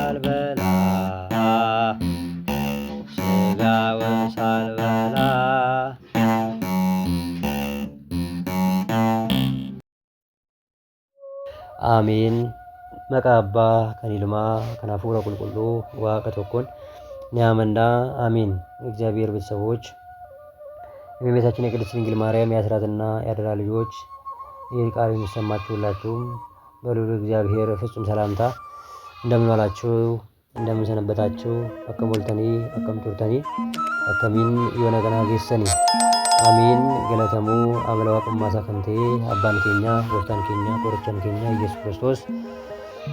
ሳልበላ ስጋውን ሳልበላ አሜን። መቃባ ከኒልማ ከናፉረ ቁልቁሉ ዋቀ ቶኮን ኒያመንዳ አሜን። እግዚአብሔር ቤተሰቦች የእመቤታችን የቅድስት ድንግል ማርያም የአስራትና የአደራ ልጆች ይህ ቃል የሚሰማችሁ ሁላችሁም በልዑል እግዚአብሔር ፍጹም ሰላምታ እንደምን ዋላችሁ? እንደምን ሰነበታችሁ? አከም ወልተኒ አከም ቱርተኒ አከሚን የሆነ ገና ጌሰኒ አሜን። ገለተሙ አመለዋ ቅማሳ ከንቴ አባን ኬኛ ጎፍታን ኬኛ ቆርቸን ኬኛ ኢየሱስ ክርስቶስ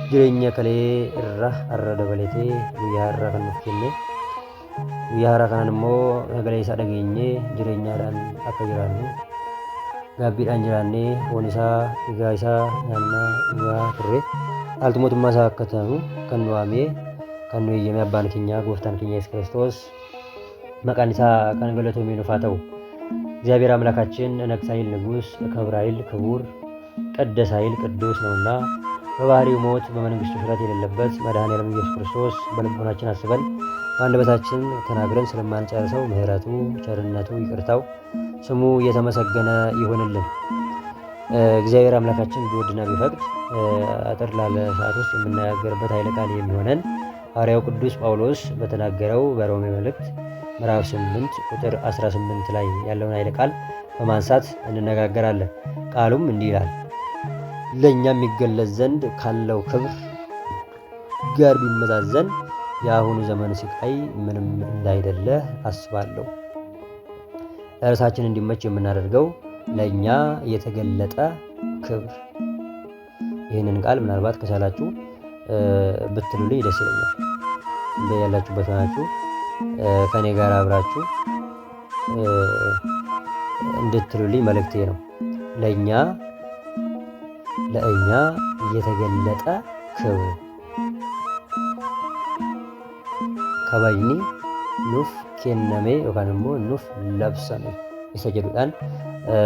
jireenya kalee irra har'a dabalatee guyyaa har'aa kan nuuf kenne guyyaa har'aa kanaan immoo sagalee isaa dhageenyee jireenyaadhaan akka jiraannu gaabbiidhaan jiraannee foon isaa dhiigaa isaa nyaannaa dhugaa turre haaltu mootummaa isaa akka taanu kan nu waamee kan nu eeyyame abbaan keenya gooftaan keenya Yesuus Kiristoos maqaan isaa kan galatamee nuuf haa ta'u። እግዚአብሔር አምላካችን ነግሣ ኃይል ንጉሥ ክብር ኃይል ክቡር ቀደሰ ኃይል ቅዱስ ነውና በባህሪው ሞት በመንግስቱ ሽረት የሌለበት መድኃኔዓለም ኢየሱስ ክርስቶስ በልቦናችን አስበን በአንደበታችን ተናግረን ስለማንጨርሰው ምሕረቱ ቸርነቱ ይቅርታው ስሙ እየተመሰገነ ይሁንልን። እግዚአብሔር አምላካችን ቢወድና ቢፈቅድ አጠር ላለ ሰዓት ውስጥ የምናገርበት ኃይለ ቃል የሚሆነን ሐዋርያው ቅዱስ ጳውሎስ በተናገረው በሮሜ መልእክት ምዕራፍ 8 ቁጥር 18 ላይ ያለውን ኃይለ ቃል በማንሳት እንነጋገራለን። ቃሉም እንዲህ ይላል፣ ለእኛ የሚገለጽ ዘንድ ካለው ክብር ጋር ቢመዛዘን የአሁኑ ዘመን ስቃይ ምንም እንዳይደለ አስባለሁ። ለራሳችን እንዲመች የምናደርገው ለእኛ የተገለጠ ክብር። ይህንን ቃል ምናልባት ከቻላችሁ ብትሉልኝ ደስ ይለኛል። ያላችሁበት ሆናችሁ ከኔ ጋር አብራችሁ እንድትሉልኝ መልእክቴ ነው። ለእኛ የተገለጠ ክብር ከባይኒ ኑፍ ኬነሜ ዮካን ሞ ኑፍ ለብሰሜ isa jedhuudhaan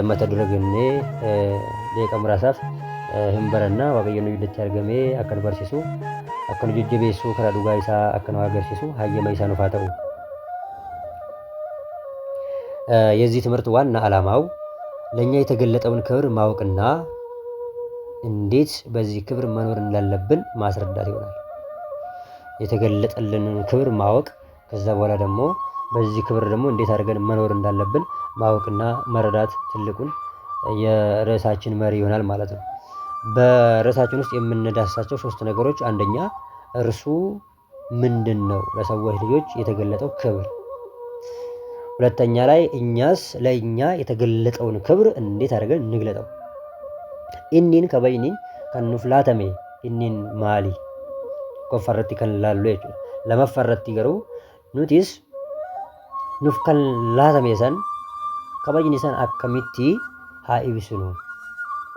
mata dura gannee deeqa muraasaaf hin baranna. Waaqayyo nu gidduutti argamee akka nu barsiisu akka nu jajjabeessu karaa dhugaa isaa akka nu agarsiisu hayyama isaa nuuf haa ta'u። የዚህ ትምህርት ዋና ዓላማው ለእኛ የተገለጠውን ክብር ማወቅና እንዴት በዚህ ክብር መኖር እንዳለብን ማስረዳት ይሆናል። የተገለጠልንን ክብር ማወቅ፣ ከዛ በኋላ ደግሞ በዚህ ክብር ደግሞ እንዴት አድርገን መኖር እንዳለብን ማወቅና መረዳት ትልቁን የርዕሳችን መሪ ይሆናል ማለት ነው። በርዕሳችን ውስጥ የምንዳስሳቸው 3 ነገሮች፣ አንደኛ እርሱ ምንድን ነው ለሰዎች ልጆች የተገለጠው ክብር፣ ሁለተኛ ላይ እኛስ ለእኛ የተገለጠውን ክብር እንዴት አድርገን እንግለጠው። ኢኒን ከበይኒን ከኑፍላተሜ ኢኒን ማሊ ኮፈረቲ ከንላሉ የቹ ለመፈረቲ ገሩ ኑቲስ ኑፍ ከንላተሜ ሰን ከበይኒ ሰን አከሚቲ ሃኢብስኑ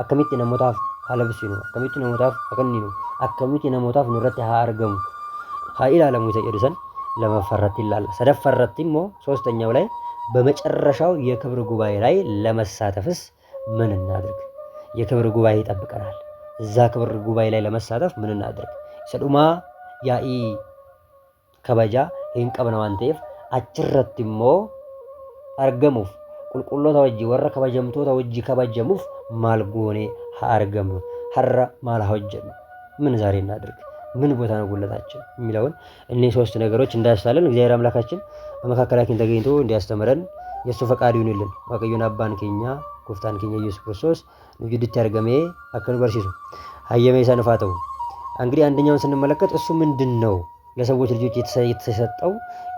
አከሚቲ ነሞታፍ ሃለብስኑ አከሚቲ ነሞታፍ አከኒኑ አከሚቲ ነሞታፍ ኑረቲ ሃአርገሙ ሃኢላለሙ ተጀዱሰን ለመፈረት ይላል። ሰደፈረቲሞ ሶስተኛው ላይ በመጨረሻው የክብር ጉባኤ ላይ ለመሳተፍስ ምን እናድርግ? የክብር ጉባኤ ይጠብቀናል። እዛ ክብር ጉባኤ ላይ ለመሳተፍ ምን እናድርግ? ሰዱማ ያኢ ከበጃ ይህን ቀብነው አንቴፍ አችረቲሞ አርገሙፍ ቁልቁሎታ ወጂ ወረ ከበጀምቶታ ወጂ ከበጀሙፍ ማልጎኔ ሃአርገሙ ሐራ ማል ሆጀን ምን ዛሬ እናድርግ? ምን ቦታ ነው ጉለታችን የሚለውን እነዚህ 3 ነገሮች እንዳያሳለን እግዚአብሔር አምላካችን በመካከላችን ተገኝቶ እንዲያስተምረን የሱ ፈቃድ ይሁንልን። ዋቀዩን አባን ኬኛ ጎፍታን ኬኛ ኢየሱስ ክርስቶስ ንግድት ያርገሜ አከኑ በርሲሱ ሀየሜ ሰንፋተው። እንግዲህ አንደኛውን ስንመለከት እሱ ምንድነው ለሰዎች ልጆች የተሰጠው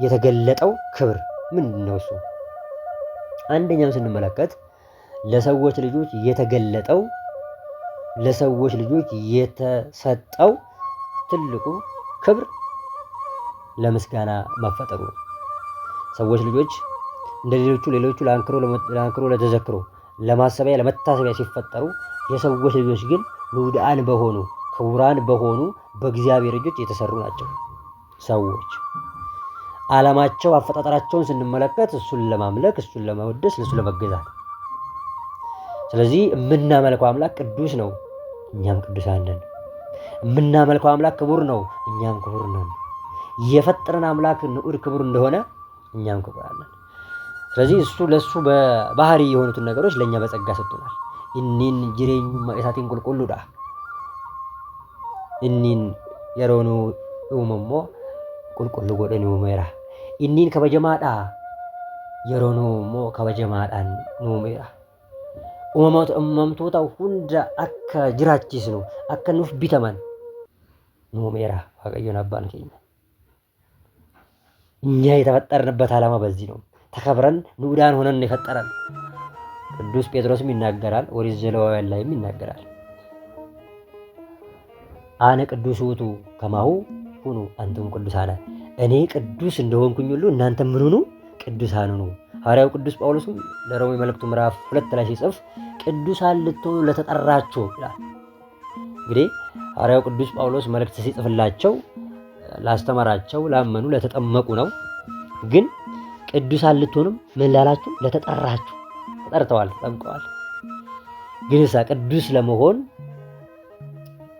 የተገለጠው ክብር ምንድነው? እሱ አንደኛውን ስንመለከት ለሰዎች ልጆች የተገለጠው ለሰዎች ልጆች የተሰጠው ትልቁ ክብር ለምስጋና መፈጠሩ ነው። ሰዎች ልጆች እንደ ሌሎቹ ለአንክሮ ለተዘክሮ ለማሰቢያ ለመታሰቢያ ሲፈጠሩ፣ የሰዎች ልጆች ግን ንዑዳን በሆኑ ክቡራን በሆኑ በእግዚአብሔር ልጆች የተሰሩ ናቸው። ሰዎች ዓላማቸው አፈጣጠራቸውን ስንመለከት እሱን ለማምለክ እሱን ለመወደስ እሱን ለመገዛት። ስለዚህ የምናመልከው አምላክ ቅዱስ ነው፣ እኛም ቅዱሳን ነን። የምናመልከው አምላክ ክቡር ነው፣ እኛም ክቡር ነን። የፈጠረን አምላክ ንዑድ ክቡር እንደሆነ እኛም ክቡር አለን። ስለዚህ እሱ ለሱ በባህሪ የሆኑትን ነገሮች ለኛ በጸጋ ሰጥቶናል። እኒን ጅሬኙ ማእሳቲን ቁልቁሉዳ እኒን የሮኑ ኡመሞ ቁልቁሉ ጎደኒ ኡሜራ እኒን ከበጀማዳ የሮኑ ሞ ከበጀማዳን ኡሜራ uumamtoota hunda akka jiraachisnu akka nuuf bitaman nuumeera waaqayyoon abbaan keenya። እኛ የተፈጠርንበት ዓላማ በዚህ ነው። ተከብረን ንዑዳን ሆነን የፈጠረን ቅዱስ ጴጥሮስም ይናገራል፣ ኦሪት ዘሌዋውያን ላይም ይናገራል። አነ ቅዱስ ውእቱ ከማሁ ሁኑ አንቱም ቅዱሳነ፣ እኔ ቅዱስ እንደሆንኩኝ ሁሉ እናንተ ምን ሁኑ? ቅዱሳን ሁኑ። ሐዋርያው ቅዱስ ጳውሎስም ለሮሜ መልእክቱ ምዕራፍ 2 ላይ ሲጽፍ ቅዱሳን ልትሆኑ ለተጠራችሁ ይላል። እንግዲህ ሐዋርያው ቅዱስ ጳውሎስ መልእክት ሲጽፍላቸው ላስተማራቸው ላመኑ ለተጠመቁ ነው። ግን ቅዱሳን ልትሆኑም ምን ላላችሁ? ለተጠራችሁ። ተጠርተዋል፣ ተጠምቀዋል። ግን ቅዱስ ለመሆን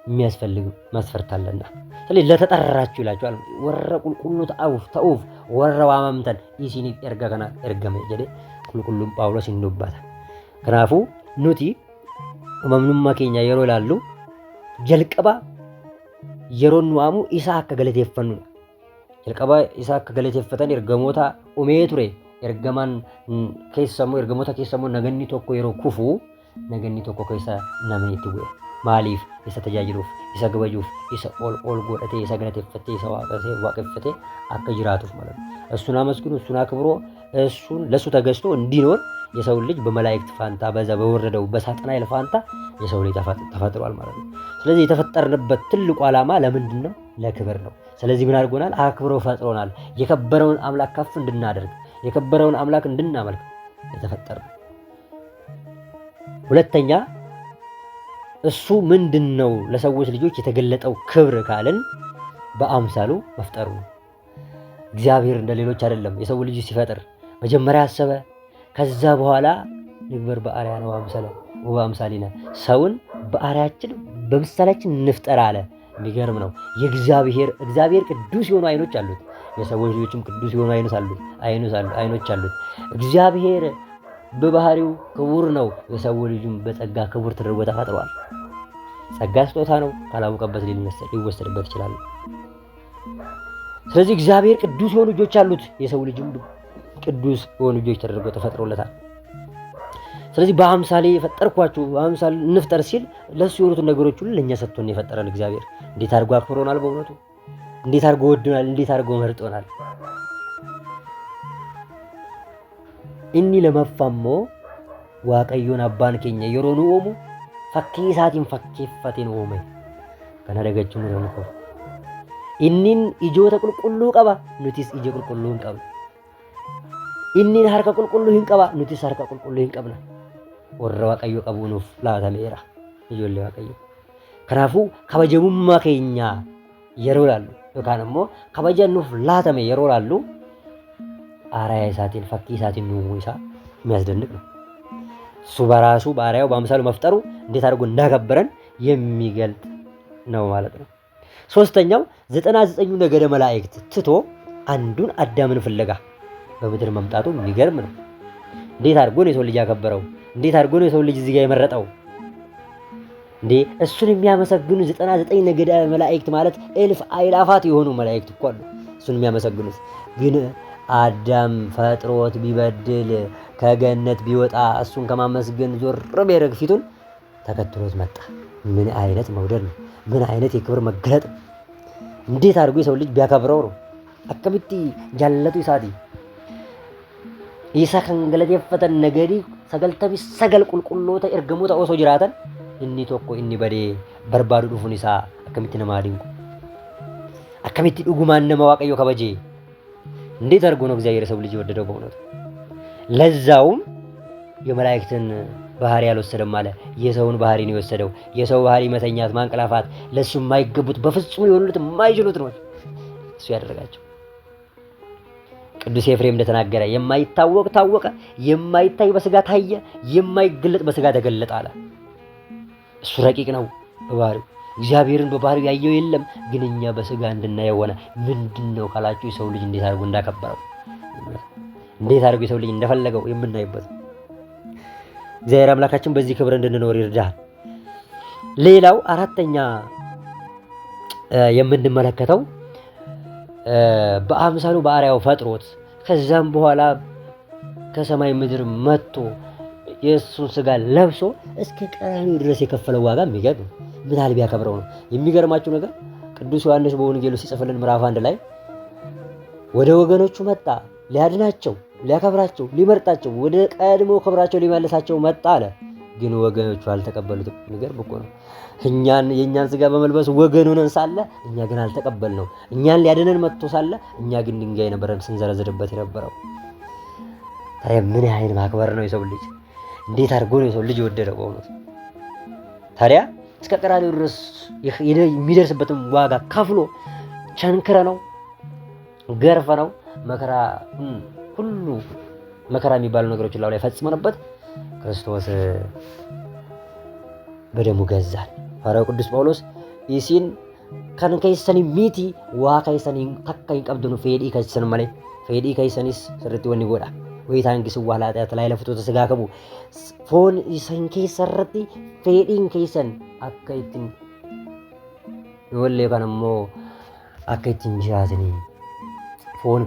የሚያስፈልግ መስፈርት አለና ስለዚህ ለተጠራችሁ ይላችኋል። ወረ ቁልቁሉ ተአውፍ ወረ ዋማምተን ኢሲኒ ኤርጋ ከና ኤርገመ ጀዴ ቁልቁሉም ጳውሎስ ይንዱባታ ከናፉ ኑቲ ኡመምኑማ ኬኛ የሮ ላሉ ጀልቀባ የሮን ዋሙ ኢሳ አከ ገለቴፈኑ ጀልቀባ ኢሳ አከ ገለቴፈተን ኤርገሞታ ኡሜ ቱሬ ኤርገማን ኤርገሞታ ኬሰሞ ነገኒ ቶኮ የሮ ኩፉ ነገኒ ቶኮ ከይሳ ናምን ይትዌ ማሊፍ isa tajaajiluuf isa gabajuuf isa ol godhatee isa galateeffatee isa waaqeffatee akka jiraatuuf ማለት ነው። እሱን አመስግኑ፣ እሱን አክብሮ እሱን ለሱ ተገዝቶ እንዲኖር የሰው ልጅ በመላእክት ፋንታ በዛ በወረደው በሳጥናኤል ፋንታ የሰው ልጅ ተፈጥሯል ማለት ነው። ስለዚህ የተፈጠርንበት ትልቁ ዓላማ ለምንድን ነው? ለክብር ነው። ስለዚህ ምን አድርጎናል? አክብሮ ፈጥሮናል። የከበረውን አምላክ ከፍ እንድናደርግ የከበረውን አምላክ እንድናመልክ የተፈጠርነው። ሁለተኛ እሱ ምንድነው ለሰዎች ልጆች የተገለጠው ክብር ካልን በአምሳሉ መፍጠሩ ነው። እግዚአብሔር እንደሌሎች አይደለም። የሰው ልጅ ሲፈጥር መጀመሪያ አሰበ፣ ከዛ በኋላ ንግበር በአርአያነ ወበአምሳሊነ ሰውን በአርአያችን በምሳሌያችን እንፍጠር አለ። የሚገርም ነው። እግዚአብሔር ቅዱስ የሆኑ አይኖች አሉት። የሰዎች ልጆችም ቅዱስ የሆኑ አይኖች አሉት። እግዚአብሔር በባህሪው ክቡር ነው። የሰው ልጅም በጸጋ ክቡር ተደርጎ ተፈጥሯል። ጸጋ ስጦታ ነው። ካላወቀበት ሊወሰድበት ይችላል። ስለዚህ እግዚአብሔር ቅዱስ የሆኑ ልጆች አሉት። የሰው ልጅም ቅዱስ የሆኑ ልጆች ተደርጎ ተፈጥሮለታል። ስለዚህ በአምሳሌ የፈጠርኳችሁ በአምሳሌ እንፍጠር ሲል ለሱ የሆኑትን ነገሮች ሁሉ ለኛ ሰጥቶን የፈጠረን እግዚአብሔር እንዴት አድርጎ አክብሮናል! በእውነቱ እንዴት አድርጎ ወዶናል! እንዴት አድርጎ መርጦናል! inni lamaffaammoo waaqayyoon abbaan keenya yeroo nu uumu fakkii isaatiin fakkeeffateen uume. Kana dagachuun irra nuuf innin ijoota qulqulluu qaba, nutis ija qulqulluu hin qabna. Innin harka qulqulluu hin qaba, nutis harka qulqulluu hin qabna. Warra waaqayyo qabu nuuf laatameera ijoollee waaqayyo. Kanaafuu kabajamummaa keenya yeroo laallu yookaan immoo kabaja nuuf laatame yeroo laallu አርአያ ኢሳቲን ፈኪ ኢሳቲን ነው ወይሳ የሚያስደንቅ ነው። እሱ በራሱ በአርአያው በአምሳሉ መፍጠሩ እንዴት አድርጎ እንዳከበረን የሚገልጥ ነው ማለት ነው። ሶስተኛው 99 ነገደ መላእክት ትቶ አንዱን አዳምን ፍለጋ በምድር መምጣቱ የሚገርም ነው። እንዴት አድርጎ ነው የሰው ልጅ ያከበረው? እንዴት አድርጎ ነው የሰው ልጅ እዚህ ጋር የመረጠው? እንዴ እሱን የሚያመሰግኑ 99 ነገደ መላእክት ማለት እልፍ አእላፋት የሆኑ መላእክት እኮ አሉ እሱን የሚያመሰግኑት። ግን አዳም ፈጥሮት ቢበድል ከገነት ቢወጣ እሱን ከማመስገን ዞር ቢያደርግ ፊቱን ተከትሎት መጣ። ምን አይነት መውደድ ነው! ምን አይነት የክብር መገለጥ! እንዴት አድርጎ የሰው ልጅ ቢያከብረው ነው! አከብቲ ጃለቱ ኢሳቲ ኢሳ ከንገለቴፈተን ነገዲ ሰገልተቢ ሰገል ቁልቁሎታ ኤርገሞታ ኦሶ ጅራተን እኒ ቶኮ እኒ በዴ በርባዱ ዱፉን ኢሳ አከምቲ ነማዲንኩ አከምቲ ዱጉማን ነማ ዋቀዮ ከበጄ እንዴት አድርጎ ነው እግዚአብሔር የሰው ልጅ የወደደው? በእውነቱ ለዛውም የመላእክትን ባህሪ ያልወሰደም ማለት የሰውን ባህሪ ነው የወሰደው። የሰው ባህሪ መተኛት፣ ማንቀላፋት ለሱ የማይገቡት በፍጹም የሆኑት የማይችሉት ነው እሱ ያደረጋቸው። ቅዱስ ኤፍሬም እንደተናገረ የማይታወቅ ታወቀ፣ የማይታይ በስጋ ታየ፣ የማይገለጥ በስጋ ተገለጠ አለ። እሱ ረቂቅ ነው በባህሪው። እግዚአብሔርን በባህሪው ያየው የለም፣ ግን እኛ በስጋ እንድናየው ሆነ። ምንድነው ካላችሁ የሰው ልጅ እንዴት አድርጎ እንዳከበረው፣ እንዴት አድርጎ የሰው ልጅ እንደፈለገው የምናይበት። እግዚአብሔር አምላካችን በዚህ ክብር እንድንኖር ይርዳል። ሌላው አራተኛ የምንመለከተው በአምሳሉ በአርአያው ፈጥሮት ከዛም በኋላ ከሰማይ ምድር መጥቶ የእሱን ስጋ ለብሶ እስከ ቀራንዮ ድረስ የከፈለው ዋጋ የሚገርም ምን ያህል ቢያከብረው ነው። የሚገርማችሁ ነገር ቅዱስ ዮሐንስ በወንጌሉ ሲጽፍልን ምዕራፍ 1 ላይ ወደ ወገኖቹ መጣ፣ ሊያድናቸው፣ ሊያከብራቸው፣ ሊመርጣቸው፣ ወደ ቀድሞ ክብራቸው ሊመልሳቸው መጣ አለ። ግን ወገኖቹ አልተቀበሉትም። የሚገርም እኮ ነው። የእኛን ስጋ በመልበስ ወገን ሆነን ሳለ እኛ ግን አልተቀበልነው። እኛን ሊያድነን መጥቶ ሳለ እኛ ግን ድንጋይ ነበረን ስንዘረዝርበት የነበረው። ታዲያ ምን ያህል ማክበር ነው የሰው ልጅ! እንዴት አድርጎ ነው የሰው ልጅ የወደደው በእውነት! ታዲያ እስከ ቀራንዮ ድረስ የሚደርስበትን ዋጋ ከፍሎ ቸንክረ ነው ገርፈ ነው መከራ ሁሉ መከራ የሚባሉ ነገሮች ላይ ፈጽመንበት ክርስቶስ በደሙ ገዛን። ሐዋርያው ቅዱስ ጳውሎስ ኢሲን ከን ከይሰኒ ሚቲ ዋ ከይሰኒ ተካይ ቀብዱኑ ፌዲ ከይሰን ማለ ፌዲ ከይሰኒስ ስርቲ ወኒ ጎዳ ወይታን ግስ ዋላ ጣት ላይ ለፍቶ ተሰጋከቡ ፎን ኢሰን ከይሰርቲ ፌዲን ከይሰን አከይትን ወለ ከነሞ አከይትን ጃዝኒ ፎን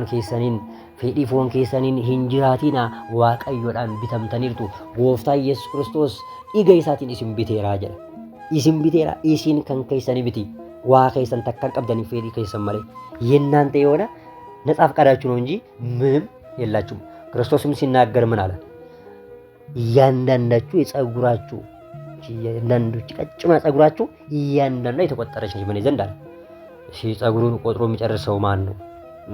ከይሰኒን ፌዲ ፎን keessaniin hin jiraatina waaqayyoodhaan bitamtaniirtu gooftaa Yesuus Kiristoos dhiiga isaatiin isin biteeraa jedha. Isin biteera isin kan keessanii biti waa keessan takkan qabdanii fedhii keessan malee የእናንተ የሆነ ነጻ ፈቃዳችሁ ነው እንጂ ምንም የላችሁም። ክርስቶስም ሲናገር ምን አለ? እያንዳንዳችሁ የጸጉራችሁ እያንዳንዶች ቀጭማ ጸጉራችሁ እያንዳንዷ የተቆጠረች ነች በእኔ ዘንድ አለ። እሺ ጸጉሩን ቆጥሮ የሚጨርሰው ማን ነው?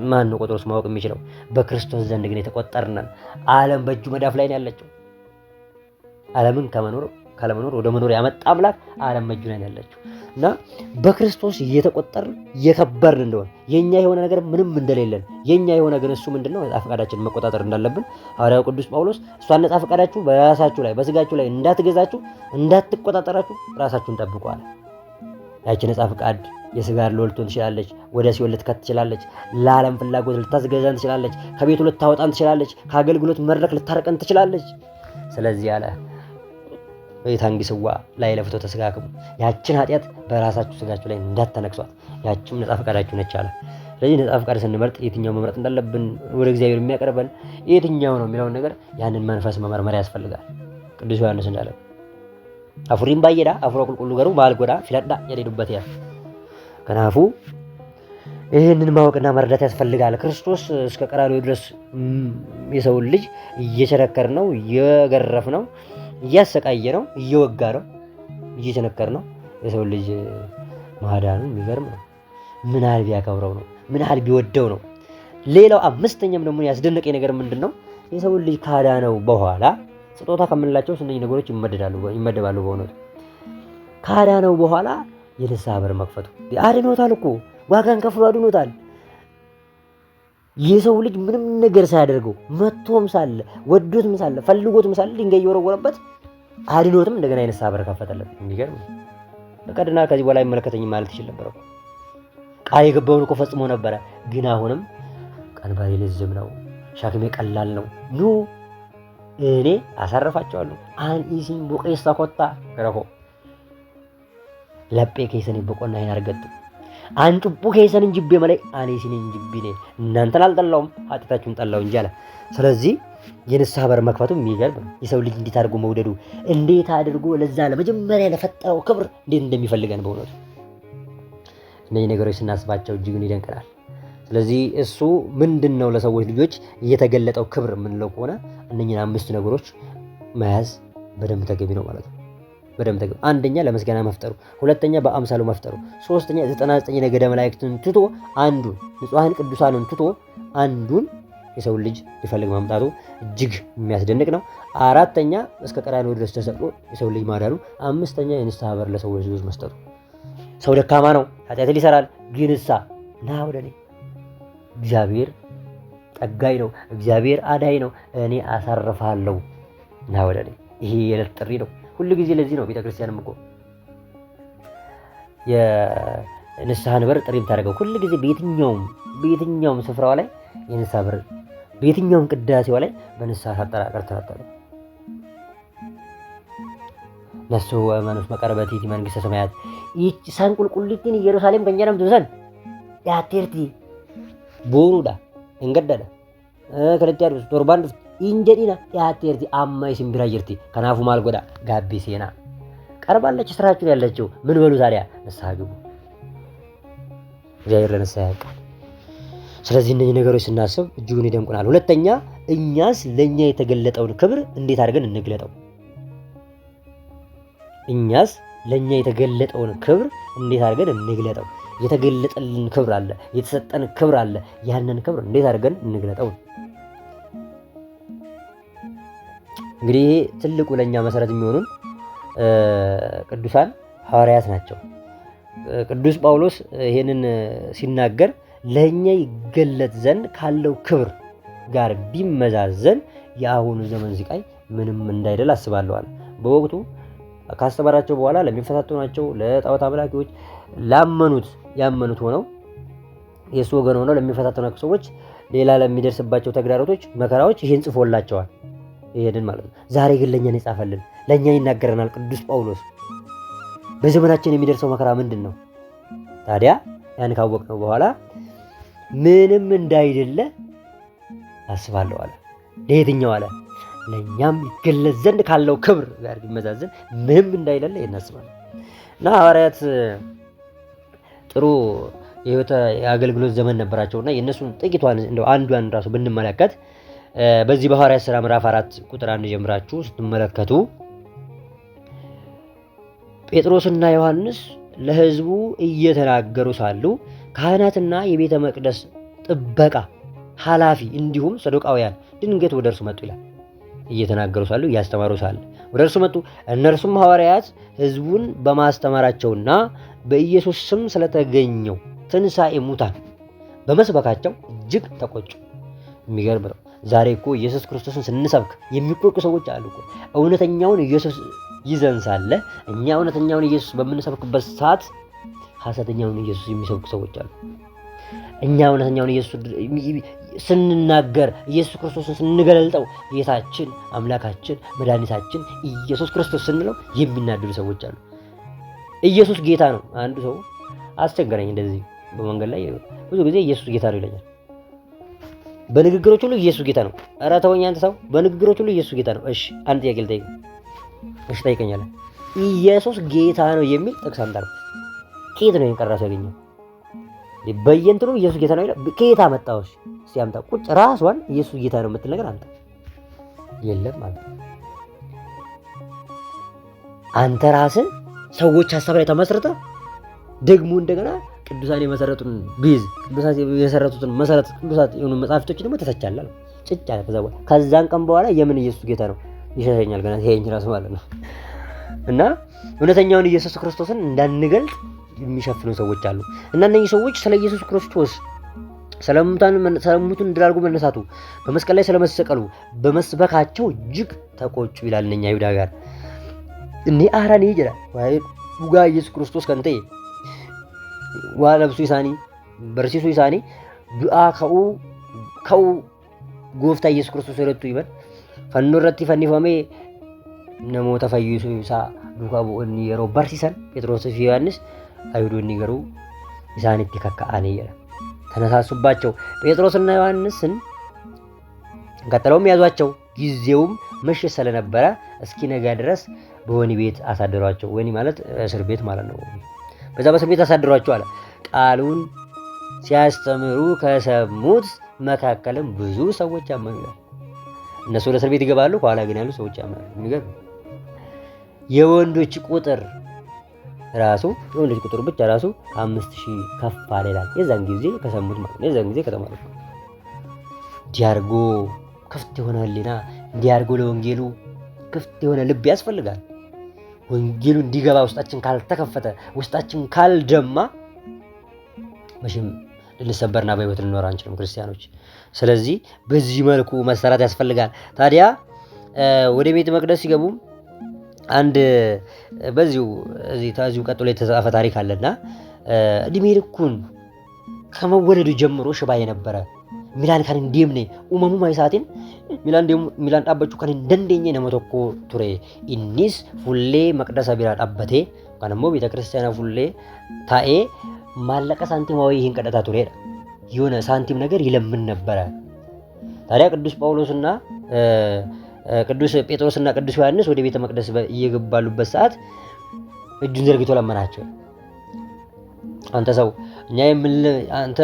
ማን ነው ቆጥሮስ ማወቅ የሚችለው? በክርስቶስ ዘንድ ግን የተቆጠርነን። ዓለም በእጁ መዳፍ ላይ ነው ያለችው። ዓለምን ካለመኖር ወደ መኖር ያመጣ አምላክ ዓለም በእጁ ላይ ነው ያለችው እና በክርስቶስ እየተቆጠርን የከበርን እንደሆነ የኛ የሆነ ነገር ምንም እንደሌለን የኛ የሆነ ግን እሱ ምንድነው ነጻ ፈቃዳችንን መቆጣጠር እንዳለብን ሐዋርያው ቅዱስ ጳውሎስ እሷን ነጻ ፈቃዳችሁ በራሳችሁ ላይ በስጋችሁ ላይ እንዳትገዛችሁ እንዳትቆጣጠራችሁ ራሳችሁን ጠብቁ አለ። ያቺ ነጻ ፈቃድ የስጋ ልትሆን ትችላለች፣ ወደ ሲኦል ልትከት ትችላለች፣ ለዓለም ፍላጎት ልታስገዛን ትችላለች፣ ከቤቱ ልታወጣን ትችላለች፣ ከአገልግሎት መድረክ ልታርቀን ትችላለች። ስለዚህ አለ ወይታንግስዋ ላይ ለፍቶ ተስጋክሙ ያችን ኃጢአት በራሳችሁ ስጋችሁ ላይ እንዳትነክሷት ያችም ነጻ ፈቃዳችሁ ነች አለ። ስለዚህ ነጻ ፈቃድ ስንመርጥ የትኛው መምረጥ እንዳለብን ወደ እግዚአብሔር የሚያቀርበን የትኛው ነው የሚለውን ነገር ያንን መንፈስ መመርመር ያስፈልጋል። ቅዱስ ዮሐንስ እንዳለ አፍሪም ባየዳ አፍሮ ቁልቁሉ ገሩ ማልጎዳ ፍለዳ የሌዱበት ያ ከናፉ ይህንን ማወቅና መረዳት ያስፈልጋል። ክርስቶስ እስከ ቀራንዮ ድረስ የሰው ልጅ እየቸነከር ነው፣ እየገረፍ ነው፣ እያሰቃየ ነው፣ እየወጋ ነው፣ እየቸነከር ነው። የሰው ልጅ ማዳኑ የሚገርም ነው። ምን ያህል ቢያከብረው ነው፣ ምን ያህል ቢወደው ነው። ሌላው አምስተኛም ደግሞ ያስደነቀኝ ነገር ምንድነው? የሰው ልጅ ካዳነው በኋላ ስጦታ ከምንላቸው እነዚህ ነገሮች ይመደባሉ። በእውነቱ ካዳነው በኋላ የንስሐ በር መክፈቱ አድኖታል እኮ ዋጋን ከፍሎ አድኖታል። የሰው ልጅ ምንም ነገር ሳያደርገው መጥቶም ሳለ ወዶትም ሳለ ፈልጎትም ሳለ ድንጋይ እየወረወረበት አድኖትም እንደገና የንስሐ በር ከፈተለት። የሚገርም በቀድና ከዚህ በኋላ አይመለከተኝም ማለት ይችላል ነበር። ቃል የገባውን እኮ ፈጽሞ ነበረ። ግን አሁንም ቀንበሬ ልዝም ነው፣ ሸክሜ ቀላል ነው፣ ኑ እኔ አሳርፋቸዋለሁ። አንኢሲን ቡቄሳ ኮታ ረሆ ለጴ ከይሰኒ በቆና ያርገጥ አንጩቡ ከይሰን እንጅቤ ማለት አኔሲን እንጅቢኔ እናንተን አልጠላውም ኃጢአታችሁን ጠላው እንጂ አለ። ስለዚህ የንስሐ በር መክፈቱ የሚገርም ነው። የሰው ልጅ እንዴት አድርጎ መውደዱ እንዴት አድርጎ ለዛ ለመጀመሪያ ለፈጠረው ክብር እንዴት እንደሚፈልገን በእውነቱ እነዚህ ነገሮች ስናስባቸው እጅጉን ይደንቀናል። ስለዚህ እሱ ምንድነው ለሰዎች ልጆች የተገለጠው ክብር የምንለው ከሆነ እነኚህን አምስት ነገሮች መያዝ በደንብ ተገቢ ነው ማለት ነው። በደንብ ተገቢ አንደኛ ለመስጋና መፍጠሩ፣ ሁለተኛ በአምሳሉ መፍጠሩ፣ ሶስተኛ 99 ነገደ መላእክትን ትቶ አንዱን ንጹሃን ቅዱሳንን ትቶ አንዱን የሰው ልጅ ሊፈልግ ማምጣቱ እጅግ የሚያስደንቅ ነው። አራተኛ እስከ ቀራንዮ ድረስ ተሰቅሎ የሰው ልጅ ማዳኑ፣ አምስተኛ የንስሐ በር ለሰዎች ልጆች መስጠቱ። ሰው ደካማ ነው፣ ኃጢአትን ይሰራል። ግን ና ወደ እኔ እግዚአብሔር ጠጋኝ ነው፣ እግዚአብሔር አዳኝ ነው፣ እኔ አሳርፋለሁ፣ ና ወደ እኔ። ይሄ የዕለት ጥሪ ነው ሁሉ ጊዜ። ለዚህ ነው ቤተክርስቲያንም እኮ የንስሐን በር ጥሪ የምታደርገው ሁል ጊዜ በየትኛውም ስፍራዋ ላይ የንስሐ በር፣ በየትኛውም ቅዳሴዋ ላይ በንስሐ ሳጠራቀር ትናጠረ ነሱ ወመኑስ መቀርበቲቲ መንግሥተ ሰማያት ይህች ሳንቁልቁሊቲን ኢየሩሳሌም ከእንጀራም ትውሰን ያቴርቲ ቦሩዳ እንገደደ ከለቲያዱስ ቶርባን ኢንጀዲና ያቴርቲ አማይ ሲምቢራ ጅርቲ ከናፉ ማልጎዳ ጋቢ ሴና ቀርባለች፣ ስራችሁን ያለችው ምን በሉ ታዲያ ንስሐ ግቡ። እግዚአብሔር ለንስሐ ያውቃል። ስለዚህ እነዚህ ነገሮች ስናስብ እጅጉን ይደንቁናል። ሁለተኛ እኛስ ለእኛ የተገለጠውን ክብር እንዴት አድርገን እንግለጠው? እኛስ ለእኛ የተገለጠውን ክብር እንዴት አድርገን እንግለጠው? የተገለጠልን ክብር አለ፣ የተሰጠን ክብር አለ። ያንን ክብር እንዴት አድርገን እንግለጠው? እንግዲህ ይሄ ትልቁ ለእኛ መሰረት የሚሆኑን ቅዱሳን ሐዋርያት ናቸው። ቅዱስ ጳውሎስ ይሄንን ሲናገር ለእኛ ይገለጥ ዘንድ ካለው ክብር ጋር ቢመዛዘን የአሁኑ ዘመን ስቃይ ምንም እንዳይደል አስባለሁ አለ። በወቅቱ ካስተማራቸው በኋላ ለሚፈታተኗቸው ለጣዖት አምላኪዎች ያመኑት ሆነው የእሱ ወገን ሆነው ለሚፈታተኗቸው ሰዎች ሌላ ለሚደርስባቸው ተግዳሮቶች፣ መከራዎች ይህን ጽፎላቸዋል። ይሄንን ማለት ነው። ዛሬ ግን ለእኛ ይጻፈልን፣ ለእኛ ይናገረናል ቅዱስ ጳውሎስ። በዘመናችን የሚደርሰው መከራ ምንድን ነው ታዲያ? ያን ካወቅነው በኋላ ምንም እንዳይደለ አስባለሁ አለ። ለየትኛው አለ? ለእኛም ይገለጽ ዘንድ ካለው ክብር ጋር ቢመዛዘን ምንም እንዳይደለ እናስባለን። እና ሐዋርያት ጥሩ የህይወት የአገልግሎት ዘመን ነበራቸውና የእነሱን ጥቂቷን እንደው አንዷን ራሱ ብንመለከት በዚህ በሐዋርያት ሥራ ምዕራፍ 4 ቁጥር 1 ጀምራችሁ ስትመለከቱ ጴጥሮስና ዮሐንስ ለሕዝቡ እየተናገሩ ሳሉ ካህናትና የቤተ መቅደስ ጥበቃ ኃላፊ እንዲሁም ሰዱቃውያን ድንገት ወደ እርሱ መጡ ይላል። እየተናገሩ ሳሉ እያስተማሩ ሳለ ወደ እርሱ መጡ። እነርሱም ሐዋርያት ሕዝቡን በማስተማራቸውና በኢየሱስ ስም ስለተገኘው ትንሣኤ ሙታን በመስበካቸው እጅግ ተቆጩ። የሚገርም ነው። ዛሬ እኮ ኢየሱስ ክርስቶስን ስንሰብክ የሚቆጩ ሰዎች አሉ እኮ። እውነተኛውን ኢየሱስ ይዘን ሳለ እኛ እውነተኛውን ኢየሱስ በምንሰብክበት ሰዓት ሐሰተኛውን ኢየሱስ የሚሰብኩ ሰዎች አሉ። እኛ እውነተኛውን ኢየሱስ ስንናገር ኢየሱስ ክርስቶስን ስንገለልጠው ጌታችን አምላካችን መድኃኒታችን ኢየሱስ ክርስቶስ ስንለው የሚናደዱ ሰዎች አሉ። ኢየሱስ ጌታ ነው። አንዱ ሰው አስቸገረኝ። እንደዚህ በመንገድ ላይ ብዙ ጊዜ ኢየሱስ ጌታ ነው ይለኛል። በንግግሮች ሁሉ ኢየሱስ ጌታ ነው። ኧረ ተወኝ አንተ ሰው፣ በንግግሮች ሁሉ ኢየሱስ ጌታ ነው። እሺ አንድ ጥያቄ ልጠይቅ። እሺ ጠይቀኛለህ። ኢየሱስ ጌታ ነው የሚል ጥቅስ አምጣ ነው። ከየት ነው የቀራሱ ያገኘው? በየእንትኑ ኢየሱስ ጌታ ነው ይላል። ከየት አመጣው? እሺ ሲያምጣ ቁጭ ራሷን ኢየሱስ ጌታ ነው የምትል ነገር አምጣ። የለም ማለት አንተ ራስህ ሰዎች ሐሳብ ላይ ተመስርተህ ደግሞ እንደገና ቅዱሳን የመሰረቱን ቢዝ ቅዱሳን የመሰረቱትን መሰረት ቅዱሳት የሆኑ መጻሕፍቶች ደግሞ ተተቻላል ጭጭ አለ። ከዛን ቀን በኋላ የምን ኢየሱስ ጌታ ነው ይሸሸኛል ገና ይሄኝ ራሱ ማለት ነው። እና እውነተኛውን ኢየሱስ ክርስቶስን እንዳንገልጥ የሚሸፍኑ ሰዎች አሉ። እና እነዚህ ሰዎች ስለ ኢየሱስ ክርስቶስ ስለሙቱን ድል አድርጎ መነሳቱ በመስቀል ላይ ስለመሰቀሉ በመስበካቸው እጅግ ተቆጩ ይላል። እነኛ አይሁዳውያን እኔ አራኔ ይጀራል ወይ ዱጋ ኢየሱስ ክርስቶስ ከንተ ዋለብሱ ይሳኒ በርሲሱ ይሳኒ ዱአ ከው ጎፍታ ኢየሱስ ክርስቶስ ረቱ ይበል ፈኖረቲ ፈኒፈሜ ነሞተ ፈይሱ ይሳ ዱካ ቦኒ የሮ በርሲሰን ጴጥሮስ ዮሐንስ አይሁዶኒ ገሩ ይሳኒቲ ከካአኔ ይላል። ተነሳሱባቸው ጴጥሮስና ዮሐንስን ቀጠለውም ያዟቸው። ጊዜውም ምሽት ስለነበረ እስኪነጋ ድረስ በወህኒ ቤት አሳደሯቸው። ወህኒ ማለት እስር ቤት ማለት ነው። በዛ በእስር ቤት አሳደሯቸው አለ። ቃሉን ሲያስተምሩ ከሰሙት መካከልም ብዙ ሰዎች ያመኑ ይላል። እነሱ ወደ እስር ቤት ይገባሉ፣ ከኋላ ግን ያሉ ሰዎች ያመኑ። የሚገርም የወንዶች ቁጥር ብቻ ራሱ 5000 ከፍ አለ ይላል። የዛን ጊዜ ከሰሙት ማለት ነው። የዛን ጊዜ ከተማሩት ዲያርጎ ክፍት የሆነ ህሊና እንዲያርጎ ለወንጌሉ ክፍት የሆነ ልብ ያስፈልጋል። ወንጌሉ እንዲገባ ውስጣችን ካልተከፈተ ውስጣችን ካልደማ መቼም ልንሰበርና በህይወት ልንኖር አንችልም ክርስቲያኖች። ስለዚህ በዚህ መልኩ መሰራት ያስፈልጋል። ታዲያ ወደ ቤተ መቅደስ ሲገቡ አንድ በዚሁ ቀጥሎ የተጻፈ ታሪክ አለና እድሜ ልኩን ከመወለዱ ጀምሮ ሽባ የነበረ ሚላን ካን እንዲምኔ ኡመሙ ማይሳቲን ሚላን ዳበቹ ካን እንደንደኘ ነመቶኮ ቱሬ ኢኒስ ፉሌ መቅደሰ ቢራ ዳበቴ ካንሞ ቤተክርስቲያና ፉሌ ታኤ ማለቀ ሳንቲማዊ ይህን ቀደታ ቱሬ የሆነ ሳንቲም ነገር ይለምን ነበረ። ታዲያ ቅዱስ ጴጥሮስና ቅዱስ ዮሐንስ ወደ ቤተ መቅደስ እየገባሉበት ሰዓት እጁን ዘርግቶ ለመናቸው። አንተ ሰው አንተ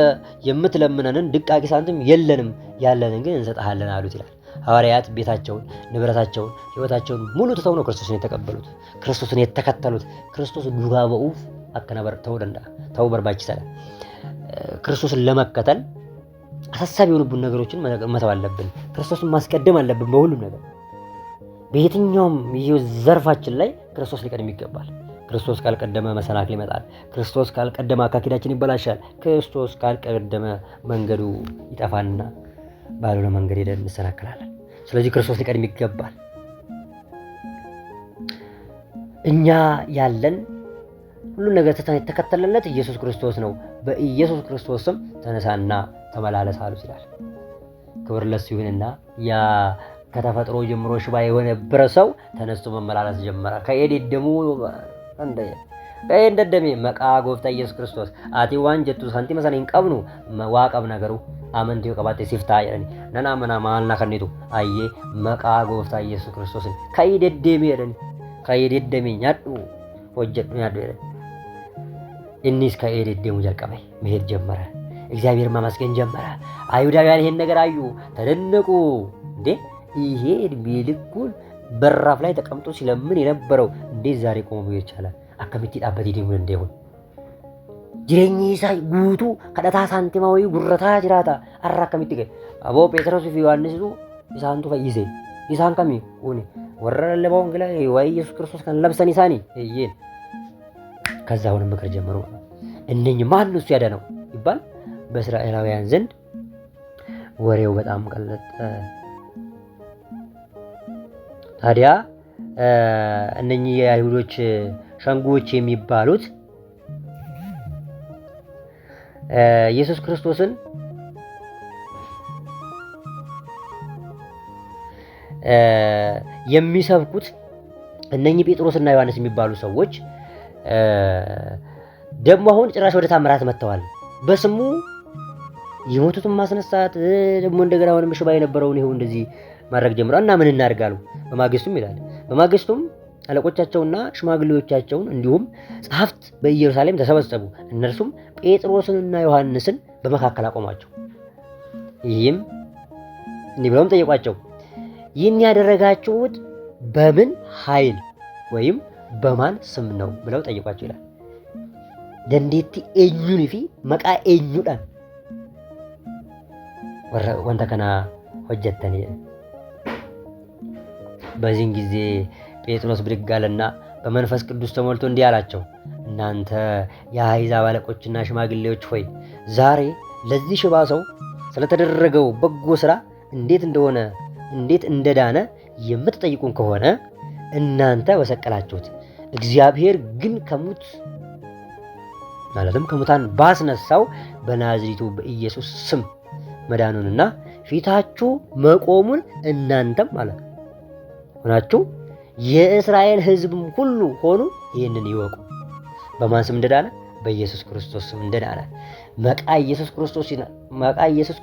የምትለምነንን ድቃቂ ሳንቲም የለንም፣ ያለንን ግን እንሰጥሃለን አሉት ይላል። ሐዋርያት ቤታቸውን፣ ንብረታቸውን፣ ሕይወታቸውን ሙሉ ትተው ነው ክርስቶስን የተቀበሉት፣ ክርስቶስን የተከተሉት። ክርስቶስ ዱጋ በኡፍ አከናበር ተው በርባች ሰለ ክርስቶስን ለመከተል አሳሳቢ የሆኑብን ነገሮችን መተው አለብን። ክርስቶስን ማስቀደም አለብን በሁሉም ነገር። በየትኛውም የህይወት ዘርፋችን ላይ ክርስቶስ ሊቀድም ይገባል። ክርስቶስ ካልቀደመ መሰናክል ይመጣል። ክርስቶስ ካልቀደመ አካኪዳችን ይበላሻል። ክርስቶስ ካልቀደመ መንገዱ ይጠፋና ባልሆነ መንገድ ሄደን እንሰናከላለን። ስለዚህ ክርስቶስ ሊቀድም ይገባል። እኛ ያለን ሁሉን ነገር የተከተለለት ኢየሱስ ክርስቶስ ነው። በኢየሱስ ክርስቶስ ስም ተነሳና ተመላለስ አሉት ይላል። ክብር ለሱ ይሁንና ያ ከተፈጥሮ ጀምሮ ሽባ የሆነ ሰው ተነስቶ መመላለስ ጀመረ። ከኤዲደሙ እንደደሜ መቃ ጎፍታ ኢየሱስ ክርስቶስ አቲ ዋንጀቱ ሳንቲ መሰለኝ ቀብኑ ዋቀብ ነገሩ አመንቲው ቀባቴ ሲፍታ ያኒ ነና መና ማልና ከኔቱ አየ መቃ ጎፍታ ኢየሱስ ክርስቶስን ከኤዲደሜ ያኒ ከኤዲደሜ ኛዱ ወጀቱ ኛዱ ያኒ እኒስ ከኤዲደሙ ጀልቀበይ መሄድ ጀመረ። እግዚአብሔር ማመስገን ጀመረ። አይሁዳውያን ይሄን ነገር አዩ፣ ተደነቁ። እንዴ ይሄ እድሜ ልኩን በራፍ ላይ ተቀምጦ ሲለምን የነበረው እንዴት ዛሬ ቆሞ ብዬ ይቻላል? አከሚቲ ዳበት ይደሙን እንደሆነ ጅሬኝ ይሳይ ጉቱ ከዳታ ሳንቲማዊ ጉረታ ጅራታ አራ ከሚቲ ገ አቦ ጴጥሮስ ዮሐንስ ኢሳንቱ ፈይዜ ኢሳን ከሚ ኡኒ ወረረ ለባውን ግላ ወይ ኢየሱስ ክርስቶስ ካን ለብሰን ኢሳኒ ይሄ ከዛውን ምክር ጀመሩ። እነኚህ ማን ነው ያዳነው ይባል በእስራኤላውያን ዘንድ ወሬው በጣም ቀለጠ። ታዲያ እነኚህ የአይሁዶች ሸንጎች የሚባሉት ኢየሱስ ክርስቶስን የሚሰብኩት እነኚህ ጴጥሮስና ዮሐንስ የሚባሉ ሰዎች ደግሞ አሁን ጭራሽ ወደ ታምራት መጥተዋል። በስሙ የሞቱትን ማስነሳት ደግሞ እንደገና አሁንም ሽባ የነበረውን ይኸው እንደዚህ ማድረግ ጀምረዋል። እና ምን እናድርጋሉ? በማግስቱም አለቆቻቸውና ሽማግሌዎቻቸውን እንዲሁም ጸሐፍት በኢየሩሳሌም ተሰበሰቡ። እነርሱም ጴጥሮስንና ዮሐንስን በመካከል አቆሟቸው። ይህም እንዲህ ብለውም ጠየቋቸው፣ ይህን ያደረጋችሁት በምን ኃይል ወይም በማን ስም ነው ብለው ጠየቋቸው ይላል። ደንዴቲ ኤኙን ፊ መቃ ኤኙዳን ወንተ ከና ሆጀተኒ። በዚህን ጊዜ ጴጥሮስ ብድግ አለና በመንፈስ ቅዱስ ተሞልቶ እንዲህ አላቸው፣ እናንተ የአሕዛብ አለቆችና ሽማግሌዎች ሆይ ዛሬ ለዚህ ሽባ ሰው ስለተደረገው በጎ ስራ እንዴት እንደዳነ የምትጠይቁን ከሆነ እናንተ በሰቀላችሁት፣ እግዚአብሔር ግን ከሙታን ባስነሳው በናዝሬቱ በኢየሱስ ስም መዳኑንና ፊታችሁ መቆሙን እናንተም ማለት ሆናችሁ የእስራኤል ሕዝብም ሁሉ ሆኑ ይህንን ይወቁ። በማን ስም እንደዳነ? በኢየሱስ ክርስቶስ ስም እንደዳነ። መቃ ኢየሱስ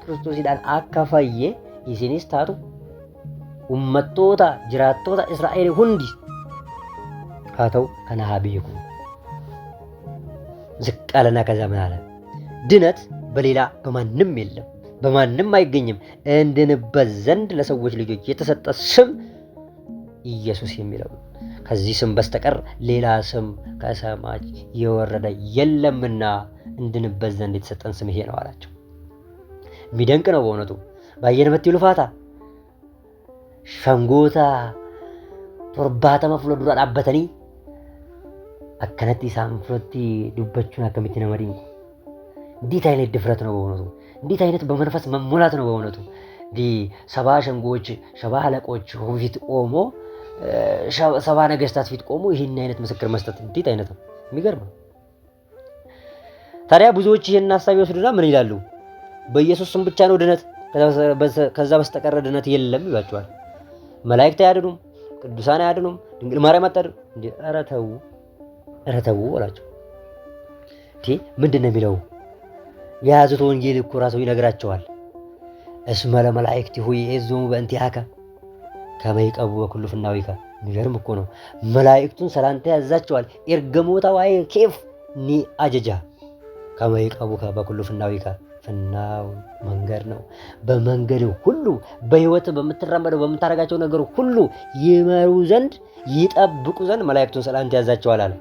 ክርስቶስ ይዳን አካፋዬ ኢሲኒስ ታቱ ኡመቶታ ጅራቶታ እስራኤል ሁንዲ ካተው ከነሃቢይኩ ዝቃለና ከዛ ምን አለ? ድነት በሌላ በማንም የለም፣ በማንም አይገኝም። እንድንበት ዘንድ ለሰዎች ልጆች የተሰጠ ስም ኢየሱስ የሚለው ከዚህ ስም በስተቀር ሌላ ስም ከሰማይ የወረደ የለምና እንድንበት ዘንድ የተሰጠን ስም ይሄ ነው አላቸው። የሚደንቅ ነው በእውነቱ። ባየንበት ይሉፋታ ሸንጎታ ቶርባተማ ፍሎዱራ ዳበተኒ አከነቲ ሳንፍሮቲ ዱበቹን አከሚቲ ነመዲን እንዴት አይነት ድፍረት ነው በእውነቱ! እንዴት አይነት በመንፈስ መሞላት ነው በእውነቱ! ሰባ ሸንጎች፣ ሰባ አለቆች ፊት ቆሞ ሰባ ነገስታት ፊት ቆሞ ይህን አይነት ምስክር መስጠት እንዴት አይነት ነው? የሚገርም ነው። ታዲያ ብዙዎች ይህን ሐሳብ ይወስዱና ምን ይላሉ? በኢየሱስ ስም ብቻ ነው ድነት፣ ከዛ በስተቀር ድነት የለም ይሏቸዋል። መላእክት አያድኑም፣ ቅዱሳን አያድኑም፣ ድንግል ማርያም አታድንም። እንዴ ኧረ ተው አላቸው። ምንድን ነው የሚለው? የያዙት ወንጌል እኮ ራሱ ይነግራቸዋል። እስመ ለመላእክቲሁ ይእዜሙ በእንቲአከ ከመ ይቀቡ በኩሉ ፍናዊከ። የሚገርም እኮ ነው። መላእክቱን ሰላምታ ያዛቸዋል። ኤርገሞታ ዋይ ኬፍ ኒ አጀጃ ከመ ይቀቡከ በኩሉ ፍናዊከ። ፍናው መንገድ ነው። በመንገድ ሁሉ በህይወት በምትራመደው በምታረጋቸው ነገር ሁሉ ይመሩ ዘንድ ይጠብቁ ዘንድ መላእክቱን ሰላምታ ያዛቸዋል አለ።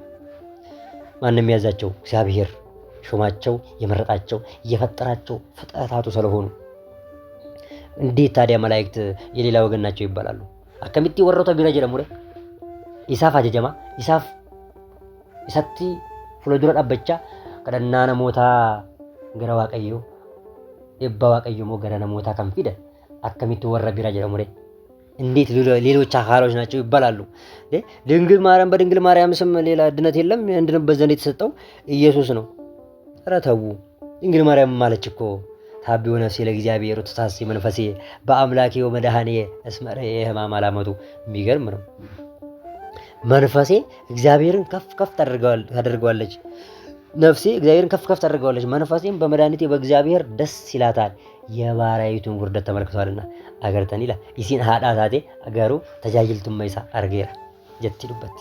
ማንም ያዛቸው? እግዚአብሔር ሾማቸው፣ የመረጣቸው፣ የፈጠራቸው ፍጥረታቱ ስለሆኑ። እንዴት ታዲያ መላእክት የሌላ ወገን ናቸው ይባላሉ? አከሚቲ ወረቶ ቢራ ጀደሙረ ኢሳፍ አጀጀማ ኢሳፍ ኢሳቲ ፍሎዱራ ዳበቻ ከደና ነሞታ ገረ ዋቀዮ ኤባ ዋቀዮ ሞ ገረ ነሞታ ከንፊደ አከሚቲ ወረ ቢራ ጀደሙረ እንዴት ሌሎች አካሎች ናቸው ይባላሉ? ድንግል ማርያም በድንግል ማርያም ስም ሌላ ድነት የለም። እንድንበት ዘንድ የተሰጠው ኢየሱስ ነው። ኧረ ተው። ድንግል ማርያም ማለች እኮ ታቢው ነፍሴ ለእግዚአብሔር ወተሳሲ መንፈሴ በአምላኬ ወመድኃኔ እስመ ርኤ ሕማም አላመቱ። የሚገርም ነው። መንፈሴ እግዚአብሔርን ከፍ ከፍ ታደርገዋለች። ነፍሴ እግዚአብሔርን ከፍ ከፍ ታደርገዋለች። መንፈሴም በመድኃኒቴ በእግዚአብሔር ደስ ይላታል። የባሪያይቱን ውርደት ተመልክቷልና አገርተን ይላል ኢሲን ሀዳታቴ አገሩ ተጃጅልቱን መይሳ አርጌራ ጀትሉበት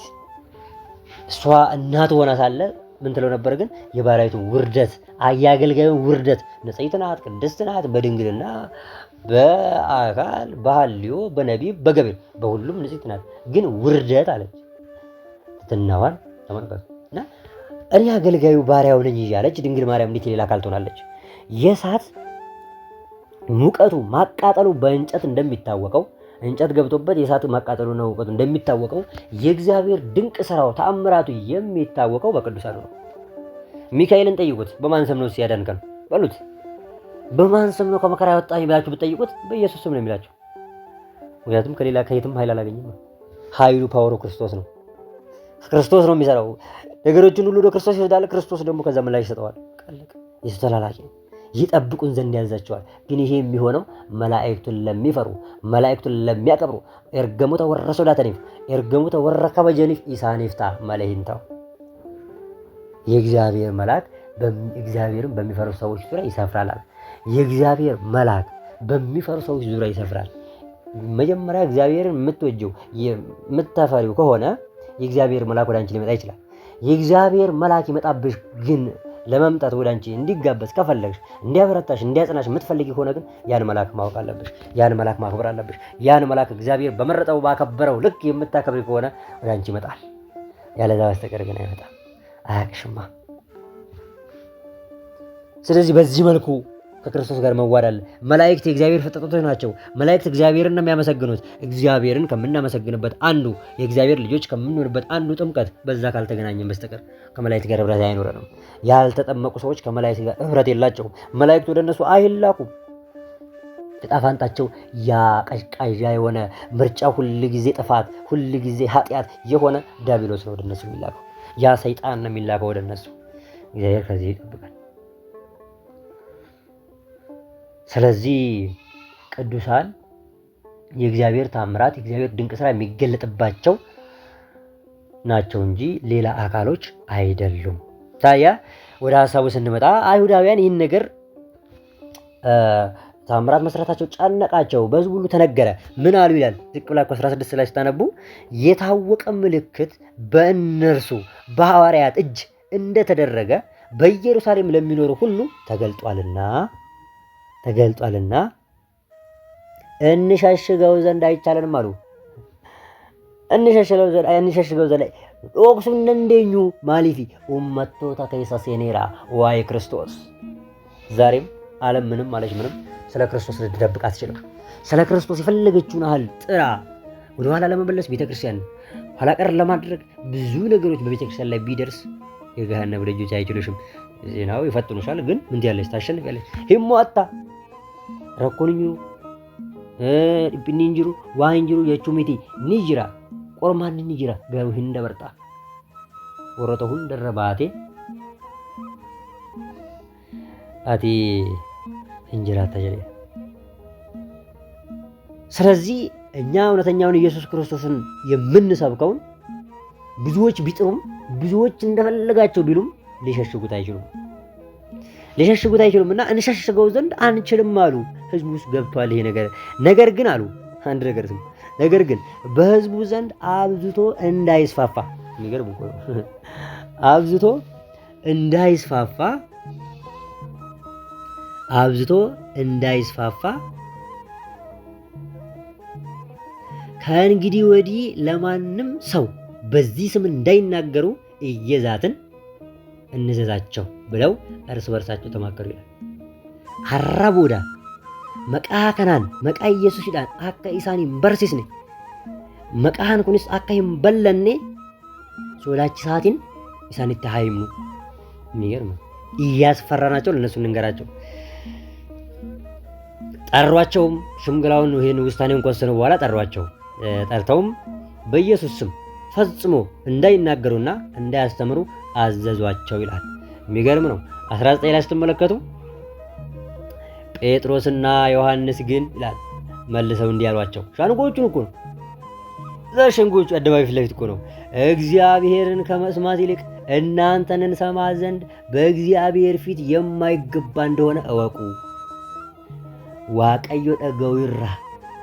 እሷ እናት ሆና ሳለ ምን ትለው ነበር? ግን የባሪያይቱን ውርደት አያገልጋዩን ውርደት ንጽሕት ናት፣ ቅድስት ናት፣ በድንግልና በአካል በሐልዮ በነቢብ በገቢር በሁሉም ንጽሕት ናት። ግን ውርደት አለች። ትትናዋን ተመልከቱ። እና እኔ አገልጋዩ ባሪያው ነኝ እያለች ድንግል ማርያም እንዴት ሌላ አካል ትሆናለች? የእሳት ሙቀቱ ማቃጠሉ በእንጨት እንደሚታወቀው እንጨት ገብቶበት የእሳት ማቃጠሉና ሙቀቱ እንደሚታወቀው የእግዚአብሔር ድንቅ ስራው ተአምራቱ የሚታወቀው በቅዱሳኑ ነው። ሚካኤልን ጠይቁት፣ በማን ስም ነው ሲያዳንከን በሉት። በማን ስም ነው ከመከራ ያወጣኝ ብላችሁ ብትጠይቁት በኢየሱስ ስም ነው የሚላቸው። ምክንያቱም ከሌላ ከየትም ኃይል አላገኘም። ኃይሉ ፓወሩ ክርስቶስ ነው። ክርስቶስ ነው የሚሰራው። ነገሮችን ሁሉ ወደ ክርስቶስ ይወስዳል። ክርስቶስ ደግሞ ከዛ ምላሽ ይሰጠዋል። ቀለቀ። ኢየሱስ ተላላኪ ነው። ይጠብቁን ዘንድ ያዛቸዋል። ግን ይሄ የሚሆነው መላእክቱን ለሚፈሩ መላእክቱን ለሚያከብሩ ኤርገሙተ ወረሰው ዳተኒፍ ኤርገሙተ ወረከበ ጀኒፍ ኢሳኒፍታ መለሂንታው የእግዚአብሔር መልአክ እግዚአብሔርን በሚፈሩ ሰዎች ዙሪያ ይሰፍራል። የእግዚአብሔር መልአክ በሚፈሩ ሰዎች ዙሪያ ይሰፍራል። መጀመሪያ እግዚአብሔርን የምትወጂው የምታፈሪው ከሆነ የእግዚአብሔር መልአክ ወደ አንቺ ሊመጣ ይችላል። የእግዚአብሔር መልአክ ይመጣብሽ ግን ለመምጣት ወደ አንቺ እንዲጋበዝ ከፈለግሽ እንዲያበረታሽ እንዲያጽናሽ የምትፈልጊ ከሆነ ግን ያን መልአክ ማወቅ አለብሽ። ያን መልአክ ማክበር አለብሽ። ያን መልአክ እግዚአብሔር በመረጠው ባከበረው ልክ የምታከብሪ ከሆነ ወደ አንቺ ይመጣል። ያለዛ በስተቀር ግን አይመጣም። አያቅሽማ። ስለዚህ በዚህ መልኩ ከክርስቶስ ጋር መዋዳል። መላእክት የእግዚአብሔር ፍጥረቶች ናቸው። መላእክት እግዚአብሔርን ነው የሚያመሰግኑት። እግዚአብሔርን ከምናመሰግንበት አንዱ የእግዚአብሔር ልጆች ከምንሆንበት አንዱ ጥምቀት በዛ ካልተገናኘን በስተቀር ከመላእክት ጋር ህብረት አይኖረንም። ያልተጠመቁ ሰዎች ከመላእክት ጋር ህብረት የላቸውም። መላእክት ወደ እነሱ አይላኩም። ዕጣ ፈንታቸው ያ ቀዥቃዣ የሆነ ምርጫ፣ ሁል ጊዜ ጥፋት፣ ሁል ጊዜ ኃጢአት የሆነ ዲያብሎስ ነው ወደ እነሱ የሚላከው። ያ ሰይጣን ነው የሚላከው ወደ እነሱ። እግዚአብሔር ከዚህ ይጠብቃል። ስለዚህ ቅዱሳን የእግዚአብሔር ታምራት የእግዚአብሔር ድንቅ ስራ የሚገለጥባቸው ናቸው እንጂ ሌላ አካሎች አይደሉም። ታዲያ ወደ ሐሳቡ ስንመጣ አይሁዳውያን ይህን ነገር ታምራት መስራታቸው ጨነቃቸው፣ በሕዝቡ ሁሉ ተነገረ። ምን አሉ ይላል ዝቅ ብላችሁ 16 ላይ ስታነቡ የታወቀ ምልክት በእነርሱ በሐዋርያት እጅ እንደተደረገ በኢየሩሳሌም ለሚኖሩ ሁሉ ተገልጧልና እንሸሽገው ዘንድ አይቻለንም አሉ። እንሸሽገው ዘንድ ኦክሱን እንደኙ ማሊፊ ኡመቶታ ከይሳ ሴኔራ ዋይ ክርስቶስ። ዛሬም ዓለም ምንም አለች ምንም ስለ ክርስቶስ ልትደብቅ አትችልም። ስለ ክርስቶስ የፈለገችውን ያህል ጥራ ወደኋላ ለመመለስ ቤተክርስቲያን ኋላ ቀር ለማድረግ ብዙ ነገሮች በቤተክርስቲያን ላይ ቢደርስ የገሃነም ደጆች አይችሉሽም። ዜናው ይፈትኑሻል። ግን ምን ትያለሽ? ታሸንፊያለሽ። ሂሞአታ ረኮንኙ ዲፕኒንጅሩ ዋንጅሩ የቹሚቲ ኒጅራ qormaanni ni jira garuu hin dabarta warroota hundarra baate ati hin jiraata jedhe። ስለዚህ እኛ እውነተኛውን ኢየሱስ ክርስቶስን የምንሰብከውን ብዙዎች ቢጥሩም ብዙዎች እንደፈለጋቸው ቢሉም ሊሸሽጉት አይችሉምና እንሸሽገው ዘንድ አንችልም አሉ። ህዝቡ ውስጥ ገብቷል ይሄ ነገር። ነገር ግን አሉ አንድ ነገር ስሙ። ነገር ግን በህዝቡ ዘንድ አብዝቶ እንዳይስፋፋ የሚገርም እኮ ነው። አብዝቶ እንዳይስፋፋ ከእንግዲህ ወዲህ ለማንም ሰው በዚህ ስም እንዳይናገሩ እየዛትን እንዘዛቸው ብለው እርስ በርሳቸው ተማከሩ ይላል። አራቦዳ መቃ ከናን መቃ ኢየሱስ ዳን አካ ኢሳኒ በርሲስኔ መቃን ኩንስ አካ ይምበለኔ ሶላች ሰዓትን ኢሳኒ ተሃይሙ የሚገርም እያስፈራናቸው ለነሱ እንንገራቸው። ጠሯቸውም ሽምግላውን ይሄን ውሳኔውን ከወሰኑ በኋላ ጠሯቸው። ጠርተውም በኢየሱስ ስም ፈጽሞ እንዳይናገሩና እንዳያስተምሩ አዘዟቸው ይላል። የሚገርም ነው። 19 ላይ ስትመለከቱ ጴጥሮስና ዮሐንስ ግን ይላል መልሰው እንዲህ አሏቸው። ሸንጎቹን እኮ ነው ሸንጎቹ አደባባይ ፊት ለፊት እኮ ነው። እግዚአብሔርን ከመስማት ይልቅ እናንተን እንሰማ ዘንድ በእግዚአብሔር ፊት የማይገባ እንደሆነ እወቁ። ዋቀዮ ደገው ይራ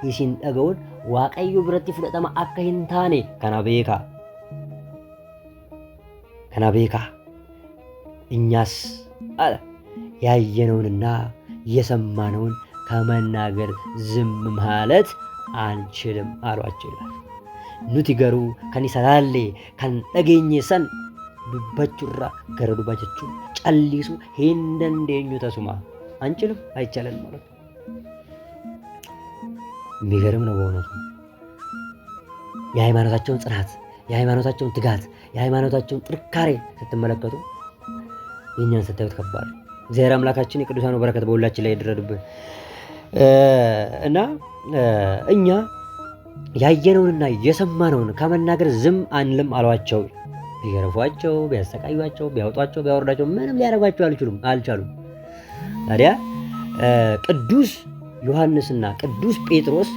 ይሲን ደገውን ዋቀዮ ብረት ፍለጠማ አካ ሂንታኔ ከናቤካ እኛስ አለ ያየነውንና የሰማነውን ከመናገር ዝም ማለት አንችልም አሏቸው ይላል። ኑቲ ገሩ ከኒሰላሌ ከንደገኘ ሰን ዱባቹራ ገረ ዱባቸቹ ጨሊሱ ሄንደንደኙ ተሱማ አንችልም አይቻለን ማለት የሚገርም ነው በእውነቱ። የሃይማኖታቸውን ጽናት፣ የሃይማኖታቸውን ትጋት፣ የሃይማኖታቸውን ጥንካሬ ስትመለከቱ የእኛን ስታዩት ከባድ። እግዚአብሔር አምላካችን የቅዱሳኑ በረከት በሁላችን ላይ ይደረድብን እና እኛ ያየነውንና የሰማነውን ከመናገር ዝም አንልም አሏቸው። ቢገርፏቸው፣ ቢያሰቃዩቸው፣ ቢያወጧቸው፣ ቢያወርዳቸው ምንም ሊያደርጓቸው አልቻሉም። ታዲያ ቅዱስ ዮሐንስና ቅዱስ ጴጥሮስ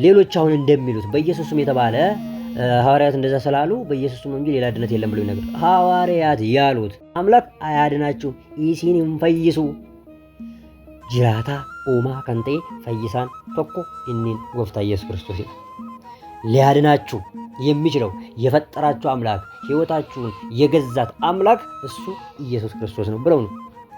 ሌሎች አሁን እንደሚሉት በኢየሱስ ስም የተባለ ሐዋርያት እንደዛ ስላሉ በኢየሱስ ስም እንጂ ሌላ ድነት የለም ብለው ይነገሩ። ሐዋርያት ያሉት አምላክ አያድናችሁ ኢሲን እንፈይሱ ጅራታ ኡማ ከንቴ ፈይሳን ቶኮ እኒን ጎፍታ ኢየሱስ ክርስቶስ ሊያድናችሁ የሚችለው የፈጠራችሁ አምላክ ሕይወታችሁን የገዛት አምላክ እሱ ኢየሱስ ክርስቶስ ነው ብለው ነው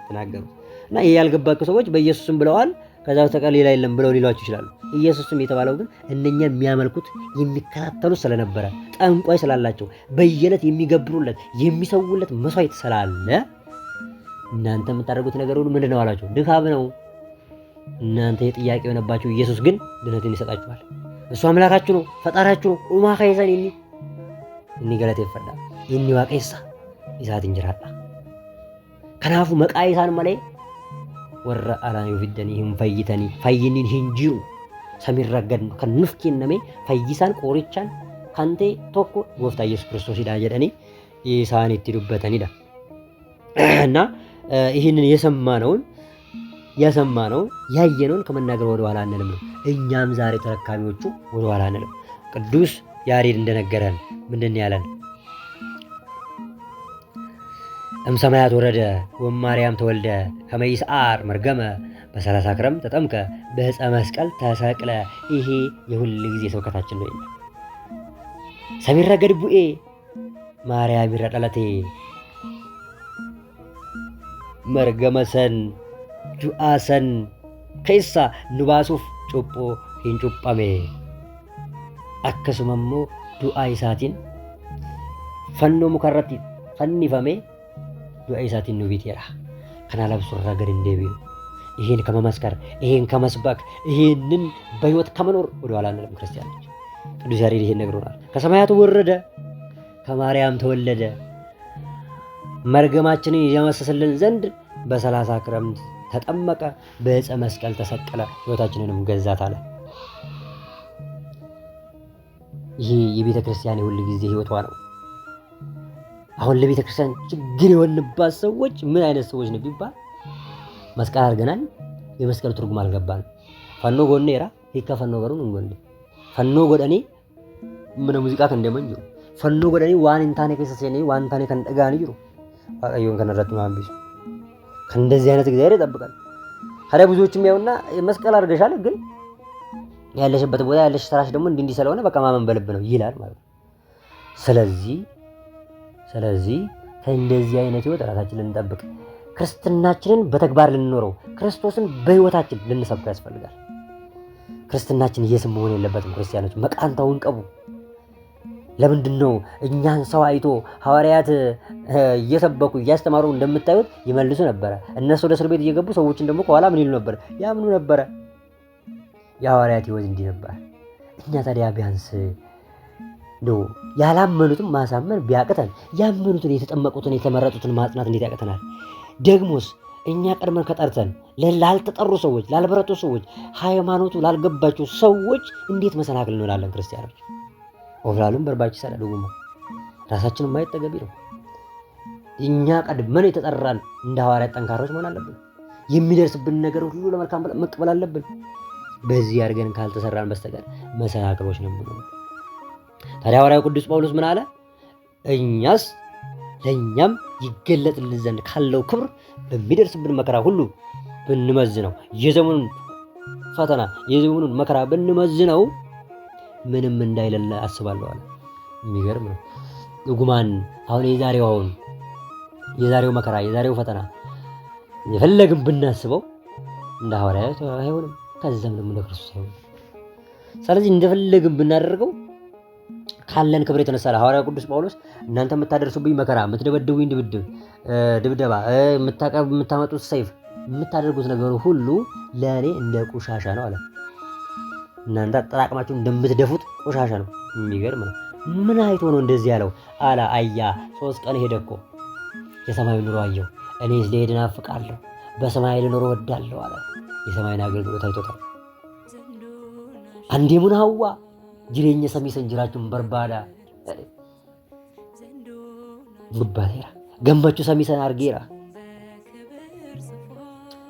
ተናገሩ። እና ይሄ ያልገባቸው ሰዎች በኢየሱስ ስም ብለዋል፣ ከዛ በተቀር ሌላ የለም ብለው ሊሏችሁ ይችላሉ። ኢየሱስ ስም የተባለው ግን እነኛ የሚያመልኩት የሚከታተሉት ስለነበረ ጠንቋይ ስላላቸው በየዕለት የሚገብሩለት የሚሰውለት መስዋዕት ስላለ እናንተ የምታደርጉት ነገር ሁሉ ምንድነው አላቸው? ድካም ነው። እናንተ የጥያቄ የሆነባችሁ ኢየሱስ ግን ድነትን ይሰጣችኋል። እሱ አምላካችሁ ነው፣ ፈጣሪያችሁ ነው። ኡማ ከይሰን እኒ ገለቴ ፈዳ እኒ ዋቀይሳ ኢሳት እንጅራዳ ከናፉ መቃይሳን መለይ ወራ አላን ይፍደኒ ፈይተኒ ፈይኒን ሂንጂሩ ሰሚረገድ ከንፍ ከነሜ ፈይሳን ቆሪቻን ካንቴ ቶኮ ጎፍታ ኢየሱስ ክርስቶስ ይዳ ጀደኒ ኢሳን ይትዱበተኒዳ እና ይህንን የሰማነውን ያየነውን ከመናገር ወደ ኋላ አንልም ነው። እኛም ዛሬ ተረካቢዎቹ ወደ ኋላ አንልም። ቅዱስ ያሬድ እንደነገረን ምንድን ያለን? እምሰማያት ወረደ ወማርያም ተወልደ ከመይስዓር መርገመ በሰላሳ ክረም ተጠምቀ በዕፀ መስቀል ተሰቅለ። ይሄ የሁል ጊዜ ስብከታችን ነው። ሰሚረገድ ቡኤ ማርያም ይረጠለቴ መርገመሰን ጁአሰን ከይሳ ኑባሱፍ ጩጶ ሂንጩጳሜ አከሱመሞ ዱአ ኢሳቲን ፈኖ ሙከረቲ ፈኒፈሜ ዱአ ኢሳቲን ኑቢቴራ ከና ለብሱ ረገድ እንደቢሉ ይሄን ከመመስከር ይሄን ከመስበክ ይሄንን በህይወት ከመኖር ወደ ኋላ አንልም ክርስቲያኖች። ቅዱስ ያሬድ ይሄን ነግሮናል። ከሰማያት ወረደ ከማርያም ተወለደ መርገማችንን ያመሰሰልን ዘንድ በሰላሳ ክረምት ተጠመቀ በዕፀ መስቀል ተሰቀለ ሕይወታችንንም ገዛት አለ። ይሄ የቤተ ክርስቲያን የሁል ጊዜ ህይወቷ ነው። አሁን ለቤተ ክርስቲያን ችግር የሆንባት ሰዎች ምን አይነት ሰዎች ነው ቢባል መስቀል አድርገናል፣ የመስቀሉ ትርጉም አልገባንም። ፈኖ ጎኔራ ሂካ ፈኖ በሩን እንጎል ፈኖ ጎደኔ ምን ሙዚቃ ከንደመን ጅሩ ፈኖ ጎደኔ ዋን እንታኔ ከሰሰኔ ዋን እንታኔ ከንደጋኒ ጅሩ ዋቀዮን ከነረቱ ማንቢሱ ከእንደዚህ አይነት እግዚአብሔር ይጠብቃል። ታዲያ ብዙዎችም ያውና መስቀል አድርገሻል ግን ያለሽበት ቦታ ያለሽ ስራሽ ደግሞ እንዲህ ስለሆነ በቃ ማመን በልብ ነው ይላል ማለት ነው። ስለዚህ ከእንደዚህ አይነት ህይወት ራሳችንን እንጠብቅ። ክርስትናችንን በተግባር ልንኖረው፣ ክርስቶስን በህይወታችን ልንሰብከው ያስፈልጋል። ክርስትናችን የስም መሆን የለበትም። ክርስቲያኖች መቃንታውን ቀቡ። ለምንድን ነው እኛን ሰው አይቶ ሐዋርያት እየሰበኩ እያስተማሩ እንደምታዩት ይመልሱ ነበረ። እነሱ ወደ እስር ቤት እየገቡ ሰዎችን ደግሞ ከኋላ ምን ይሉ ነበር? ያምኑ ነበረ። የሐዋርያት ህይወት እንዲህ ነበር። እኛ ታዲያ ቢያንስ ነው ያላመኑትን ማሳመን ቢያቅተን ያመኑትን የተጠመቁትን የተመረጡትን ማጽናት እንዴት ያቅተናል? ደግሞስ እኛ ቀድመን ከጠርተን ላልተጠሩ ሰዎች፣ ላልበረቱ ሰዎች፣ ሃይማኖቱ ላልገባቸው ሰዎች እንዴት መሰናክል እንሆናለን? ክርስቲያኖች ወፍራሉም በርባች ሰላዱማ ራሳችንን ማየት ተገቢ ነው። እኛ ቀድመን የተጠራን እንደ ሐዋርያት ጠንካሮች መሆን አለብን። የሚደርስብን ነገር ሁሉ ለመልካም መቀበል አለብን። በዚህ አድርገን ካልተሰራን በስተቀር መሰናክሎች ነው የምንሆነው። ታዲያ ሐዋርያው ቅዱስ ጳውሎስ ምን አለ? እኛስ ለእኛም ይገለጥልን ዘንድ ካለው ክብር በሚደርስብን መከራ ሁሉ ብንመዝነው፣ የዘመኑን ፈተና የዘመኑን መከራ ብንመዝነው ምንም እንዳይለለ አስባለሁ አለ። የሚገርም ነው። ጉማን አሁን የዛሬው መከራ የዛሬው ፈተና የፈለግን ብናስበው እንደ ሐዋርያት አይሆንም። ከዛም ደግሞ እንደ ክርስቶስ አይሆንም። ስለዚህ እንደፈለግን ብናደርገው ካለን ክብር የተነሳ ሐዋርያው ቅዱስ ጳውሎስ እናንተ የምታደርሱብኝ መከራ፣ የምትደበድቡኝ ድብደባ፣ የምታመጡት ሰይፍ፣ የምታደርጉት ነገር ሁሉ ለእኔ እንደ ቆሻሻ ነው አለ። እናንተ አጠራቅማችሁ እንደምትደፉት ቆሻሻ ነው። የሚገርም ነው። ምን አይቶ ነው እንደዚህ ያለው? አላ አያ 3 ቀን ሄደ እኮ የሰማይ ኑሮ አየሁ፣ እኔ ልሄድ እናፍቃለሁ፣ በሰማይ ልኖር እወዳለሁ አለ። የሰማይን አገልግሎት አይቶታል። አንዴሙን ሐዋ ጅሬኛ ሰሚሰን ጅራችሁን በርባዳ ጉባቴራ ገመቹ ሰሚሰን አርጌራ።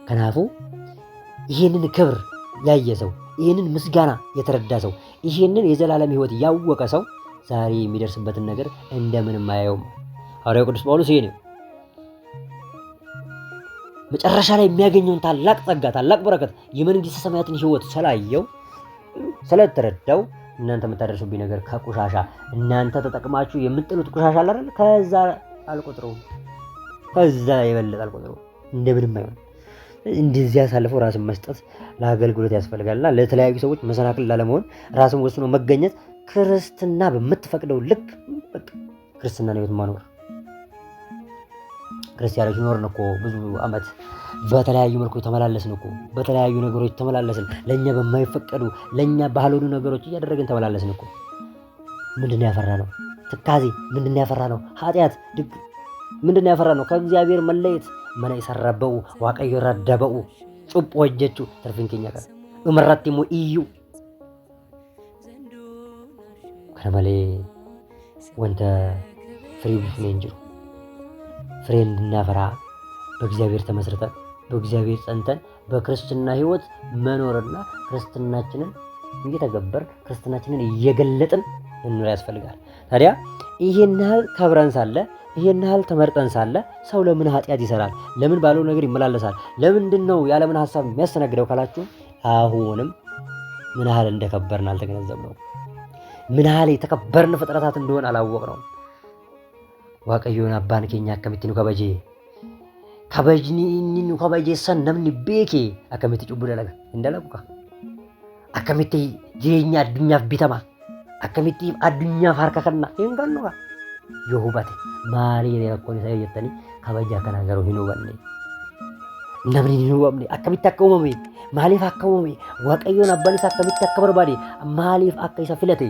ከናፉ ይህንን ክብር ያየ ሰው፣ ይህንን ምስጋና የተረዳ ሰው፣ ይህንን የዘላለም ሕይወት ያወቀ ሰው ዛሬ የሚደርስበትን ነገር እንደምንም አያየውም። ሐዋርያው ቅዱስ ጳውሎስ ይሄ ነው መጨረሻ ላይ የሚያገኘውን ታላቅ ጸጋ፣ ታላቅ በረከት፣ የመንግሥተ ሰማያትን ሕይወት ስላየው ስለተረዳው እናንተ የምታደርሱብኝ ነገር ከቆሻሻ እናንተ ተጠቅማችሁ የምጥሉት ቆሻሻ አለ አይደል? ከዛ አልቆጥረውም፣ ከዛ የበለጠ አልቆጥረውም። እንደምንም አይሆን። እንደዚህ አሳልፎ ራስን መስጠት ለአገልግሎት ያስፈልጋልና ለተለያዩ ሰዎች መሰናክል ላለመሆን ራስን ወስኖ መገኘት፣ ክርስትና በምትፈቅደው ልክ ክርስትናን ሕይወት ማኖር። ክርስቲያኖች ኖርን እኮ ብዙ ዓመት በተለያዩ መልኩ ተመላለስን እኮ በተለያዩ ነገሮች ተመላለስን። ለእኛ በማይፈቀዱ ለእኛ ባልሆኑ ነገሮች እያደረግን ተመላለስን እኮ። ምንድን ያፈራ ነው? ትካዜ። ምንድን ያፈራ ነው? ኃጢአት። ምንድን ያፈራ ነው? ከእግዚአብሔር መለየት። መነ ይሰራበው ዋቀዮ ረዳበው ጩብ ወጀቹ ተርፊንከኛ ጋር እመራቲሙ እዩ ከመሌ ወንተ ፍሪ ቢፍኔንጅሩ ፍሬ እንድናፈራ በእግዚአብሔር ተመስርተን በእግዚአብሔር ጸንተን በክርስትና ሕይወት መኖርና ክርስትናችንን እየተገበር ክርስትናችንን እየገለጥን እንኖር ያስፈልጋል። ታዲያ ይሄን ያህል ከብረን ሳለ ይሄን ያህል ተመርጠን ሳለ ሰው ለምን ኃጢአት ይሰራል? ለምን ባለው ነገር ይመላለሳል? ለምንድን ነው ያለምን ሐሳብ የሚያስተናግደው ካላችሁ አሁንም ምን ያህል እንደከበርን አልተገነዘብነው። ምን ያህል የተከበርን ፍጥረታት እንደሆን አላወቅነው። ዋቀዮን አባን ኬኛ አከሚት ነው ከበጅኒ ከበጀሰን ነምኒ ቤኬ አከሚት ጩቡ ደለጋ እንደለቁካ አከሚት ጂኛ አዱኛፍ ቢተማ አከሚት አዱኛፍ harka hingannuka yoo hubate maali rakkoon isaa jettanii kabaja kana garuu hin hubanne namni hin hubamne akkamitti akka uumame maaliif akka uumame waaqayyoon abbaan isaa akkamitti akka barbaade maaliif akka isa filate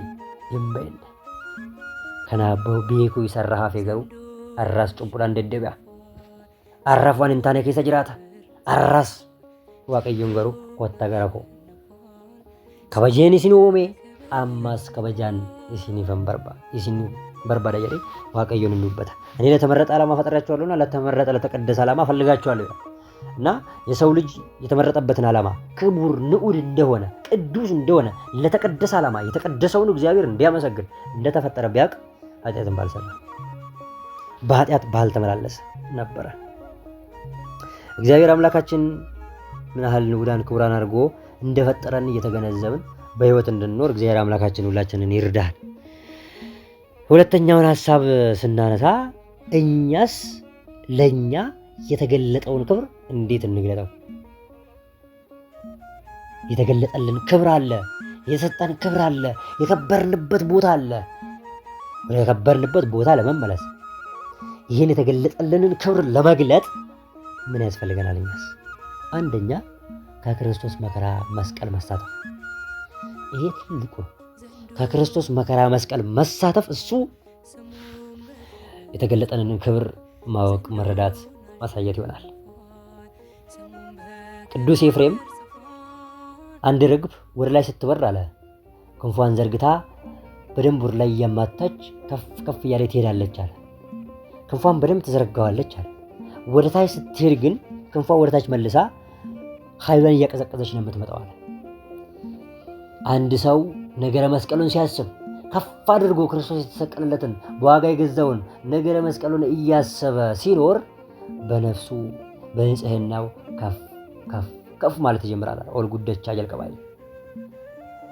hin beekne. Kanaaf beekuu isarra hafee garuu arras cubbuudhaan deddeebi'a. Arraf waan hin taane keessa jiraata. Arras waaqayyoon garuu kottaa gara koo kabajeen isin uume ammas kabajaan ኢሲኒ በርባዳ ጀሪ ዋቀዮን እንዱበታ እኔ ለተመረጠ ዓላማ ፈጥሬያቸዋለሁና ለተመረጠ ለተቀደሰ ዓላማ ፈልጋቸዋለሁ እና የሰው ልጅ የተመረጠበትን ዓላማ ክቡር ንዑድ እንደሆነ ቅዱስ እንደሆነ ለተቀደሰ ዓላማ የተቀደሰውን እግዚአብሔር እንዲያመሰግን እንደተፈጠረ ቢያቅ ኃጢአትን ባልሰራ በኃጢአት ባልተመላለሰ ነበረ። እግዚአብሔር አምላካችን ምን ያህል ንዑዳን ክቡራን አድርጎ እንደፈጠረን እየተገነዘብን በህይወት እንድንኖር እግዚአብሔር አምላካችን ሁላችንን ይርዳል። ሁለተኛውን ሐሳብ ስናነሳ እኛስ ለኛ የተገለጠውን ክብር እንዴት እንግለጠው? የተገለጠልን ክብር አለ፣ የሰጠን ክብር አለ፣ የከበርንበት ቦታ አለ። ወደ የከበርንበት ቦታ ለመመለስ ይህን የተገለጠልንን ክብር ለመግለጥ ምን ያስፈልገናል? እኛስ አንደኛ ከክርስቶስ መከራ መስቀል መሳተፍ። ይሄ ትልቁ ከክርስቶስ መከራ መስቀል መሳተፍ እሱ የተገለጠልንን ክብር ማወቅ፣ መረዳት፣ ማሳየት ይሆናል። ቅዱስ ኤፍሬም አንድ ርግብ ወደ ላይ ስትበር አለ ክንፏን ዘርግታ በደንብ ወደ ላይ እያማታች ከፍ ከፍ እያለ ትሄዳለች አለ። ክንፏን በደንብ ትዘረጋዋለች አለ። ወደ ታች ስትሄድ ግን ክንፏን ወደ ታች መልሳ ኃይሏን እያቀዘቀዘች ነው የምትመጣው አለ። አንድ ሰው ነገረ መስቀሉን ሲያስብ ከፍ አድርጎ ክርስቶስ የተሰቀለለትን በዋጋ የገዛውን ነገረ መስቀሉን እያሰበ ሲኖር በነፍሱ በንጽህናው ከፍ ማለት ይጀምራል። ኦል ጉደቻ ጀልቀባይ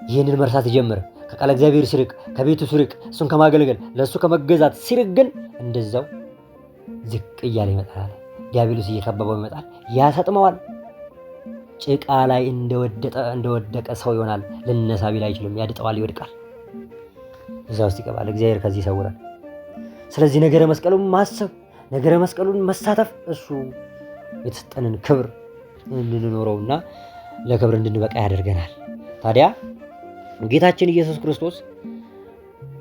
ይህንን መርሳት ይጀምር። ከቃለ እግዚአብሔር ሲርቅ፣ ከቤቱ ሲርቅ፣ እሱን ከማገልገል ለእሱ ከመገዛት ሲርቅ ግን እንደዛው ዝቅ እያለ ይመጣል። ዲያብሎስ እየከበበው ይመጣል፣ ያሰጥመዋል። ጭቃ ላይ እንደወደቀ ሰው ይሆናል። ልነሳ ቢል አይችልም፣ ያድጠዋል፣ ይወድቃል፣ እዛ ውስጥ ይገባል። እግዚአብሔር ከዚህ ይሰውራል። ስለዚህ ነገረ መስቀሉን ማሰብ፣ ነገረ መስቀሉን መሳተፍ እሱ የተሰጠንን ክብር እንድንኖረውና ለክብር እንድንበቃ ያደርገናል። ታዲያ ጌታችን ኢየሱስ ክርስቶስ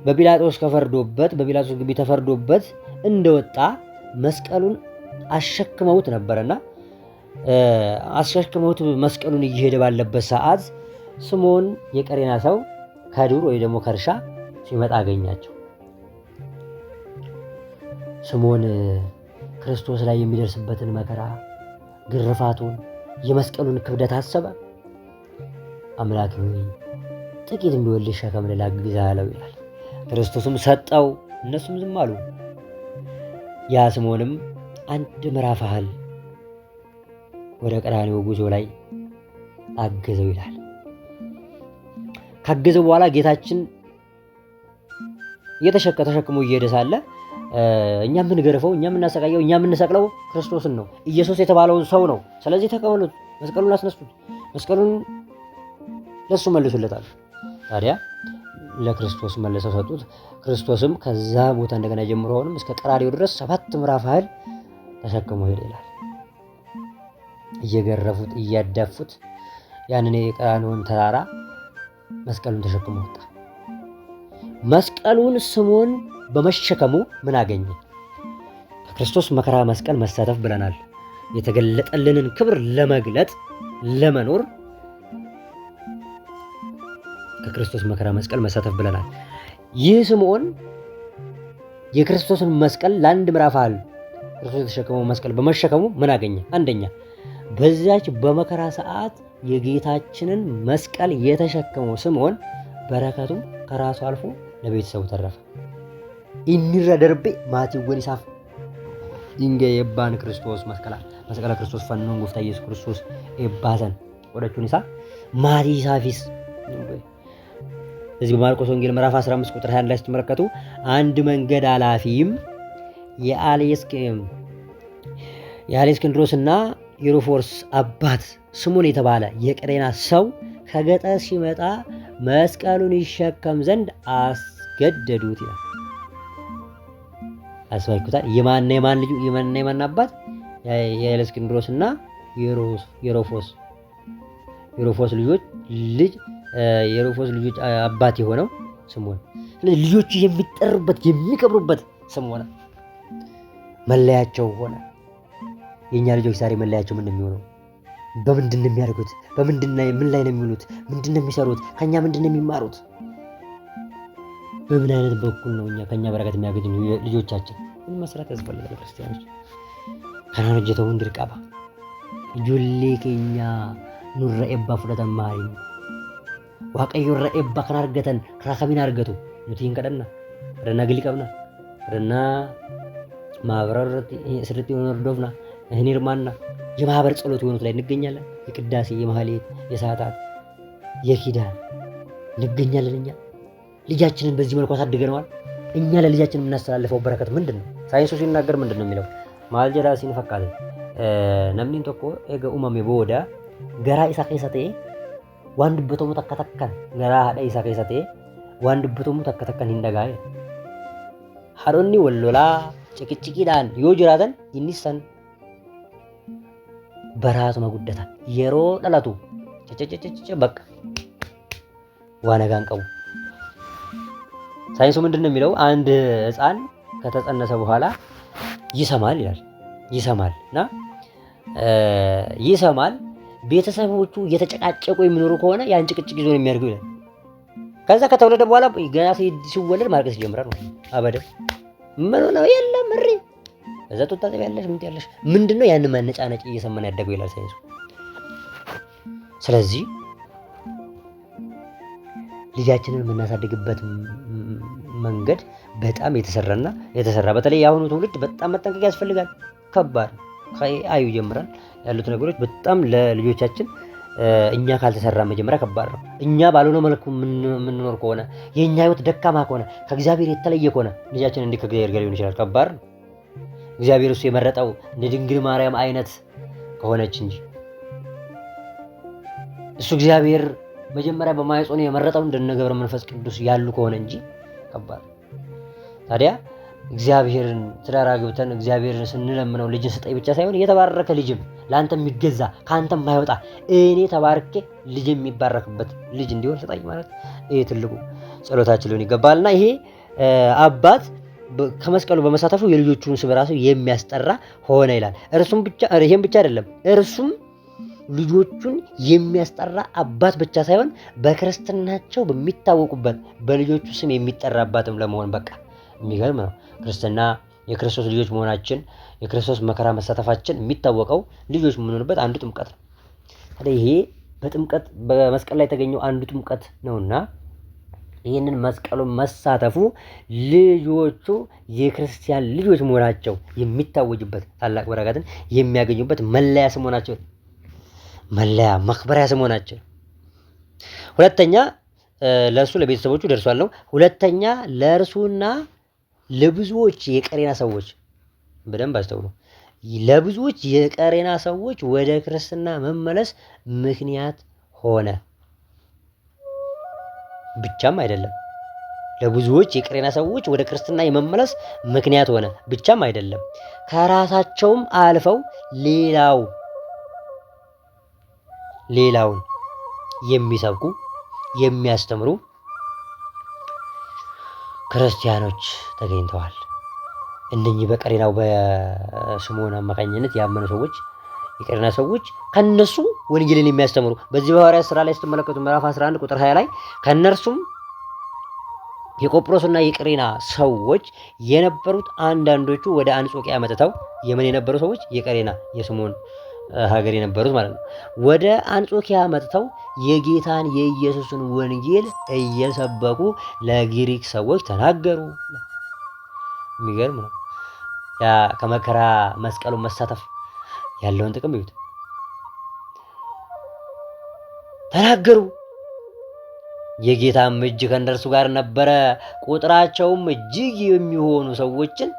በጲላጦስ ግቢ ተፈርዶበት እንደወጣ መስቀሉን አሸክመውት ነበርና አሸክመውት መስቀሉን እየሄደ ባለበት ሰዓት ስምዖን የቀሬና ሰው ከዱር ወይ ደግሞ ከእርሻ ሲመጣ አገኛቸው። ስምዖን ክርስቶስ ላይ የሚደርስበትን መከራ፣ ግርፋቱን፣ የመስቀሉን ክብደት አሰበ። አምላክ ሆይ ጥቂት ቢሆን ልሸከም ላግዝህ አለው ይላል። ክርስቶስም ሰጠው፣ እነሱም ዝም አሉ። ያ ስምዖንም አንድ ምዕራፍ ያህል ወደ ቀራንዮ ጉዞ ላይ አገዘው ይላል። ካገዘው በኋላ ጌታችን ተሸክሞ እየሄደ ሳለ እኛ የምንገርፈው፣ እኛ የምናሰቃየው፣ እኛ የምንሰቅለው ክርስቶስን ነው፣ ኢየሱስ የተባለውን ሰው ነው። ስለዚህ ተቀበሉት፣ መስቀሉን አስነሱት፣ መስቀሉን ለሱ መልሱለታል። ታዲያ ለክርስቶስ መልሰው ሰጡት። ክርስቶስም ከዛ ቦታ እንደገና ጀምሮ አሁንም እስከ ቀራንዮ ድረስ 7 ምዕራፍ ያህል ተሸክሞ ሄደ ይላል። እየገረፉት እያዳፉት ያንን የቀራንዮን ተራራ መስቀሉን ተሸክሞ ወጣ። መስቀሉን ስምዖን በመሸከሙ ምን አገኘ? ከክርስቶስ መከራ መስቀል መሳተፍ ብለናል። የተገለጠልንን ክብር ለመግለጥ ለመኖር ከክርስቶስ መከራ መስቀል መሳተፍ ብለናል። ይህ ስምዖን የክርስቶስን መስቀል ለአንድ ምዕራፍ ያህል ክርስቶስ የተሸከመው መስቀል በመሸከሙ ምን አገኘ? አንደኛ በዚያች በመከራ ሰዓት የጌታችንን መስቀል የተሸከመው ስምዖን በረከቱ ከራሱ አልፎ ለቤተሰቡ ተረፈ። ኢኒራ ደርቤ ማቲወን ይሳፍ ኢንገ የባን ክርስቶስ መስቀላ ክርስቶስ ፈኖን ጎፍታ ኢየሱስ ክርስቶስ ኤባሰን ወደቹን ይሳ ማቲ ይሳፊስ። እዚህ በማርቆስ ወንጌል ምዕራፍ 15 ቁጥር 21 ላይ ስትመለከቱ አንድ መንገድ አላፊም የአሌስክንድሮስና የሩፎስ አባት ስምዖን የተባለ የቀሬና ሰው ከገጠር ሲመጣ መስቀሉን ይሸከም ዘንድ አስገደዱት ይላል። አስባይኩታል። የማን አባት? የአሌስክንድሮስና የሩፎስ ልጆች አባት የሆነው ስምዖን። ስለዚህ ልጆቹ የሚጠሩበት የሚከብሩበት ስም ሆነ፣ መለያቸው ሆነ። የኛ ልጆች ዛሬ መለያቸው ምን እንደሚሆነው፣ በምንድን ነው የሚያደርጉት፣ ምን ላይ ነው የሚውሉት፣ ምንድን ነው የሚሰሩት፣ ከኛ ምንድን ነው የሚማሩት? በምን አይነት በኩል ነው እኛ ከኛ በረከት የሚያገኙ ልጆቻችን? ምን መስራት ያስፈልጋል? ክርስቲያኖች ከናንጀተው እንድርቃባ ጆሌ ከኛ ኑረ ኤባ ፍለተን ማሪ ዋቀዮ ረኤባ ከናርገተን ከራከሚን አርገቱ ኑቲን ከደና ረና ግሊ ቀብና ረና ማብራራት ስርት ወርዶፍና እህኒርማና የማህበር ጸሎት የሆኑት ላይ እንገኛለን። የቅዳሴ የማህሌት የሰዓታት የኪዳን እንገኛለን። እኛ ልጃችንን በዚህ መልኩ አሳድገነዋል። እኛ ለልጃችን የምናስተላልፈው በረከት ምንድነው? ሳይንሱ ሲናገር ምንድነው የሚለው? ማልጀራ ሲንፈካለ ነምኒን ተኮ ኤገ ኡማሜ ቦዳ ገራ ኢሳ ከሰቴ ዋን ድበቶሙ ተከተከን ገራ ሀዳ ኢሳ ከሰቴ ዋን ድበቶሙ ተከተከን እንደጋይ ሀሮኒ ወሎላ ጭቅጭቂዳን ዮ ጅራተን ይኒሰን በራሱ መጉደታ የሮ ጠላቱ ጨጨጨጨጨ በቃ ዋነጋን ቀቡ። ሳይንሱ ምንድነው የሚለው? አንድ ህፃን ከተጸነሰ በኋላ ይሰማል ይላል። ይሰማልና ይሰማል ቤተሰቦቹ እየተጨቃጨቁ የሚኖሩ ከሆነ ያን ጭቅጭቅ ይዞ ነው የሚያድገው ይላል። ከዛ ከተወለደ በኋላ ገና ሲወለድ ማልቀስ ይጀምራል ነው አበደ ምን ነው የለም ምሪ እዛ ተጣጣቢ ያለሽ ምን ያለሽ ምንድነው ያን ማነጫነጭ እየሰማን ያደገው ይላል ሳይንሱ። ስለዚህ ልጃችንን የምናሳድግበት መንገድ በጣም የተሰራ በተለይ የአሁኑ ትውልድ በጣም መጠንቀቅ ያስፈልጋል። ከባድ ከአዩ ጀምራል ያሉት ነገሮች በጣም ለልጆቻችን እኛ ካልተሰራ መጀመሪያ ከባድ ነው። እኛ ባልሆነ መልኩ የምንኖር ከሆነ የኛ ህይወት ደካማ ከሆነ ከእግዚአብሔር የተለየ ከሆነ ልጃችን እንዲህ ከእግዚአብሔር ጋር ሊሆን ይችላል። ከባድ ነው። እግዚአብሔር እሱ የመረጠው እንደ ድንግል ማርያም አይነት ከሆነች እንጂ እሱ እግዚአብሔር መጀመሪያ በማይጾን የመረጠው እንደነ ገብረ መንፈስ ቅዱስ ያሉ ከሆነ እንጂ ከባድ። ታዲያ እግዚአብሔርን ትዳር አግብተን እግዚአብሔርን ስንለምነው ልጅን ስጠኝ ብቻ ሳይሆን የተባረከ ልጅም ለአንተ የሚገዛ ከአንተ የማይወጣ እኔ ተባርኬ ልጅ የሚባረክበት ልጅ እንዲሆን ስጠኝ ማለት ይሄ ትልቁ ጸሎታችን ሊሆን ይገባልና ይሄ አባት ከመስቀሉ በመሳተፉ የልጆቹን ስም ራሱ የሚያስጠራ ሆነ ይላል። ይሄም ብቻ አይደለም፣ እርሱም ልጆቹን የሚያስጠራ አባት ብቻ ሳይሆን በክርስትናቸው በሚታወቁበት በልጆቹ ስም የሚጠራ አባትም ለመሆን በቃ። የሚገርም ነው። ክርስትና የክርስቶስ ልጆች መሆናችን የክርስቶስ መከራ መሳተፋችን የሚታወቀው ልጆች የምንሆንበት አንዱ ጥምቀት ነው። ታዲያ ይሄ በጥምቀት በመስቀል ላይ የተገኘው አንዱ ጥምቀት ነውና ይህንን መስቀሉን መሳተፉ ልጆቹ የክርስቲያን ልጆች መሆናቸው የሚታወጅበት ታላቅ በረከትን የሚያገኙበት መለያ ስም ሆናቸው መለያ መክበሪያ ስም ሆናቸው። ሁለተኛ ለእርሱ ለቤተሰቦቹ ደርሷል ነው። ሁለተኛ ለእርሱና ለብዙዎች የቀሬና ሰዎች በደንብ አስተውሉ። ለብዙዎች የቀሬና ሰዎች ወደ ክርስትና መመለስ ምክንያት ሆነ። ብቻም አይደለም ለብዙዎች የቀሬና ሰዎች ወደ ክርስትና የመመለስ ምክንያት ሆነ ብቻም አይደለም፣ ከራሳቸውም አልፈው ሌላውን የሚሰብኩ የሚያስተምሩ ክርስቲያኖች ተገኝተዋል። እነኚህ በቀሬናው በስምዖን አማካኝነት ያመኑ ሰዎች የቀሬና ሰዎች ከነሱ ወንጌልን የሚያስተምሩ በዚህ በሐዋርያት ሥራ ላይ ስትመለከቱ ምዕራፍ 11 ቁጥር 20 ላይ ከነርሱም የቆጵሮስና የቀሬና ሰዎች የነበሩት አንዳንዶቹ ወደ አንጾኪያ መጥተው የምን የነበሩ ሰዎች የቀሬና የስምዖን ሀገር የነበሩት ማለት ነው። ወደ አንጾኪያ መጥተው የጌታን የኢየሱስን ወንጌል እየሰበኩ ለግሪክ ሰዎች ተናገሩ። የሚገርም ነው። ያ ከመከራ መስቀሉን መሳተፍ ያለውን ጥቅም ይዩት። ተናገሩ። የጌታም እጅ ከእነርሱ ጋር ነበረ። ቁጥራቸውም እጅግ የሚሆኑ ሰዎችን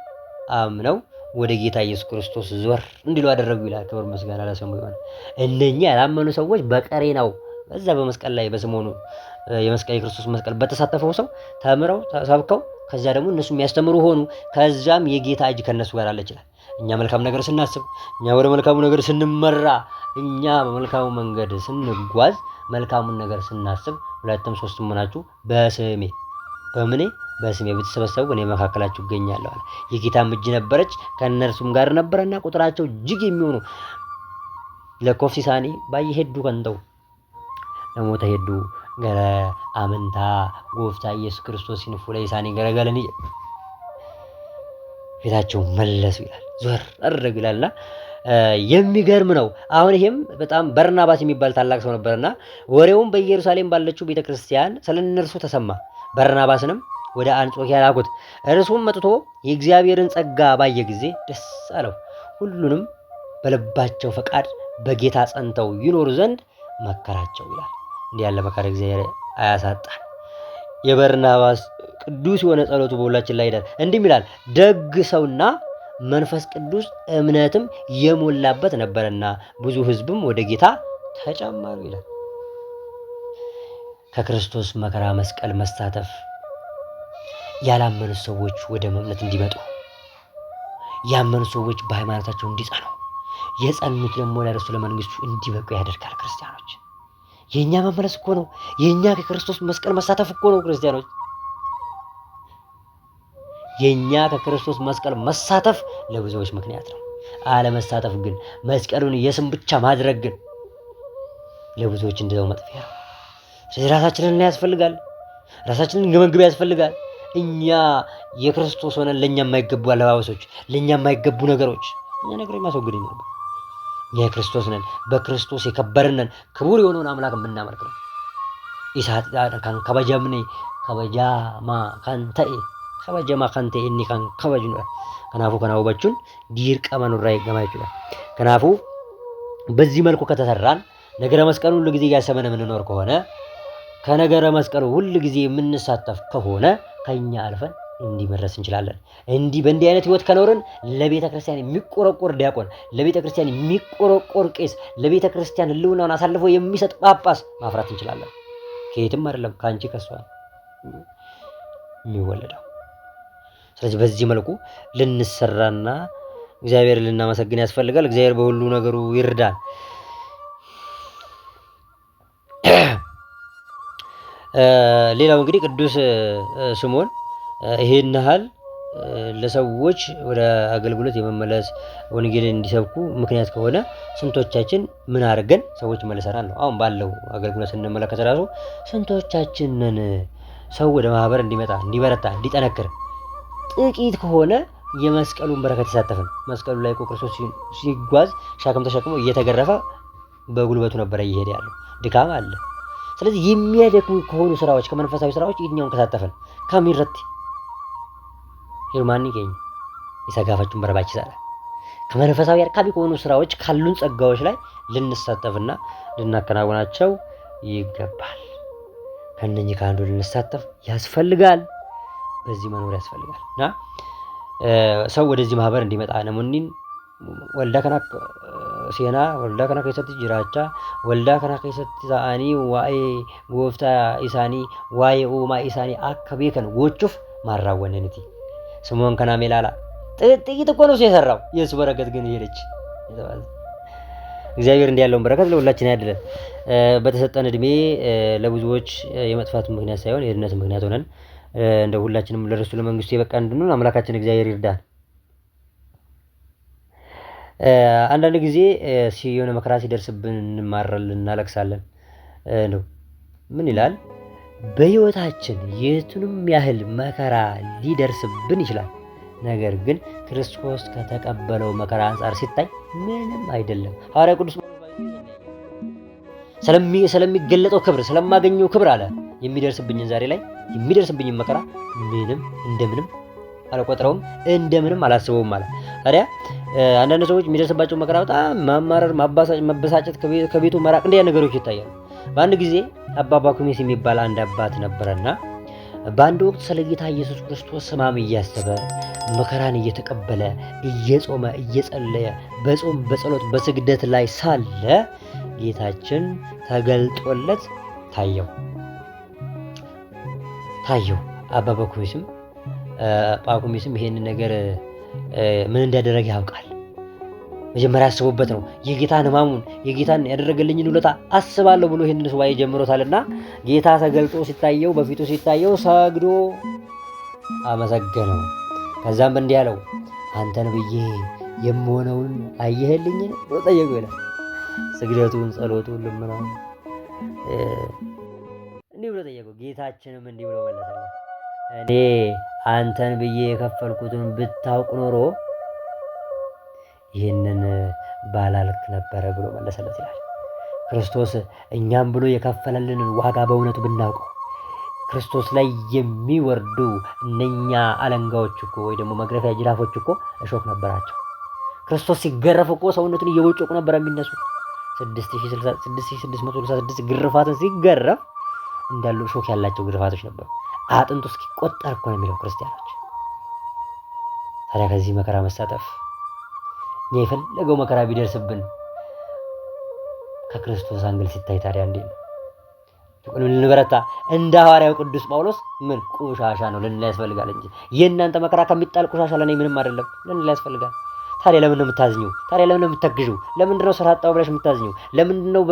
አምነው ወደ ጌታ ኢየሱስ ክርስቶስ ዞር እንዲሉ አደረጉ ይላል። ክብር ምስጋና ለስሙ ይሁን። እነኚህ ያላመኑ ሰዎች በቀሬናው በዛ በመስቀል ላይ በስምዖኑ የመስቀል የክርስቶስ መስቀል በተሳተፈው ሰው ተምረው ተሰብከው ከዛ ደግሞ እነሱ የሚያስተምሩ ሆኑ። ከዛም የጌታ እጅ ከነሱ ጋር አለች ይላል። እኛ መልካም ነገር ስናስብ፣ እኛ ወደ መልካሙ ነገር ስንመራ፣ እኛ በመልካሙ መንገድ ስንጓዝ፣ መልካሙን ነገር ስናስብ ሁለትም ሶስትም ሆናችሁ በስሜ በምኔ በስሜ ብትሰበሰቡ እኔ መካከላችሁ እገኛለሁ አለ። የጌታም እጅ ነበረች ከእነርሱም ጋር ነበረና ቁጥራቸው እጅግ የሚሆኑ ለኮፍሲሳኒ ባይ ሄዱ ከንተው ለሞተ ሄዱ ገረ አመንታ ጎፍታ ኢየሱስ ክርስቶስን ፉለ ኢሳኒ ገረገለኒ ፊታቸው መለሱ ይላል። ዞር አደረጉ ይላልና የሚገርም ነው። አሁን ይሄም በጣም በርናባስ የሚባል ታላቅ ሰው ነበርና ወሬውም በኢየሩሳሌም ባለችው ቤተክርስቲያን ስለነርሱ ተሰማ። በርናባስንም ወደ አንጾኪያ ላኩት። እርሱም መጥቶ የእግዚአብሔርን ጸጋ ባየ ጊዜ ደስ አለው። ሁሉንም በልባቸው ፈቃድ በጌታ ጸንተው ይኖሩ ዘንድ መከራቸው ይላል። እንዲህ ያለ መከራ እግዚአብሔር አያሳጣን። የበርናባስ ቅዱስ የሆነ ጸሎቱ በሁላችን ላይ ይደር። እንዲህ ይላል፣ ደግ ሰውና መንፈስ ቅዱስ እምነትም የሞላበት ነበርና ብዙ ሕዝብም ወደ ጌታ ተጨመሩ ይላል። ከክርስቶስ መከራ መስቀል መሳተፍ ያላመኑ ሰዎች ወደ እምነት እንዲመጡ፣ ያመኑ ሰዎች በሃይማኖታቸው እንዲጸኑ፣ የጸኑት ደግሞ ለእርሱ ለመንግስቱ እንዲበቁ ያደርጋል። ክርስቲያኖች የእኛ መመለስ እኮ ነው። የእኛ ከክርስቶስ መስቀል መሳተፍ እኮ ነው። ክርስቲያኖች የእኛ ከክርስቶስ መስቀል መሳተፍ ለብዙዎች ምክንያት ነው። አለመሳተፍ ግን መስቀሉን የስም ብቻ ማድረግ ግን ለብዙዎች እንደው መጥፊያ ነው። ስለዚህ ራሳችንን ያስፈልጋል። ራሳችንን ገመግብ ያስፈልጋል። እኛ የክርስቶስ ሆነን ለኛ የማይገቡ አለባበሶች፣ ለኛ የማይገቡ ነገሮች እኛ ነገር ማስወገድ ነው። እኛ የክርስቶስ ነን። በክርስቶስ የከበርነን ክቡር የሆነውን አምላክ የምናመልክ ነው። ኢሳት ካን ከበጀምኔ ከበጃማ ካንተኤ ከበጀማ ካንተ እኒ ካን ከበጅ ነው። ከናፉ ከናው በቹን ዲርቀማ ኑራ ይገማ ይችላል። ከናፉ በዚህ መልኩ ከተሰራን ነገረ መስቀሉ ሁሉ ጊዜ ያሰበነ የምንኖር ከሆነ ከነገረ መስቀሉ ሁሉ ጊዜ የምንሳተፍ ከሆነ ከኛ አልፈን እንዲመረስ እንችላለን። እንዲህ በእንዲህ አይነት ህይወት ከኖርን ለቤተ ክርስቲያን የሚቆረቆር ዲያቆን፣ ለቤተ ክርስቲያን የሚቆረቆር ቄስ፣ ለቤተ ክርስቲያን ህልውናውን አሳልፎ የሚሰጥ ጳጳስ ማፍራት እንችላለን። ከየትም አይደለም ከአንቺ ከሷ የሚወለደው። ስለዚህ በዚህ መልኩ ልንሰራና እግዚአብሔር ልናመሰግን ያስፈልጋል። እግዚአብሔር በሁሉ ነገሩ ይርዳል። ሌላው እንግዲህ ቅዱስ ስምዖን ይሄን ያህል ለሰዎች ወደ አገልግሎት የመመለስ ወንጌልን እንዲሰብኩ ምክንያት ከሆነ ስንቶቻችን ምን አድርገን ሰዎች መለሰናል ነው። አሁን ባለው አገልግሎት ስንመለከት ራሱ ስንቶቻችንን ሰው ወደ ማህበር እንዲመጣ፣ እንዲበረታ፣ እንዲጠነክር ጥቂት ከሆነ የመስቀሉን በረከት ተሳተፈን። መስቀሉ ላይ እኮ ክርስቶስ ሲጓዝ ሸክም ተሸክሞ እየተገረፈ በጉልበቱ ነበር እየሄደ ያለው። ድካም አለ። ስለዚህ የሚያደክሙ ከሆኑ ስራዎች፣ ከመንፈሳዊ ስራዎች የትኛውን ከሳተፈን ከሚረት ሂርማኒ ገኝ ይሰጋፋችሁን በረባች ይዛል። ከመንፈሳዊ አርካቢ ከሆኑ ስራዎች ካሉን ጸጋዎች ላይ ልንሳተፍና ልናከናውናቸው ይገባል። ከነኚህ ከአንዱ ልንሳተፍ ያስፈልጋል። በዚህ መኖር ያስፈልጋል እና ሰው ወደዚህ ማህበር እንዲመጣ ነሙኒን ወልዳ ከና ሴና ወልዳ ከና ከሰት ጅራቻ ወልዳ ከና ከሰት ዛአኒ ዋይ ጎፍታ ኢሳኒ ዋይ ኡማ ኢሳኒ አከቤከን ጎቹፍ ማራወነንቲ ስምዖን ከና ሜላላ ጥቂት እኮ ነው የሰራው። የሱ በረከት ግን ሄደች። እግዚአብሔር እንዲህ ያለውን በረከት ለሁላችን ያድለን። በተሰጠን እድሜ ለብዙዎች የመጥፋት ምክንያት ሳይሆን የድነት ምክንያት ሆነን እንደ ሁላችንም ለርሱ ለመንግስቱ የበቃን እንድንሆን አምላካችን እግዚአብሔር ይርዳን። አንዳንድ ጊዜ የሆነ መከራ ሲደርስብን እንማራለን፣ እናለቅሳለን ነው። ምን ይላል? በህይወታችን የቱንም ያህል መከራ ሊደርስብን ይችላል። ነገር ግን ክርስቶስ ከተቀበለው መከራ አንጻር ሲታይ ምንም አይደለም። ሐዋርያ ቅዱስ ስለሚገለጠው ክብር ስለማገኘው ክብር አለ የሚደርስብኝን ዛሬ ላይ የሚደርስብኝን መከራ ምንም እንደምንም አልቆጥረውም፣ እንደምንም አላስበውም አለ። ታዲያ አንዳንድ ሰዎች የሚደርስባቸው መከራ በጣም ማማረር፣ መበሳጨት፣ ከቤቱ መራቅ እንዲያ ነገሮች ይታያሉ። በአንድ ጊዜ አባ ባኩሚስ የሚባል አንድ አባት ነበረና በአንድ ወቅት ስለ ጌታ ኢየሱስ ክርስቶስ ሕማም እያሰበ መከራን እየተቀበለ እየጾመ እየጸለየ በጾም በጸሎት በስግደት ላይ ሳለ ጌታችን ተገልጦለት ታየው። አባ ጳኩሚስም ይሄንን ነገር ምን እንዳደረገ ያውቃል። መጀመሪያ አስቦበት ነው። የጌታን ሕማሙን የጌታን ያደረገልኝን ውለታ አስባለሁ ብሎ ይሄንን ሱባኤ ጀምሮታልና ጌታ ተገልጦ ሲታየው በፊቱ ሲታየው ሰግዶ አመሰገነው። ከዛም እንዲህ አለው፣ አንተን ብዬ የምሆነውን አየህልኝ ብሎ ጠየቀው ይላል። ስግደቱን፣ ጸሎቱን፣ ልመናውን እንዲህ ብሎ ጠየቀው። ጌታችንም እንዲህ ብሎ መለሰለት፣ እኔ አንተን ብዬ የከፈልኩትን ብታውቅ ኖሮ ይህንን ባላልክ ነበረ ብሎ መለሰለት ይላል። ክርስቶስ እኛም ብሎ የከፈለልንን ዋጋ በእውነቱ ብናውቀው ክርስቶስ ላይ የሚወርዱ እነኛ አለንጋዎች እኮ ወይ ደግሞ መግረፊያ ጅራፎች እኮ እሾክ ነበራቸው። ክርስቶስ ሲገረፍ እኮ ሰውነቱን እየቦጨቁ ነበር የሚነሱት። 6666 ግርፋትን ሲገረፍ እንዳሉ እሾክ ያላቸው ግርፋቶች ነበሩ። አጥንቱ እስኪቆጠር እኮ ነው የሚለው ክርስቲያኖች። ታዲያ ከዚህ መከራ መሳተፍ እኛ የፈለገው መከራ ቢደርስብን ከክርስቶስ አንግል ሲታይ ታዲያ እንዴት ነው? ልንበረታ እንደ ሐዋርያው ቅዱስ ጳውሎስ ምን ቆሻሻ ነው ልንል ያስፈልጋል እንጂ የእናንተ መከራ ከሚጣል ቆሻሻ ለእኔ ምንም አይደለም ልንል ያስፈልጋል። ታዲያ ለምን ነው የምታዝኙ? ታዲያ ለምን ነው የምትተግዡ? ለምንድን ነው ስራ አጣሁ ብለሽ የምታዝኙ? ለምንድን ነው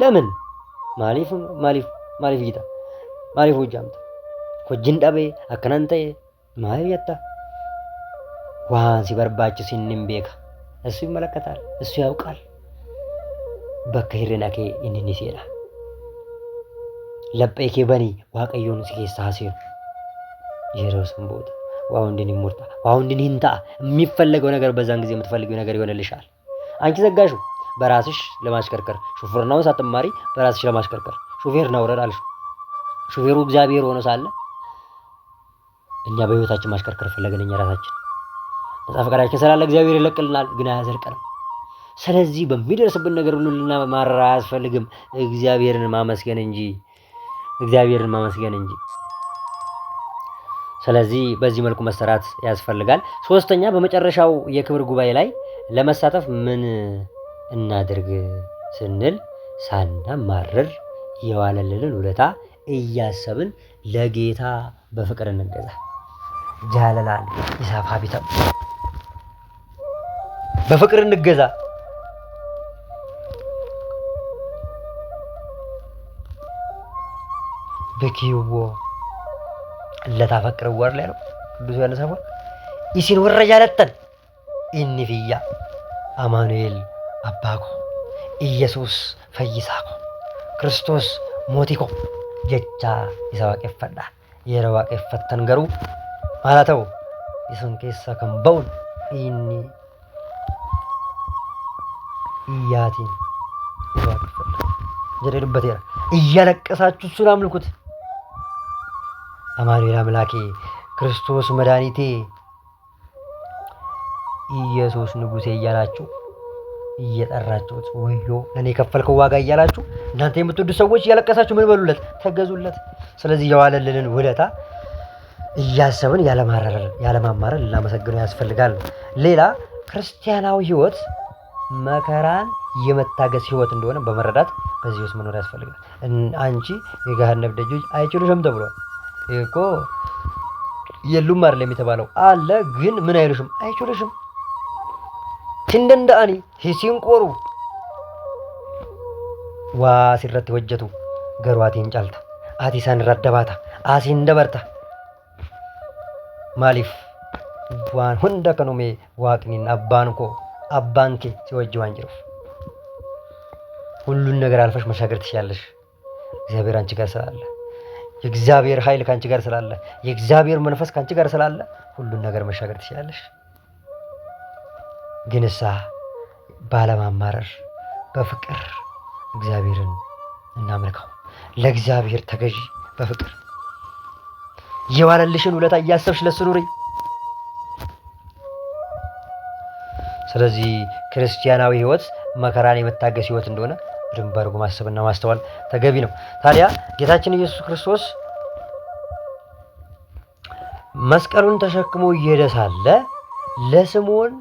ለምን ማሊፍ ጌታ ማሊፍ ወጃምታ ኮጅን ዳቤ አከናንተ ማሊፍ ያታ ዋን ሲበርባችሁ ሲንም ቤካ እሱ ይመለከታል፣ እሱ ያውቃል። በከይረናኬ ኢንኒ ሲላ ለጴኬ በኒ ዋቀዮን ሲኬሳ ሲሉ የረውስም ቦታ ዋውንድን ይሞርታ ዋውንድን ይንታ የሚፈልገው ነገር በዛን ጊዜ የምትፈልገው ነገር ይሆንልሻል። አንቺ ዘጋሹ በራስሽ ለማሽከርከር ሹፌርናውን ሳትማሪ በራስሽ ለማሽከርከር ሹፌር ነው ወረድ አልሽ። ሹፌሩ እግዚአብሔር ሆኖ ሳለ እኛ በህይወታችን ማሽከርከር ፈለገን እኛ ራሳችን ነፃ ፈቃዳችን ስላለ እግዚአብሔር ይለቅልናል፣ ግን አያዘልቀንም። ስለዚህ በሚደርስብን ነገር ሁሉ ልናማራ አያስፈልግም። እግዚአብሔርን ማመስገን እንጂ ስለዚህ በዚህ መልኩ መሰራት ያስፈልጋል። ሶስተኛ በመጨረሻው የክብር ጉባኤ ላይ ለመሳተፍ ምን እናድርግ ስንል ሳናማርር የዋለልንን ውለታ እያሰብን ለጌታ በፍቅር እንገዛ። ጃለላል ይሳፋ ቢታ በፍቅር እንገዛ። በኪዎ ለታፈቅር ወር ላይ ነው ቅዱስ ዮሐንስ አፈወርቅ ኢሲን ወረ ጃለተን ኢንፊያ አማኑኤል አባኮ ኢየሱስ ፈይሳኮ ክርስቶስ ሞቲኮ ጀቻ ይሳዋቀፈዳ የረዋቀፈተን ገሩ ማለተው ይሱን ከሳ ከምበውን ኢኒ ኢያቲን ይሳዋቀፈዳ ጀደልበት ያ እያለቀሳችሁ እሱን አምልኩት። አማኑኤል አምላኬ ክርስቶስ መድኃኒቴ ኢየሱስ ንጉሴ እያላችሁ እየጠራችሁት ወዮ ለኔ የከፈልከው ዋጋ እያላችሁ እናንተ የምትወዱ ሰዎች እያለቀሳችሁ ምን በሉለት? ተገዙለት። ስለዚህ የዋለልንን ውለታ እያሰብን ያለማማረር ልናመሰግነው ያስፈልጋል። ሌላ ክርስቲያናዊ ሕይወት መከራን የመታገስ ሕይወት እንደሆነ በመረዳት በዚህ ውስጥ መኖር ያስፈልጋል። አንቺ የገሃነም ደጆች አይችሉሽም ተብሏል እኮ። የሉም አይደለም የተባለው አለ፣ ግን ምን አይሉሽም? አይችሉሽም። እንደንዳኒ ሂሲንቆሩ ዋ ሲረት ወጀቱ ገሯቲን ጫልታ አቲሳን ረደባታ አሲን ደበርታ ማሊፍ ዋን ሁንደ ከኖሜ ዋቅኒን አባንኮ አባንኬ ሲወጅ ዋንጅሩፍ ሁሉን ነገር አልፈሽ መሻገር ትችያለሽ። እግዚአብሔር አንቺ ጋር ስላለ፣ የእግዚአብሔር ኃይል ካንቺ ጋር ስላለ፣ የእግዚአብሔር መንፈስ ካንቺ ጋር ስላለ ሁሉን ነገር መሻገር ትችያለሽ። ግንሳ ባለማማረር በፍቅር እግዚአብሔርን እናመልከው። ለእግዚአብሔር ተገዢ በፍቅር የዋለልሽን ውለታ እያሰብሽ ለሱ ኑሪ። ስለዚህ ክርስቲያናዊ ሕይወት መከራን የመታገስ ሕይወት እንደሆነ በደንብ አድርጎ ማሰብና ማስተዋል ተገቢ ነው። ታዲያ ጌታችን ኢየሱስ ክርስቶስ መስቀሉን ተሸክሞ እየሄደ ሳለ ለስምዖን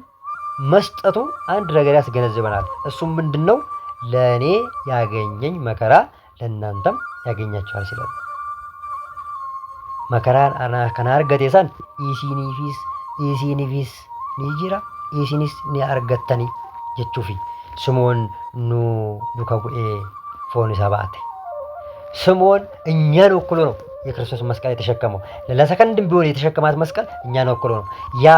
መስጠቱ አንድ ነገር ያስገነዝበናል። እሱም ምንድነው? ለእኔ ያገኘኝ መከራ ለእናንተም ያገኛችኋል ሲላል። መከራን ከናርገቴሳን ኢሲኒፊስ ኒጂራ ኢሲኒስ ኒአርገተኒ ጀቹፊ ስምዖን ኑ ዱከቡኤ ፎን ሰባቴ ስምዖን እኛን ወክሎ ነው የክርስቶስ መስቀል የተሸከመው። ለሰከንድም ቢሆን የተሸከማት መስቀል እኛን ወክሎ ነው። ያ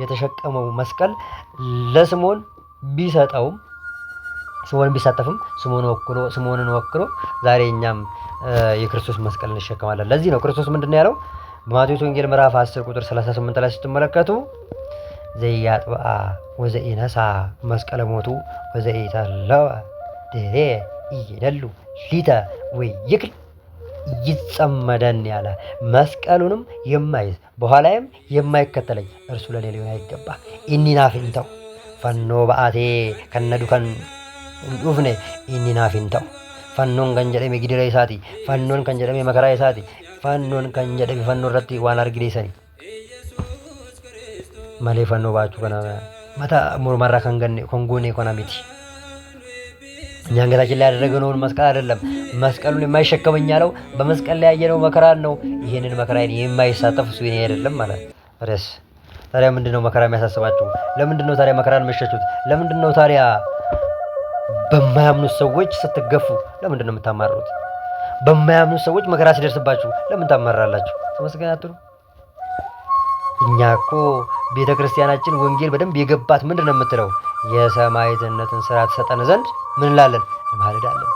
የተሸከመው መስቀል ለስምዖን ቢሰጠውም ስምዖን ቢሳተፍም ስምዖንን ወክሎ ዛሬ እኛም የክርስቶስ መስቀል እንሸከማለን። ለዚህ ነው ክርስቶስ ምንድን ነው ያለው? በማቴዎስ ወንጌል ምዕራፍ 10 ቁጥር 38 ላይ ስትመለከቱ ዘኢያጥብአ ወዘኢነሣ መስቀለ ሞቱ ወዘኢተለወ ድኅሬ ኢይደሉ ሊተ ወይክል ይጸመደን ያለ መስቀሉንም የማይዝ በኋላይም የማይከተለኝ እርሱ ለኔ ሊሆን አይገባ። ኢኒናፊንተው ፈኖ በአቴ ከነዱከን ዱፍኔ ኢኒናፊንተው ፈኖን ከን ጀደሜ ጊድረ ኢሳቲ ፈኖን ከን ጀደሜ መከራ ኢሳቲ ፈኖን ከን ጀደሜ ፈኖ irratti waan argideessani malee fannoo baachuu kana mata mormarraa kan goone kana miti እኛ አንገታችን ላይ ያደረገውን መስቀል አይደለም መስቀሉን የማይሸከመኝ ያለው በመስቀል ላይ ያየነው መከራን ነው። ይሄንን መከራን የማይሳተፍ እሱ የኔ አይደለም ማለት ረስ ታዲያ ምንድነው መከራ የሚያሳስባችሁ? ለምንድነው ታዲያ መከራን መሸሹት? ለምንድነው ታዲያ በማያምኑት ሰዎች ስትገፉ ለምንድነው የምታማሩት? በማያምኑት ሰዎች መከራ ሲደርስባችሁ ለምን ታማራላችሁ? ተመስገን አትሉ? እኛ እኮ ቤተክርስቲያናችን ወንጌል በደንብ የገባት ምንድነው የምትለው? የሰማዕትነትን ስራ ተሰጠን ዘንድ ምን እንላለን? እንማልዳለን።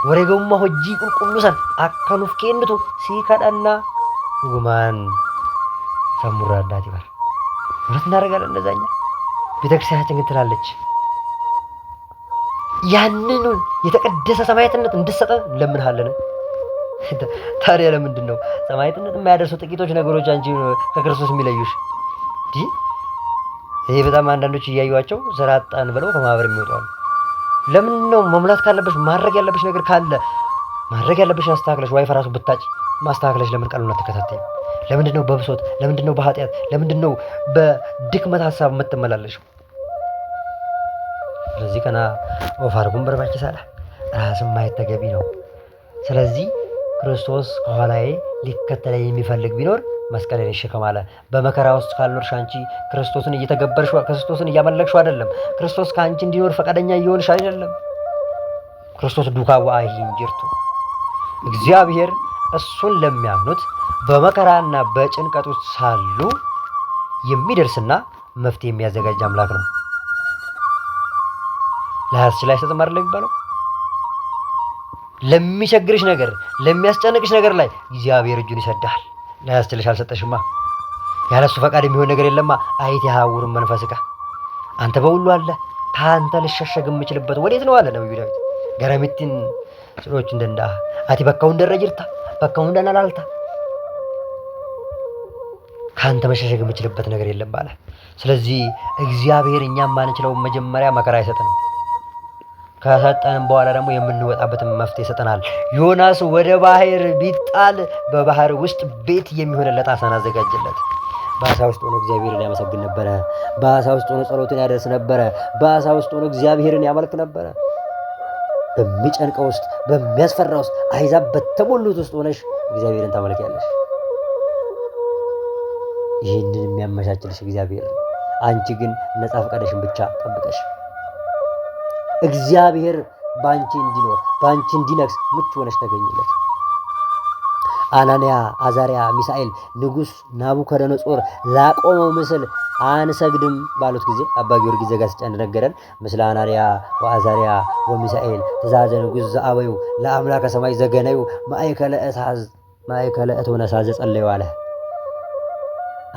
ወሬገሙማ ሆጂ ቁልቁሉሰን አከኑፍ ኬንቱ ሲከዳና ጉማን ሰሙራ ዳት ይባል እውነት እናደርጋለን። እንደዛኛ ቤተክርስቲያናችን ግን ትላለች ያንኑን የተቀደሰ ሰማዕትነት እንድትሰጠን ለምንሃለን። ታዲያ ለምንድን ነው ሰማዕትነት የማያደርሱ ጥቂቶች ነገሮች አንቺ ከክርስቶስ የሚለዩሽ? ይሄ በጣም አንዳንዶች እያዩዋቸው ስራ አጣን ብለው ከማህበር የሚወጣሉ። ለምን ነው መሙላት ካለበሽ ማድረግ ያለበሽ ነገር ካለ ማድረግ ያለበሽ አስተካክለሽ ዋይፋ ራሱ ብታጭ ማስተካክለሽ ለምን ቃሉን አትከታተይም? ለምንድን ነው በብሶት ለምንድን ነው በኃጢአት ለምንድን ነው በድክመት ሀሳብ የምትመላለሽው? ስለዚህ ከና ወፋርጉን በርባች ሳላ ራስን ማየት ተገቢ ነው። ስለዚህ ክርስቶስ ከኋላዬ ሊከተለኝ የሚፈልግ ቢኖር መስቀልን ይሸከም አለ። በመከራ ውስጥ ካልኖርሽ አንቺ ክርስቶስን እየተገበርሽ ክርስቶስን እያመለክሽው አይደለም። ክርስቶስ ከአንቺ እንዲኖር ፈቃደኛ እየሆንሽ አይደለም። ክርስቶስ ዱካዋ አይንጅርቱ እግዚአብሔር እሱን ለሚያምኑት በመከራና በጭንቀት ውስጥ ሳሉ የሚደርስና መፍትሄ የሚያዘጋጅ አምላክ ነው። ለሐስችላይ አይሰጥም አይደል የሚባለው? ለሚቸግርሽ ነገር ለሚያስጨንቅሽ ነገር ላይ እግዚአብሔር እጁን ይሰዳል። ለሐስችልሽ አልሰጠሽማ። ያለሱ ፈቃድ የሚሆን ነገር የለማ። አይት ያውሩም መንፈስካ አንተ በሁሉ አለ ካንተ ልሸሸግ የምችልበት ወዴት ነው አለ ነብዩ ዳዊት። ገረሚቲን ስሮች እንደንዳ አቲ በካው እንደረጅርታ በካው እንደናላልታ ካንተ መሸሸግ የምችልበት ነገር የለም ባለ። ስለዚህ እግዚአብሔር እኛም ማንችለው መጀመሪያ መከራ አይሰጠንም። ከሰጠንም በኋላ ደግሞ የምንወጣበትን መፍትሄ ይሰጠናል። ዮናስ ወደ ባህር ቢጣል በባህር ውስጥ ቤት የሚሆንለት አሳን አዘጋጀለት። በአሳ ውስጥ ሆኖ እግዚአብሔርን ያመሰግን ነበረ። በአሳ ውስጥ ሆኖ ጸሎትን ያደርስ ነበረ። በአሳ ውስጥ ሆኖ እግዚአብሔርን ያመልክ ነበረ። በሚጨንቀው ውስጥ በሚያስፈራ ውስጥ አሕዛብ በተሞሉት ውስጥ ሆነሽ እግዚአብሔርን ታመልኪያለሽ። ይህንን የሚያመቻችልሽ እግዚአብሔር፣ አንቺ ግን ነፃ ፈቃደሽን ብቻ ጠብቀሽ እግዚአብሔር ባንቺ እንዲኖር ባንቺ እንዲነግስ ምቹ ሆነሽ ተገኝለት። አናንያ፣ አዛሪያ፣ ሚሳኤል ንጉሥ ናቡከደነጾር ላቆመው ምስል አንሰግድም ባሉት ጊዜ አባ ጊዮርጊስ ዘጋስጫ እንደነገረን ምስለ አናንያ ወአዛሪያ ወሚሳኤል ትእዛዘ ንጉሥ ዘአበዩ ለአምላከ ሰማይ ዘገነዩ ማእከለ እቶነ እሳት ዘጸለዩ አለ።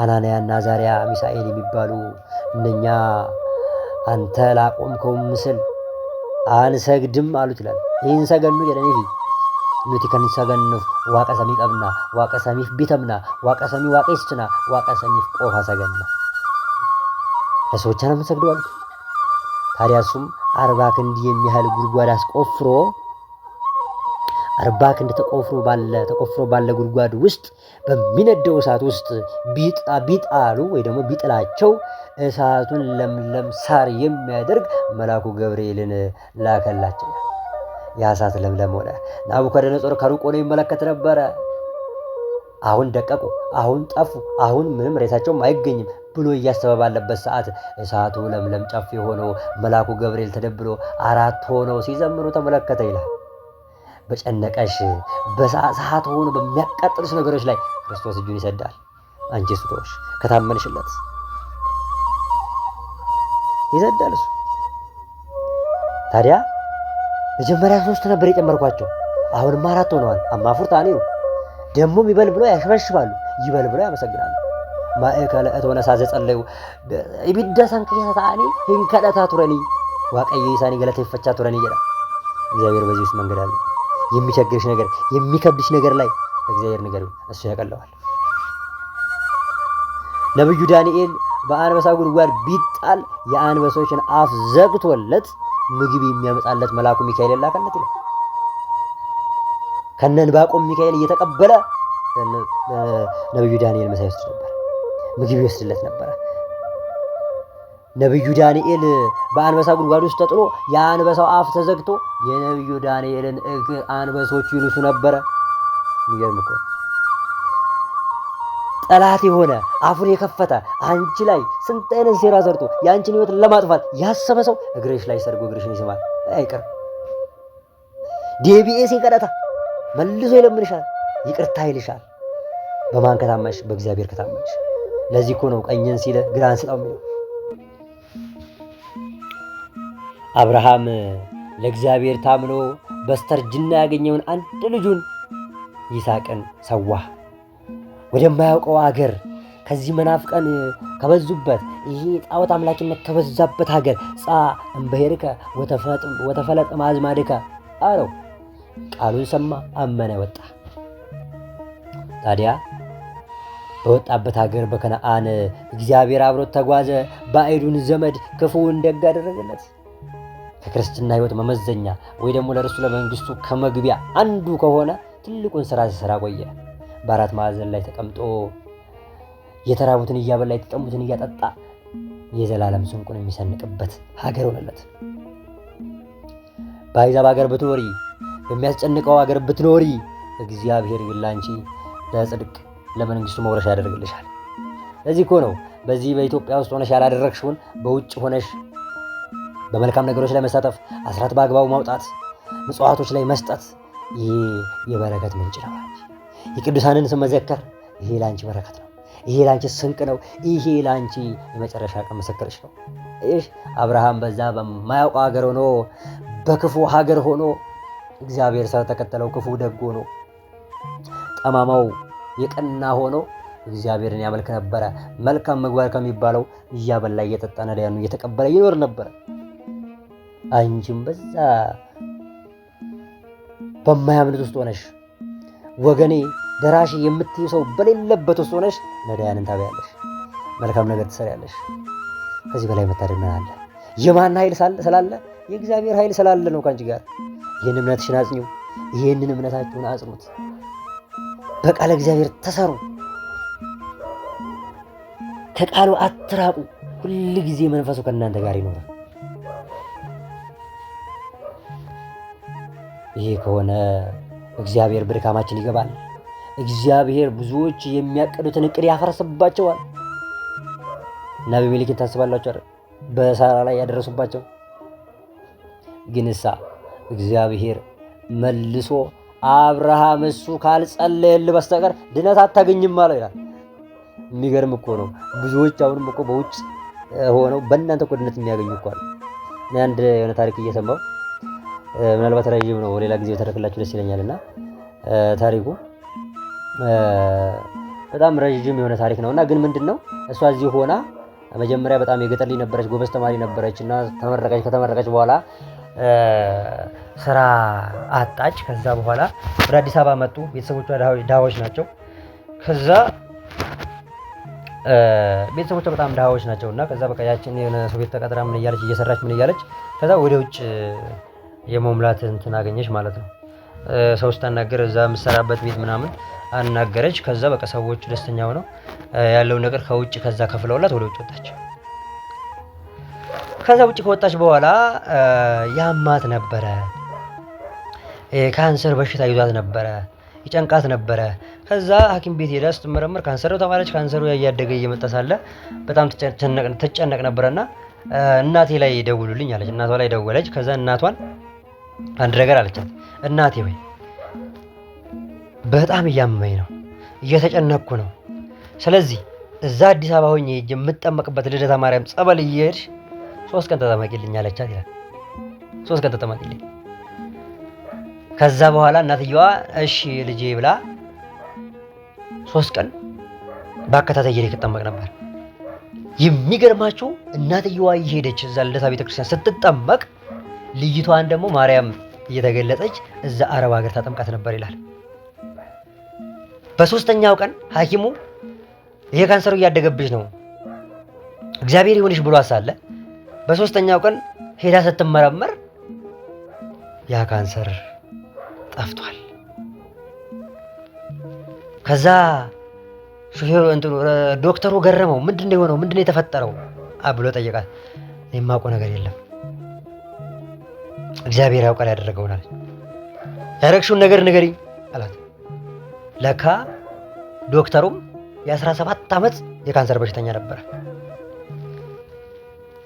አናንያና አዛሪያ ሚሳኤል የሚባሉ እነኛ አንተ ላቆምከው ምስል አንሰግድም አሉት ይላል። ይህን ሰገኑ jedhanii fi nuti kan sagannuuf waaqa samii qabna, waaqa samiif bitamna, waaqa samii waaqessina, waaqa samiif qofa saganna ለሰዎች ነው የምንሰግደው አሉት። ታዲያ እሱም 40 ክንድ የሚያህል ጉድጓድ አስቆፍሮ 40 ክንድ ተቆፍሮ ባለ ጉድጓድ ውስጥ በሚነደው እሳት ውስጥ ቢጣሉ ወይ ደግሞ ቢጥላቸው እሳቱን ለምለም ሳር የሚያደርግ መልአኩ ገብርኤልን ላከላቸው። ያ እሳት ለምለም ሆነ። ናቡከደነጾር ከሩቅ ሆኖ ይመለከት ነበረ። አሁን ደቀቁ፣ አሁን ጠፉ፣ አሁን ምንም ሬሳቸውም አይገኝም ብሎ እያሰበ ባለበት ሰዓት እሳቱ ለምለም ጨፌ ሆኖ መልአኩ ገብርኤል ተደብሎ 4 ሆነው ሲዘምሩ ተመለከተ ይላል። በጨነቀሽ በሰዓት ሆኖ በሚያቃጥሉሽ ነገሮች ላይ ክርስቶስ እጁን ይሰዳል። አንቺ ስቶሽ ከታመንሽለት ይሰዳል። እሱ ታዲያ መጀመሪያ 3 ነበር የጨመርኳቸው፣ አሁንም 4 ሆነዋል። አማፉር ታኒ ነው ደግሞ ይበል ብሎ ያሸበሽባሉ፣ ይበል ብሎ ያመሰግናሉ። ማእከለ እቶነ ሳዘ ጸለዩ ይብደሰን ከታኒ ህንከዳታ ቱረኒ ዋቀየ ይሳኒ ገለተ ይፈቻ ቱረኒ ይላል። እግዚአብሔር በዚህ ውስጥ መንገድ አለ። የሚቸግርሽ ነገር የሚከብድሽ ነገር ላይ እግዚአብሔር ነገር እሱ ያቀለዋል። ነብዩ ዳንኤል በአንበሳ ጉድጓድ ቢጣል የአንበሶችን አፍ ዘግቶለት ምግብ የሚያመጣለት መልአኩ ሚካኤል ላከለት ይላል። ከነንባቆም ሚካኤል እየተቀበለ ነብዩ ዳንኤል መሳይ ውስጥ ነበር፣ ምግብ ይወስድለት ነበር። ነብዩ ዳንኤል በአንበሳ ጉድጓድ ውስጥ ተጥሎ የአንበሳው አፍ ተዘግቶ የነብዩ ዳንኤልን እግር አንበሶቹ ይልሱ ነበረ። የሚገርም እኮ ጠላት የሆነ አፉን የከፈተ አንቺ ላይ ስንት አይነት ሴራ ሰርቶ የአንቺን ህይወት ለማጥፋት ያሰበ ሰው እግርሽ ላይ ሰርጎ እግርሽን ይስማል፣ አይቀርም። ዲቢኤስ ይቀረታ መልሶ ይለምንሻል፣ ይቅርታ ይልሻል። በማን ከታመንሽ? በእግዚአብሔር ከታመንሽ። ለዚህ እኮ ነው ቀኝን ሲለ ግራን ስጠው የሚለው። አብርሃም ለእግዚአብሔር ታምኖ በስተርጅና ያገኘውን አንድ ልጁን ይስሐቅን ሰዋ። ወደማያውቀው አገር ከዚህ መናፍቃን ከበዙበት ይሄ ጣዖት አምላኪነት ከበዛበት ሀገር ጻ እምበሄርከ ወተፈለጥ ማዝማድከ አለው። ቃሉን ሰማ፣ አመነ፣ ወጣ። ታዲያ በወጣበት ሀገር በከነአን እግዚአብሔር አብሮት ተጓዘ። ባዕዱን ዘመድ ክፉውን ደግ አደረገለት። ከክርስትና ህይወት መመዘኛ ወይ ደግሞ ለእርሱ ለመንግስቱ ከመግቢያ አንዱ ከሆነ ትልቁን ስራ ሲሰራ ቆየ። በአራት ማዕዘን ላይ ተቀምጦ የተራቡትን እያበላ የተጠሙትን እያጠጣ የዘላለም ስንቁን የሚሰንቅበት ሀገር ሆነለት። በአሕዛብ ሀገር ብትኖሪ፣ በሚያስጨንቀው ሀገር ብትኖሪ እግዚአብሔር ግን ላንቺ ለጽድቅ ለመንግስቱ መውረሻ ያደርግልሻል። ለዚህ እኮ ነው በዚህ በኢትዮጵያ ውስጥ ሆነሽ ያላደረግሽውን በውጭ ሆነሽ በመልካም ነገሮች ላይ መሳተፍ፣ አስራት በአግባቡ ማውጣት፣ ምጽዋቶች ላይ መስጠት፣ ይሄ የበረከት ምንጭ ነው። የቅዱሳንን ስም መዘከር፣ ይሄ ላንቺ በረከት ነው። ይሄ ላንቺ ስንቅ ነው። ይሄ ላንቺ የመጨረሻ ቀን ምስክርሽ ነው። ይህ አብርሃም በዛ በማያውቀው ሀገር ሆኖ በክፉ ሀገር ሆኖ እግዚአብሔር ስለተከተለው ክፉ ደግ ሆኖ ጠማማው የቀና ሆኖ እግዚአብሔርን ያመልክ ነበረ። መልካም ምግባር ከሚባለው እያበላ እየጠጣ ነዳያኑ እየተቀበለ ይኖር ነበረ። አንቺም በዛ በማያምኑት ውስጥ ሆነሽ ወገኔ ደራሽ የምትይው ሰው በሌለበት ውስጥ ሆነሽ ነዳያንን ታበያለሽ፣ መልካም ነገር ትሰሪያለሽ። ከዚህ በላይ መታደል ምን አለ? የማን ኃይል ስላለ? የእግዚአብሔር ኃይል ስላለ ነው ከአንቺ ጋር። ይህን እምነትሽን አጽኚው። ይህንን እምነታችሁን አጽኑት። በቃለ እግዚአብሔር ተሰሩ። ከቃሉ አትራቁ። ሁል ጊዜ መንፈሱ ከእናንተ ጋር ይኖራል። ይሄ ከሆነ እግዚአብሔር በድካማችን ይገባል። እግዚአብሔር ብዙዎች የሚያቀዱትን እቅድ ያፈረስባቸዋል። እና አቤሜሌክን ታስባላችሁ አይደል? በሳራ ላይ ያደረሱባቸው ግንሳ እግዚአብሔር መልሶ አብርሃም እሱ ካልጸለየልህ በስተቀር ድነት አታገኝም አለው ይላል። የሚገርም እኮ ነው። ብዙዎች አሁንም እኮ በውጭ ሆነው በእናንተ እኮ ድነት የሚያገኙ እኮ አሉ። እኔ አንድ የሆነ ታሪክ እየሰማሁ ምናልባት ረዥም ነው፣ ሌላ ጊዜ ተረክላችሁ ደስ ይለኛልና ታሪኩ በጣም ረዥም የሆነ ታሪክ ነውና ግን ምንድነው እሷ እዚህ ሆና መጀመሪያ በጣም የገጠር ልጅ ነበረች፣ ጎበዝ ተማሪ ነበረች እና ተመረቀች። ከተመረቀች በኋላ ስራ አጣች። ከዛ በኋላ ወደ አዲስ አበባ መጡ። ቤተሰቦቿ ድሃዎች ናቸው። ከዛ ቤተሰቦቿ በጣም ድሃዎች ናቸውና ከዛ በቃ ያችን የሆነ ሰው ቤት ተቀጥራ ምን እያለች እየሰራች ምን እያለች ከዛ ወደ ውጭ የመሙላት እንትን አገኘች ማለት ነው። ሰው ስታናገር እዛ የምትሰራበት ቤት ምናምን አናገረች። ከዛ በቃ ሰዎቹ ደስተኛ ሆነው ያለውን ነገር ከውጭ ከዛ ከፍለውላት ወደ ውጭ ወጣች። ከዛ ውጭ ከወጣች በኋላ ያማት ነበረ። ካንሰር በሽታ ይዟት ነበረ፣ ይጨንቃት ነበረ። ከዛ ሐኪም ቤት ሄዳ ስትመረመር ካንሰሩ ተባለች። ካንሰሩ እያደገ እየመጣ ሳለ በጣም ትጨነቅ ነበረና እናቴ ላይ ደውሉልኝ አለች። እናቷ ላይ ደወለች። ከዛ እናቷን አንድ ነገር አለቻት። እናቴ ወይ በጣም እያመመኝ ነው፣ እየተጨነቅኩ ነው። ስለዚህ እዛ አዲስ አበባ ሆኜ የምጠመቅበት ልደታ ማርያም ጸበል እየሄድሽ 3 ቀን ተጠመቂልኝ አለቻት ይላል። 3 ቀን ተጠመቂልኝ። ከዛ በኋላ እናትየዋ እሺ ልጄ ብላ 3 ቀን በአከታታይ እየተጠመቅ ነበር። የሚገርማችሁ እናትየዋ እየሄደች እዛ ልደታ ቤተክርስቲያን ስትጠመቅ ልጅቷን ደግሞ ማርያም እየተገለጸች እዛ አረብ ሀገር ታጠምቃት ነበር ይላል። በ3ኛው ቀን ሐኪሙ ይሄ ካንሰሩ እያደገብሽ ነው እግዚአብሔር ይሁንሽ ብሎ አሳለ። በ3ኛው ቀን ሄዳ ስትመረመር ያ ካንሰር ጠፍቷል። ከዛ ሹፌሩ ዶክተሩ ገረመው። ምንድነው የሆነው? ምንድነው የተፈጠረው ብሎ ጠየቃት። የማውቀው ነገር የለም እግዚአብሔር ያውቃል ያደረገውን አለች። ያረግሽውን ነገር ንገሪኝ አላት። ለካ ዶክተሩም የ17 ዓመት የካንሰር በሽተኛ ነበረ።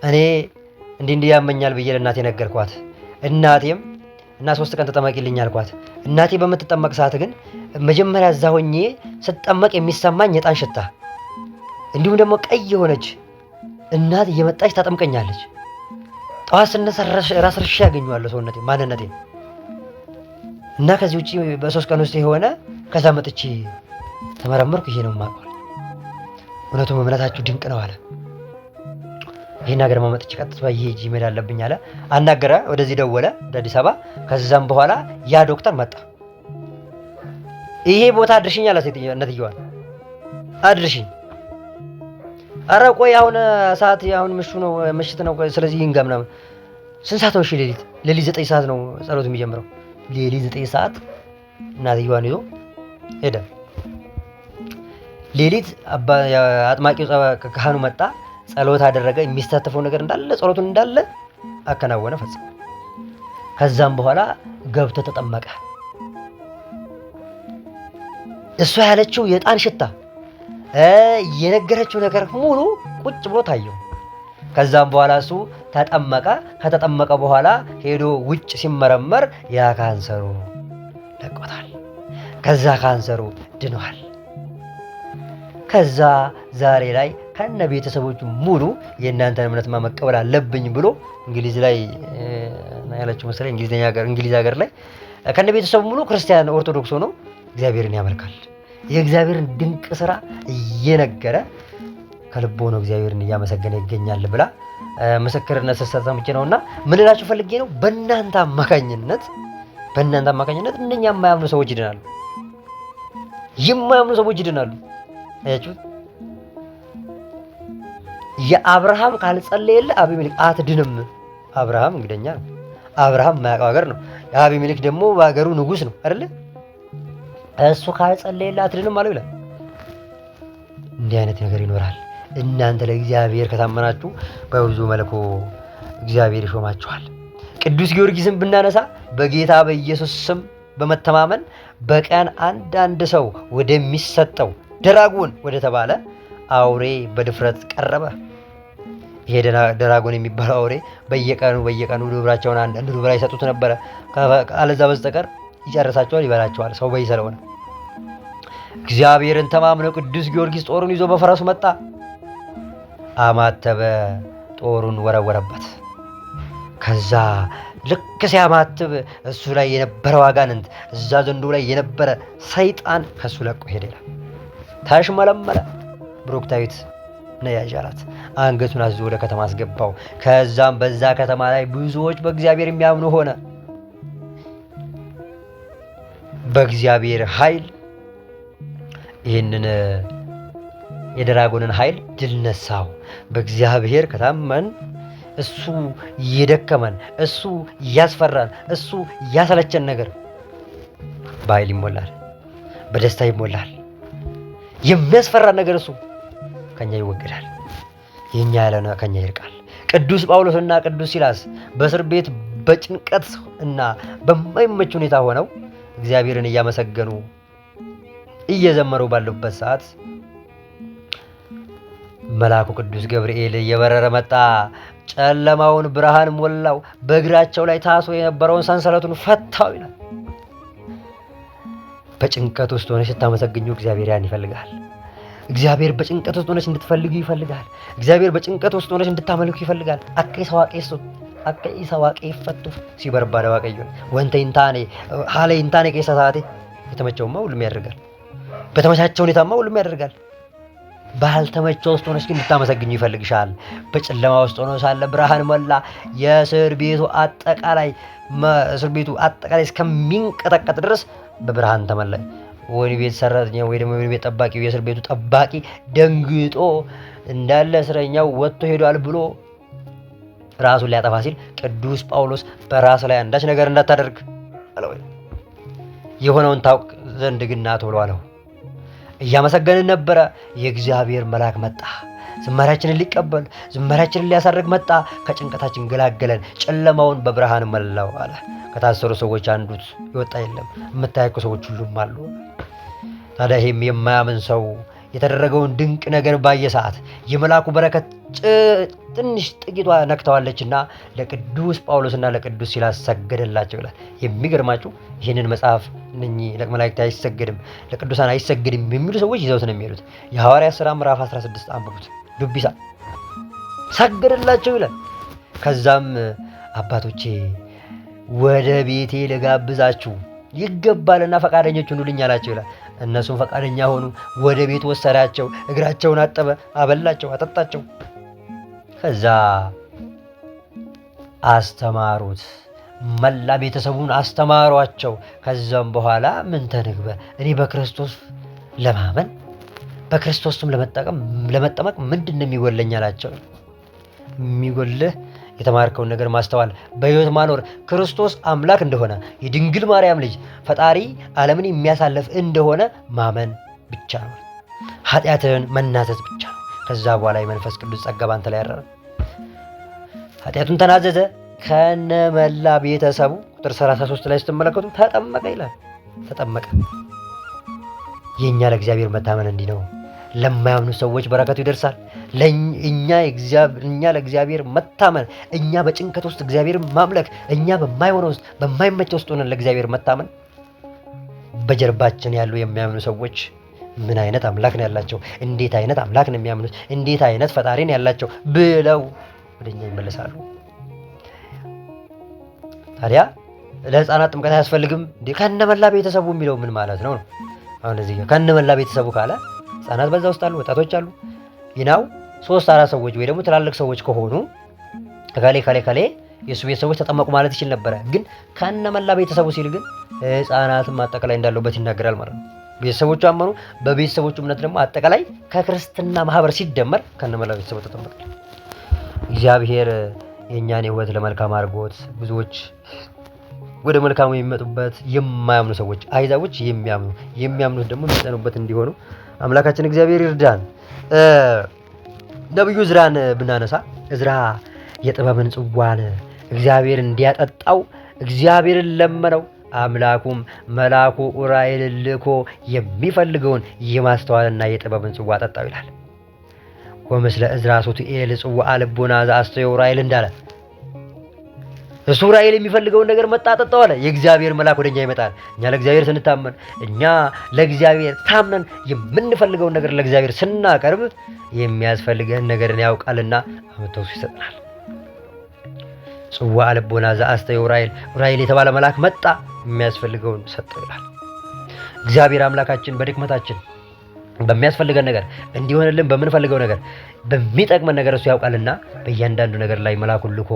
እኔ እንዲህ ያመኛል ብዬ ለእናቴ ነገርኳት። እናቴም እና 3 ቀን ተጠመቂልኝ አልኳት። እናቴ በምትጠመቅ ሰዓት ግን መጀመሪያ እዛ ሆኜ ስትጠመቅ የሚሰማኝ የጣን ሽታ እንዲሁም ደግሞ ቀይ የሆነች እናት እየመጣች ታጠምቀኛለች። ጠዋት ስነሳ ራስ ርሻ ያገኘዋለሁ ሰውነቴ ማንነቴ እና ከዚህ ውጪ በ3 ቀን ውስጥ የሆነ ከዛ መጥቼ ተመረመርኩ። ይሄ ነው የማውቀው። እውነቱም እምነታችሁ ድንቅ ነው አለ። ይሄን ሀገር መጥቼ ቀጥታ ይሄ መሄድ አለብኝ አለ። አናገረ፣ ወደዚህ ደወለ ወደ አዲስ አበባ። ከዛም በኋላ ያ ዶክተር መጣ። ይሄ ቦታ አድርሽኝ አለ እናትየዋን። አድርሽኝ። ኧረ ቆይ አሁን ሰዓት አሁን ምሽት ነው ስለዚህ ይንጋ ምናምን። ስንት ሰዓት ነው? እሺ ሌሊት 9 ሰዓት ነው ጸሎት የሚጀምረው። ሌሊት 9 ሰዓት እናትየዋን ይዞ ሄደ። ሌሊት አጥማቂው ካህኑ መጣ፣ ጸሎት አደረገ። የሚሳተፈው ነገር እንዳለ ጸሎቱን እንዳለ አከናወነ፣ ፈጸመ። ከዛም በኋላ ገብቶ ተጠመቀ። እሷ ያለችው የዕጣን ሽታ የነገረችው ነገር ሙሉ ቁጭ ብሎ ታየው። ከዛም በኋላ እሱ ተጠመቀ። ከተጠመቀ በኋላ ሄዶ ውጭ ሲመረመር ያ ካንሰሩ ለቆታል። ከዛ ካንሰሩ ድኗል። ከዛ ዛሬ ላይ ከነ ቤተሰቦቹ ሙሉ የእናንተን እምነት መቀበል አለብኝ ብሎ እንግሊዝ ላይ ያለችው መሰለኝ እንግሊዝ ሀገር ላይ ከነ ቤተሰቡ ሙሉ ክርስቲያን ኦርቶዶክስ ሆኖ እግዚአብሔርን ያመልካል። የእግዚአብሔርን ድንቅ ስራ እየነገረ ከልቦ ነው እግዚአብሔርን እያመሰገነ ይገኛል ብላ ምስክርነት ስትሰጥ ነውና ምን ልላችሁ ፈልጌ ነው፣ በእናንተ አማካኝነት እነኛ የማያምኑ ሰዎች ይድናሉ። የማያምኑ ሰዎች ይድናሉ። አያችሁት? የአብርሃም ካልጸለየለ አቢሜሌክ አትድንም። አብርሃም እንግደኛ ነው። አብርሃም የማያውቀው ሀገር ነው። አቢሜሌክ ደግሞ በሀገሩ ንጉስ ነው አይደለ? እሱ ካልጸለየለ አትድንም አለው ይላል። እንዲህ አይነት ነገር ይኖራል። እናንተ ለእግዚአብሔር ከታመናችሁ በብዙ መልኩ እግዚአብሔር ይሾማችኋል። ቅዱስ ጊዮርጊስን ብናነሳ በጌታ በኢየሱስ ስም በመተማመን በቀን አንዳንድ ሰው ወደሚሰጠው ደራጎን ወደ ተባለ አውሬ በድፍረት ቀረበ። ይሄ ደራጎን የሚባለው አውሬ በየቀኑ ልብራቸውን አንዳንድ ልብራ ይሰጡት ነበረ። አለዛ በስተቀር ይጨርሳቸዋል፣ ይበላቸዋል። ሰው በይ ስለሆነ እግዚአብሔርን ተማምነው ቅዱስ ጊዮርጊስ ጦሩን ይዞ በፈረሱ መጣ። አማተበ፣ ጦሩን ወረወረበት። ከዛ ልክ ሲያማትብ እሱ ላይ የነበረው አጋንንት እዛ ዘንዶ ላይ የነበረ ሰይጣን ከሱ ለቆ ሄደ ይላል። ተሽመለመለ። ብሩክታዊት ነያዥ አላት። አንገቱን አዝዞ ወደ ከተማ አስገባው። ከዛም በዛ ከተማ ላይ ብዙዎች በእግዚአብሔር የሚያምኑ ሆነ። በእግዚአብሔር ኃይል ይህንን የደራጎንን ኃይል ድል ነሳው። በእግዚአብሔር ከታመን እሱ እየደከመን እሱ እያስፈራን እሱ እያሰለቸን ነገር በኃይል ይሞላል፣ በደስታ ይሞላል። የሚያስፈራን ነገር እሱ ከኛ ይወገዳል። የኛ ያለና ከኛ ይርቃል። ቅዱስ ጳውሎስና ቅዱስ ሲላስ በእስር ቤት በጭንቀት እና በማይመች ሁኔታ ሆነው እግዚአብሔርን እያመሰገኑ እየዘመሩ ባሉበት ሰዓት መልአኩ ቅዱስ ገብርኤል እየበረረ መጣ። ጨለማውን ብርሃን ሞላው። በእግራቸው ላይ ታስሮ የነበረውን ሰንሰለቱን ፈታው ይላል። በጭንቀት ውስጥ ሆነሽ ስታመሰግኙ እግዚአብሔር ያን ይፈልጋል። እግዚአብሔር በጭንቀት ውስጥ ሆነሽ እንድትፈልጉ ይፈልጋል። እግዚአብሔር በጭንቀት ውስጥ ሆነሽ እንድታመልኩ ይፈልጋል። አከይ ሰዋቄሱ akka isa waaqeffattuuf si barbaada waaqayyoon wanta hin taane haala hin taane keessa taate የተመቸውማ ሁሉም ያደርጋል በተመቻቸው ሁኔታማ ሁሉም ያደርጋል ባልተመቸው ውስጥ ሆነሽ ግን ልታመሰግኝ ይፈልግሻል በጨለማ ውስጥ ሆኖ ሳለ ብርሃን ሞላ የእስር ቤቱ አጠቃላይ እስከሚንቀጠቀጥ ድረስ በብርሃን ተመላ ወይኔ ቤት ሰራተኛ ወይ ደግሞ ወይኔ ቤት ጠባቂው የእስር ቤቱ ጠባቂ ደንግጦ እንዳለ እስረኛው ወጥቶ ሄዷል ብሎ ራሱን ሊያጠፋ ሲል ቅዱስ ጳውሎስ በራስ ላይ አንዳች ነገር እንዳታደርግ አለው የሆነውን ታውቅ ዘንድ ግና ቶሎ አለው እያመሰገንን ነበረ የእግዚአብሔር መልአክ መጣ ዝማሬያችንን ሊቀበል ዝማሬያችንን ሊያሳርግ መጣ ከጭንቀታችን ገላገለን ጨለማውን በብርሃን መላው አለ ከታሰሩ ሰዎች አንዱት ይወጣ የለም የምታያቸው ሰዎች ሁሉም አሉ ታዲያ ይሄም የማያምን ሰው የተደረገውን ድንቅ ነገር ባየ ሰዓት የመልአኩ በረከት ትንሽ ጥቂቷ ነክተዋለችና ለቅዱስ ጳውሎስና ለቅዱስ ሲላስ ሰገደላቸው ይላል የሚገርማችሁ ይሄንን መጽሐፍ እነኚህ ለመላእክት አይሰገድም ለቅዱሳን አይሰገድም የሚሉ ሰዎች ይዘውት ነው የሚሄዱት የሐዋርያት ሥራ ምዕራፍ 16 አንብቡት ዱቢሳ ሰገደላቸው ይላል ከዛም አባቶቼ ወደ ቤቴ ልጋብዛችሁ ይገባልና ፈቃደኞች ሁኑልኝ አላቸው ይላል እነሱም ፈቃደኛ ሆኑ ወደ ቤት ወሰዳቸው እግራቸውን አጠበ አበላቸው አጠጣቸው ከዛ አስተማሩት መላ ቤተሰቡን አስተማሯቸው ከዛም በኋላ ምን ተነግበ እኔ በክርስቶስ ለማመን በክርስቶስም ለመጠመቅ ምንድነው የሚጎለኝ አላቸው የሚጎልህ የተማርከውን ነገር ማስተዋል በህይወት ማኖር ክርስቶስ አምላክ እንደሆነ የድንግል ማርያም ልጅ ፈጣሪ ዓለምን የሚያሳልፍ እንደሆነ ማመን ብቻ ነው ኃጢአትን መናዘዝ ብቻ ነው ከዛ በኋላ የመንፈስ ቅዱስ ጸጋ ባንተ ላይ ያረረ ኃጢአቱን ተናዘዘ ከነመላ ቤተሰቡ ቁጥር 33 ላይ ስትመለከቱ ተጠመቀ ይላል ተጠመቀ የኛ ለእግዚአብሔር መታመን እንዲህ ነው ለማያምኑ ሰዎች በረከቱ ይደርሳል ለኛ ለእግዚአብሔር መታመን እኛ በጭንቀት ውስጥ እግዚአብሔርን ማምለክ እኛ በማይሆነው ውስጥ በማይመቸው ውስጥ ሆነን ለእግዚአብሔር መታመን በጀርባችን ያሉ የሚያምኑ ሰዎች ምን አይነት አምላክ ነው ያላቸው እንዴት አይነት አምላክ ነው የሚያምኑት እንዴት አይነት ፈጣሪ ነው ያላቸው ብለው ወደኛ ይመለሳሉ ታዲያ ለህፃናት ጥምቀት አያስፈልግም ከነመላ ቤተሰቡ የሚለው ምን ማለት ነው አሁን እዚህ ከነመላ ቤተሰቡ ካለ ህፃናት በዛ ውስጥ አሉ ወጣቶች አሉ ይናው 3-4 ሰዎች ወይ ደግሞ ትላልቅ ሰዎች ከሆኑ ካሌ የሱ ቤተሰቦች ተጠመቁ ማለት ይችላል ነበር ግን ከነመላ ቤተሰቡ ሲል ግን ህፃናትም አጠቃላይ እንዳለበት ይናገራል ማለት ነው ቤተሰቦቹ አመኑ በቤተሰቦቹ እምነት ደግሞ አጠቃላይ ከክርስትና ማህበር ሲደመር ከነመላ ቤተሰቡ ተጠመቀ እግዚአብሔር የኛን ህይወት ለመልካም አድርጎት ብዙዎች ወደ መልካሙ የሚመጡበት የማያምኑ ሰዎች አይዛቦች የሚያምኑት ደግሞ የሚጸኑበት እንዲሆኑ አምላካችን እግዚአብሔር ይርዳን ነብዩ ዕዝራን ብናነሳ ዕዝራ የጥበብን ጽዋን እግዚአብሔር እንዲያጠጣው እግዚአብሔርን ለመነው አምላኩም መልአኩ ኡራኤል ልኮ የሚፈልገውን የማስተዋልና የጥበብን ጽዋ አጠጣው ይላል ወመስለ ዕዝራ ሱቱኤል ጽዋ ልቦና ዘአስተዮ ኡራኤል እንዳለ እሱ ኡራኤል የሚፈልገውን ነገር መጣ አጠጣው አለ የእግዚአብሔር መልአክ ወደኛ ይመጣል እኛ ለእግዚአብሔር ስንታመን እኛ ለእግዚአብሔር ታምነን የምንፈልገውን ነገር ለእግዚአብሔር ስናቀርብ የሚያስፈልገን ነገርን ያውቃልና አመጣው ይሰጣል ጽዋ ልቦና ዘአስተዮ ኡራኤል የተባለ መልአክ መጣ የሚያስፈልገውን ሰጠው ይላል እግዚአብሔር አምላካችን በድክመታችን በሚያስፈልገን ነገር እንዲሆንልን በምንፈልገው ነገር በሚጠቅመን ነገር እሱ ያውቃልና በእያንዳንዱ ነገር ላይ መልአኩን ልኮ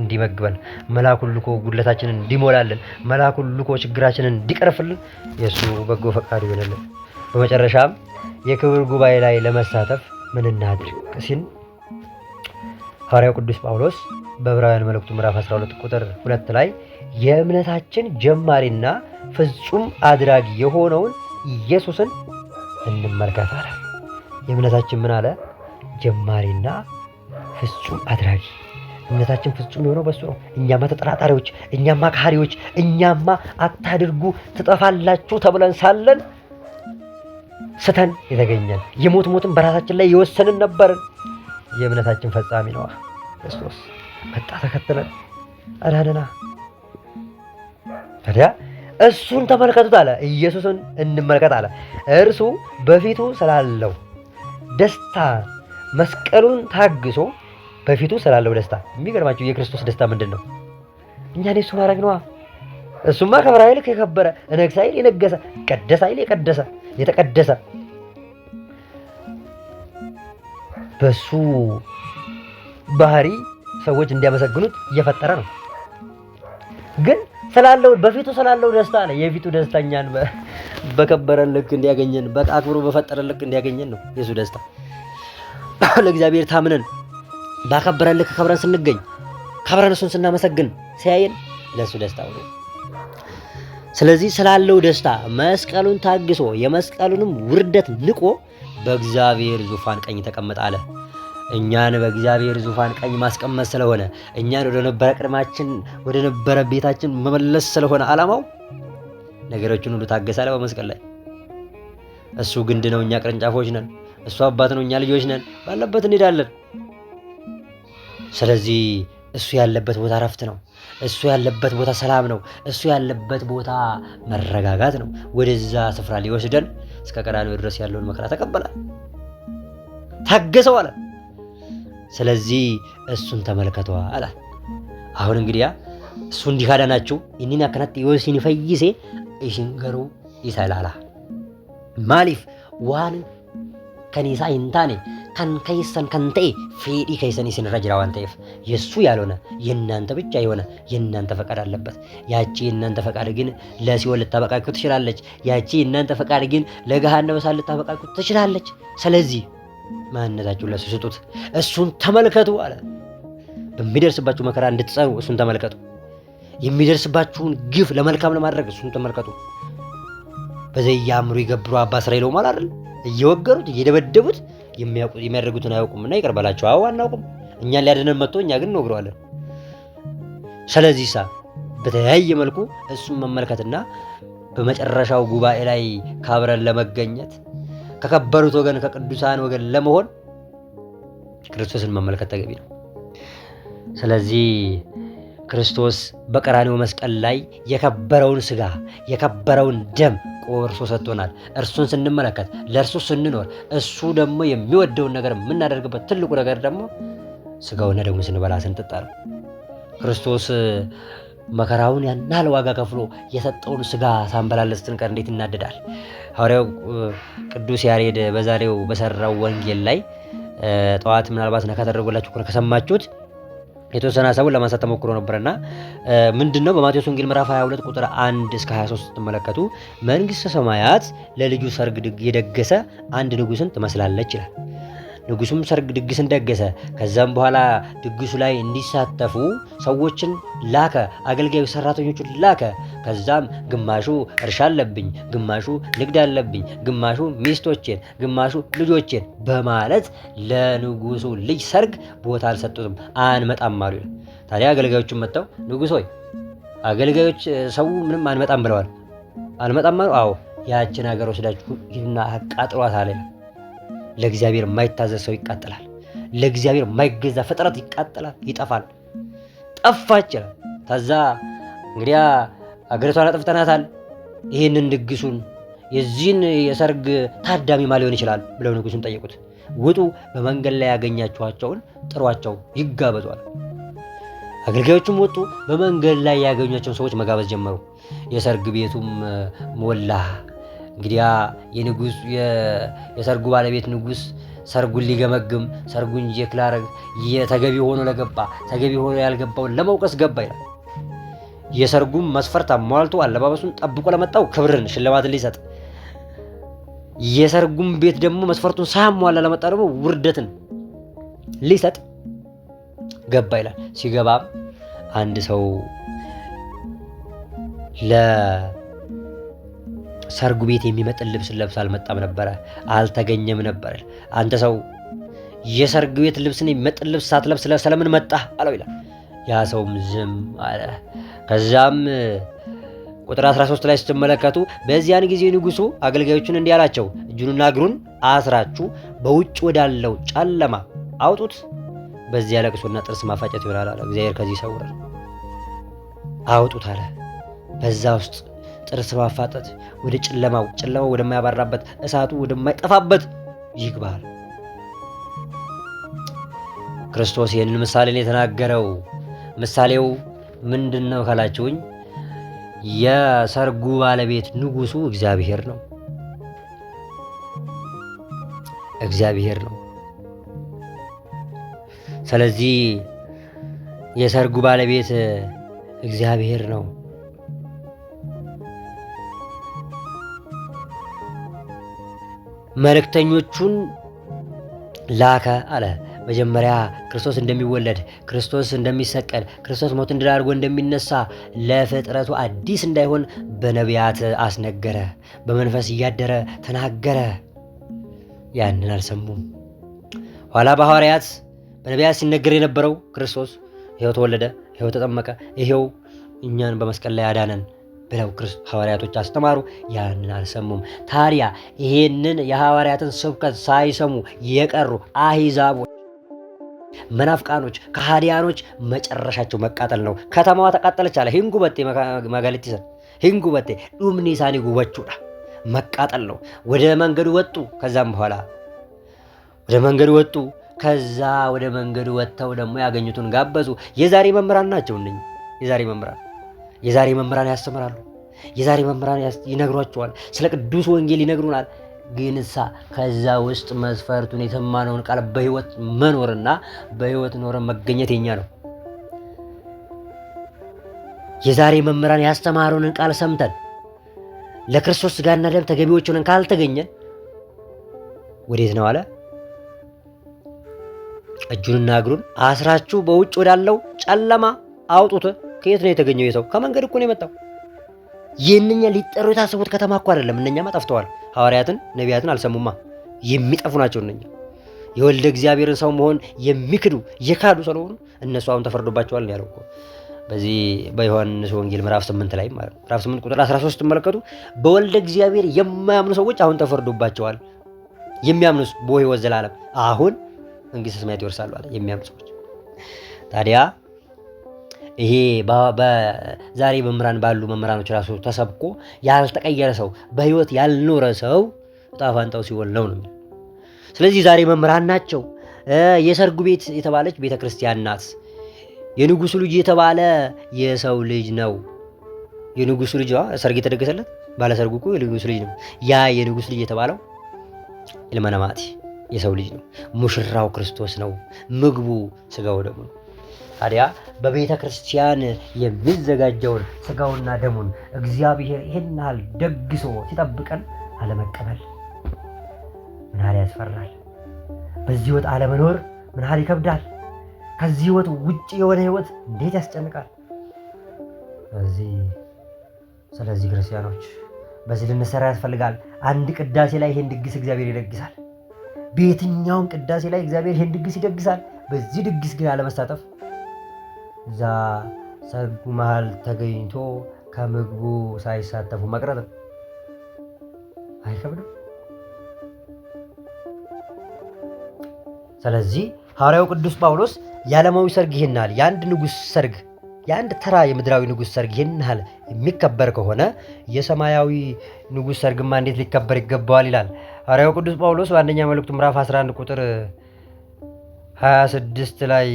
እንዲመግበን መልአኩን ልኮ ጉድለታችንን እንዲሞላልን መልአኩን ልኮ ችግራችንን እንዲቀርፍልን የሱ በጎ ፈቃዱ ይሆንልን በመጨረሻም የክብር ጉባኤ ላይ ለመሳተፍ ምን እናድርግ ሲል ሐዋርያው ቅዱስ ጳውሎስ በዕብራውያን መልእክቱ ምዕራፍ 12 ቁጥር 2 ላይ የእምነታችን ጀማሪና ፍጹም አድራጊ የሆነውን ኢየሱስን እንመልከት አለ የእምነታችን ምን አለ ጀማሪና ፍጹም አድራጊ እምነታችን ፍጹም የሆነው በሱ ነው እኛማ ተጠራጣሪዎች እኛማ ካህሪዎች እኛማ አታድርጉ ትጠፋላችሁ ተብለን ሳለን ስተን የተገኘን የሞትን በራሳችን ላይ የወሰንን ነበርን የእምነታችን ፈጻሚ ነው ክርስቶስ መጣ ተከተለን አዳነና ታዲያ እሱን ተመልከቱት አለ ኢየሱስን እንመልከት አለ እርሱ በፊቱ ስላለው ደስታ መስቀሉን ታግሶ በፊቱ ስላለው ደስታ። የሚገርማችሁ የክርስቶስ ደስታ ምንድን ነው? እኛን የሱ ማድረግ ነዋ። እሱማ ከበረ ኃይል የከበረ እነግሥ ኃይል የነገሰ ቀደሰ ኃይል የቀደሰ የተቀደሰ በሱ ባህሪ ሰዎች እንዲያመሰግኑት እየፈጠረ ነው። ግን ስላለው በፊቱ ስላለው ደስታ አለ። የፊቱ ደስታ እኛን በከበረን ልክ እንዲያገኘን በአክብሮ በፈጠረን ልክ እንዲያገኘን ነው የሱ ደስታ። ለእግዚአብሔር ታምነን ባከበረን ልክ ከብረን ስንገኝ ከብረን እሱን ስናመሰግን ሲያየን ለሱ ደስታ ነው። ስለዚህ ስላለው ደስታ መስቀሉን ታግሶ የመስቀሉንም ውርደት ንቆ በእግዚአብሔር ዙፋን ቀኝ ተቀመጠ አለ። እኛን በእግዚአብሔር ዙፋን ቀኝ ማስቀመጥ ስለሆነ እኛን ወደ ነበረ ቅድማችን ወደ ነበረ ቤታችን መመለስ ስለሆነ ዓላማው ነገሮችን ሁሉ ታገሰ አለ በመስቀል ላይ። እሱ ግንድ ነው፣ እኛ ቅርንጫፎች ነን። እሱ አባት ነው፣ እኛ ልጆች ነን። ባለበት እንሄዳለን። ስለዚህ እሱ ያለበት ቦታ እረፍት ነው። እሱ ያለበት ቦታ ሰላም ነው። እሱ ያለበት ቦታ መረጋጋት ነው። ወደዛ ስፍራ ሊወስደን እስከ ቀራንዮ ድረስ ያለውን መከራ ተቀበለ፣ ታገሰው አለ። ስለዚህ እሱን ተመልከቷ አለ። አሁን እንግዲያ እሱ እንዲህ ካዳናችሁ እኒን አከናት ይወሲን ፈይሴ ኢሽንገሩ ይሰላላ ማሊፍ ዋን ከኒሳ ኢንታኔ ከን ከይሰን ከንቴ ፌዲ ከይሰን ይስን ረጅራዋን ተይፍ የሱ ያልሆነ የእናንተ ብቻ የሆነ የእናንተ ፈቃድ አለበት። ያቺ የእናንተ ፈቃድ ግን ለሲኦል ልታበቃችሁ ትችላለች። ያቺ የእናንተ ፈቃድ ግን ለገሃነመ እሳት ልታበቃችሁ ትችላለች። ስለዚህ ማንነታችሁን ለሱ ስጡት፣ እሱን ተመልከቱ አለ። በሚደርስባችሁ መከራ እንድትጸኑ እሱን ተመልከቱ። የሚደርስባችሁን ግፍ ለመልካም ለማድረግ እሱን ተመልከቱ። በዘያምሩ ይገብሩ አባ እስራኤል ማለት አይደል? እየወገሩት እየደበደቡት የሚያደርጉትን አያውቁምና ይቅር በላቸው። አዎ አናውቅም። እኛን ሊያድነን መጥቶ እኛ ግን እንወግረዋለን። ስለዚህ በተለያየ መልኩ እሱን መመልከትና በመጨረሻው ጉባኤ ላይ ካብረን ለመገኘት ከከበሩት ወገን ከቅዱሳን ወገን ለመሆን ክርስቶስን መመልከት ተገቢ ነው። ስለዚህ ክርስቶስ በቀራንዮ መስቀል ላይ የከበረውን ስጋ የከበረውን ደም ቆርሶ ሰጥቶናል። እርሱን ስንመለከት ለእርሱ ስንኖር እሱ ደግሞ የሚወደውን ነገር የምናደርግበት ትልቁ ነገር ደግሞ ስጋውና ደሙን ስንበላ ስንጠጣ ነው። ክርስቶስ መከራውን ያን ያህል ዋጋ ከፍሎ የሰጠውን ስጋ ሳንበላለት ስንቀር እንዴት እናደዳል። ሐዋርያው ቅዱስ ያሬድ በዛሬው በሰራው ወንጌል ላይ ጠዋት ምናልባት ነካ ተደርጎላችሁ ከሰማችሁት የተወሰነ ሐሳቡን ለማንሳት ተሞክሮ ነበርና ምንድነው በማቴዎስ ወንጌል ምዕራፍ 22 ቁጥር 1 እስከ 23 ስትመለከቱ መንግሥተ ሰማያት ለልጁ ሰርግ የደገሰ አንድ ንጉሥን ትመስላለች ይላል። ንጉሱም ሰርግ ድግስን ደገሰ። ከዛም በኋላ ድግሱ ላይ እንዲሳተፉ ሰዎችን ላከ፣ አገልጋዮች ሰራተኞቹን ላከ። ከዛም ግማሹ እርሻ አለብኝ፣ ግማሹ ንግድ አለብኝ፣ ግማሹ ሚስቶቼን፣ ግማሹ ልጆቼን በማለት ለንጉሱ ልጅ ሰርግ ቦታ አልሰጡትም፣ አንመጣም አሉ። ታዲያ አገልጋዮቹም መጥተው ንጉሥ ሆይ አገልጋዮች ሰው ምንም አንመጣም ብለዋል። አንመጣም አሉ። አዎ ያችን ሀገር ወስዳችሁ ሂዱና አቃጥሏት አለ። ለእግዚአብሔር የማይታዘዝ ሰው ይቃጠላል። ለእግዚአብሔር የማይገዛ ፍጥረት ይቃጠላል፣ ይጠፋል። ጠፋች። ከዛ እንግዲያ አገሪቷን አጥፍተናታል፣ ይህንን ድግሱን የዚህን የሰርግ ታዳሚ ማ ሊሆን ይችላል ብለው ንጉሱን ጠየቁት። ውጡ፣ በመንገድ ላይ ያገኛችኋቸውን ጥሯቸው፣ ይጋበዟል። አገልጋዮቹም ወጡ፣ በመንገድ ላይ ያገኟቸውን ሰዎች መጋበዝ ጀመሩ። የሰርግ ቤቱም ሞላ። እንግዲያ የንጉስ የሰርጉ ባለቤት ንጉስ ሰርጉን ሊገመግም ሰርጉን ጀክላረግ የተገቢ ሆኖ ለገባ ተገቢ ሆኖ ያልገባውን ለመውቀስ ገባ ይላል። የሰርጉም መስፈርት አሟልቶ አለባበሱን ጠብቆ ለመጣው ክብርን ሽልማትን ሊሰጥ፣ የሰርጉም ቤት ደግሞ መስፈርቱን ሳያሟላ ለመጣ ደግሞ ውርደትን ሊሰጥ ገባ ይላል። ሲገባም አንድ ሰው ሰርጉ ቤት የሚመጥን ልብስ ለብሶ አልመጣም ነበረ፣ አልተገኘም ነበር። አንተ ሰው የሰርግ ቤት ልብስን የሚመጥን ልብስ ሳትለብስ ስለምን መጣህ አለው ይላል። ያ ሰውም ዝም አለ። ከዛም ቁጥር 13 ላይ ስትመለከቱ በዚያን ጊዜ ንጉሱ አገልጋዮቹን እንዲህ አላቸው፣ እጁንና እግሩን አስራችሁ በውጭ ወዳለው ጨለማ አውጡት፣ በዚያ ለቅሶና ጥርስ ማፋጨት ይሆናል አለ። እግዚአብሔር ከዚህ ይሰውራል። አውጡት አለ። በዛ ውስጥ ጥርስ ማፋጠት ወደ ጨለማው ወደማያባራበት እሳቱ ወደማይጠፋበት ይግባል። ክርስቶስ ይህንን ምሳሌን የተናገረው ምሳሌው ምንድን ነው ካላችሁኝ፣ የሰርጉ ባለቤት ንጉሱ እግዚአብሔር ነው። እግዚአብሔር ነው። ስለዚህ የሰርጉ ባለቤት እግዚአብሔር ነው። መልእክተኞቹን ላከ አለ። መጀመሪያ ክርስቶስ እንደሚወለድ፣ ክርስቶስ እንደሚሰቀል፣ ክርስቶስ ሞትን ድል አድርጎ እንደሚነሳ ለፍጥረቱ አዲስ እንዳይሆን በነቢያት አስነገረ። በመንፈስ እያደረ ተናገረ። ያንን አልሰሙም። ኋላ በሐዋርያት በነቢያት ሲነገር የነበረው ክርስቶስ ይኸው ተወለደ፣ ይኸው ተጠመቀ፣ ይኸው እኛን በመስቀል ላይ አዳነን ብለው ሐዋርያቶች አስተማሩ። ያንን አልሰሙም። ታዲያ ይሄንን የሐዋርያትን ስብከት ሳይሰሙ የቀሩ አሕዛቦች፣ መናፍቃኖች፣ ከሃዲያኖች መጨረሻቸው መቃጠል ነው። ከተማዋ ተቃጠለች አለ። ሂንጉበቴ መጋለጢሰን ሂንጉበቴ ዱምኒ ሳኒ ጉበቹዳ መቃጠል ነው። ወደ መንገዱ ወጡ። ከዛም በኋላ ወደ መንገዱ ወጡ። ከዛ ወደ መንገዱ ወጥተው ደግሞ ያገኙትን ጋበዙ። የዛሬ መምህራን ናቸው እነኚህ። የዛሬ መምህራን ያስተምራሉ። የዛሬ መምህራን ይነግሯቸዋል። ስለ ቅዱስ ወንጌል ይነግሩናል። ግንሳ ከዛ ውስጥ መስፈርቱን የተማነውን ቃል በህይወት መኖርና በህይወት ኖረን መገኘት የኛ ነው። የዛሬ መምህራን ያስተማሩንን ቃል ሰምተን ለክርስቶስ ሥጋና ደም ተገቢዎች ሆነን ካልተገኘን ወዴት ነው አለ? እጁንና እግሩን አስራችሁ በውጭ ወዳለው ጨለማ አውጡት። ከየት ነው የተገኘው? የሰው ከመንገድ እኮ ነው የመጣው። ይህንኛ ሊጠሩ የታሰቡት ከተማ እኮ አይደለም። እነኛማ ጠፍተዋል። ሐዋርያትን ነቢያትን አልሰሙማ። የሚጠፉ ናቸው እነኛ። የወልደ እግዚአብሔርን ሰው መሆን የሚክዱ የካዱ ስለሆኑ እነሱ አሁን ተፈርዶባቸዋል ነው ያለው እኮ በዚህ በዮሐንስ ወንጌል ምዕራፍ 8 ላይ ማለት ነው። ምዕራፍ 8 ቁጥር 13 ተመለከቱ። በወልደ እግዚአብሔር የማያምኑ ሰዎች አሁን ተፈርዶባቸዋል። የሚያምኑስ በሕይወት ዘላለም አሁን መንግሥተ ሰማያት ይወርሳሉ አለ። የሚያምኑ ሰዎች ታዲያ ይሄ በዛሬ መምህራን ባሉ መምህራኖች ራሱ ተሰብኮ ያልተቀየረ ሰው በሕይወት ያልኖረ ሰው ዕጣ ፈንታው ሲኦል ነው ነው። ስለዚህ ዛሬ መምህራን ናቸው። የሰርጉ ቤት የተባለች ቤተ ክርስቲያን ናት። የንጉሱ ልጅ የተባለ የሰው ልጅ ነው። የንጉሱ ልጅ ሰርግ የተደገሰለት ባለ ሰርጉ እኮ የንጉሱ ልጅ ነው። ያ የንጉሱ ልጅ የተባለው ኢልመነማቲ የሰው ልጅ ነው። ሙሽራው ክርስቶስ ነው። ምግቡ ስጋው ደሙ ነው። ታዲያ በቤተ ክርስቲያን የሚዘጋጀውን ስጋውና ደሙን እግዚአብሔር ይህን ያህል ደግሶ ሲጠብቀን አለመቀበል ምን ያህል ያስፈራል። በዚህ ሕይወት አለመኖር ምን ያህል ይከብዳል። ከዚህ ሕይወት ውጭ የሆነ ሕይወት እንዴት ያስጨንቃል። ስለዚህ ክርስቲያኖች በዚህ ልንሰራ ያስፈልጋል። አንድ ቅዳሴ ላይ ይሄን ድግስ እግዚአብሔር ይደግሳል። በየትኛውም ቅዳሴ ላይ እግዚአብሔር ይሄን ድግስ ይደግሳል። በዚህ ድግስ ግን አለመሳተፍ እዛ ሰርጉ መሃል ተገኝቶ ከምግቡ ሳይሳተፉ መቅረት ነው። አይከብድም? ስለዚህ ሐዋርያው ቅዱስ ጳውሎስ የዓለማዊ ሰርግ ይህን ያህል የአንድ ንጉሥ ሰርግ የአንድ ተራ የምድራዊ ንጉሥ ሰርግ ይህን ያህል የሚከበር ከሆነ የሰማያዊ ንጉሥ ሰርግማ እንዴት ሊከበር ይገባዋል ይላል ሐዋርያው ቅዱስ ጳውሎስ በአንደኛ መልእክቱ ምዕራፍ 11 ቁጥር 26 ላይ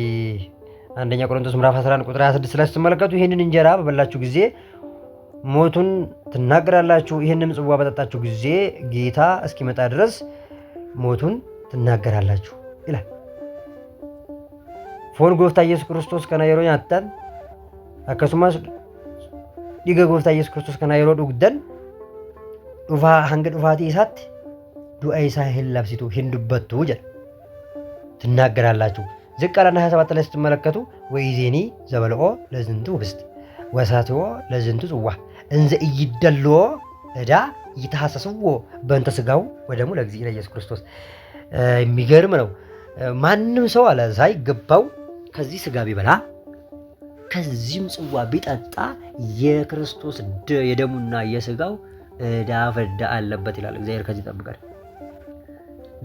አንደኛ ቆሮንቶስ ምዕራፍ 11 ቁጥር 26 ላይ ስትመለከቱ ይህንን እንጀራ በበላችሁ ጊዜ ሞቱን ትናገራላችሁ፣ ይህንም ጽዋ በጠጣችሁ ጊዜ ጌታ እስኪመጣ ድረስ ሞቱን ትናገራላችሁ ይላል። ፎን ጎፍታ ኢየሱስ ክርስቶስ ከናየሮ ኛታን akkasumas dhiiga gooftaa Yesuus Kiristoos kana yeroo dhugdan hanga dhufaatii isaatti du'a isaa hin labsitu hin dubbattu jedha ትናገራላችሁ። ዝቅ አለና 27 ላይ ስትመለከቱ ወይዜኒ ዘበልኦ ለዝንቱ ህብስት ወሳትዎ ለዝንቱ ጽዋ እንዘ ኢይደልዎ ዕዳ ይተሐሰስዎ በእንተ ሥጋው ወደሙ ለእግዚእነ ኢየሱስ ክርስቶስ። የሚገርም ነው። ማንም ሰው አለ ሳይገባው ከዚህ ሥጋ ቢበላ ከዚህም ጽዋ ቢጠጣ የክርስቶስ የደሙና የሥጋው ዕዳ ፍዳ አለበት ይላል። እግዚአብሔር ከዚህ ይጠብቃል።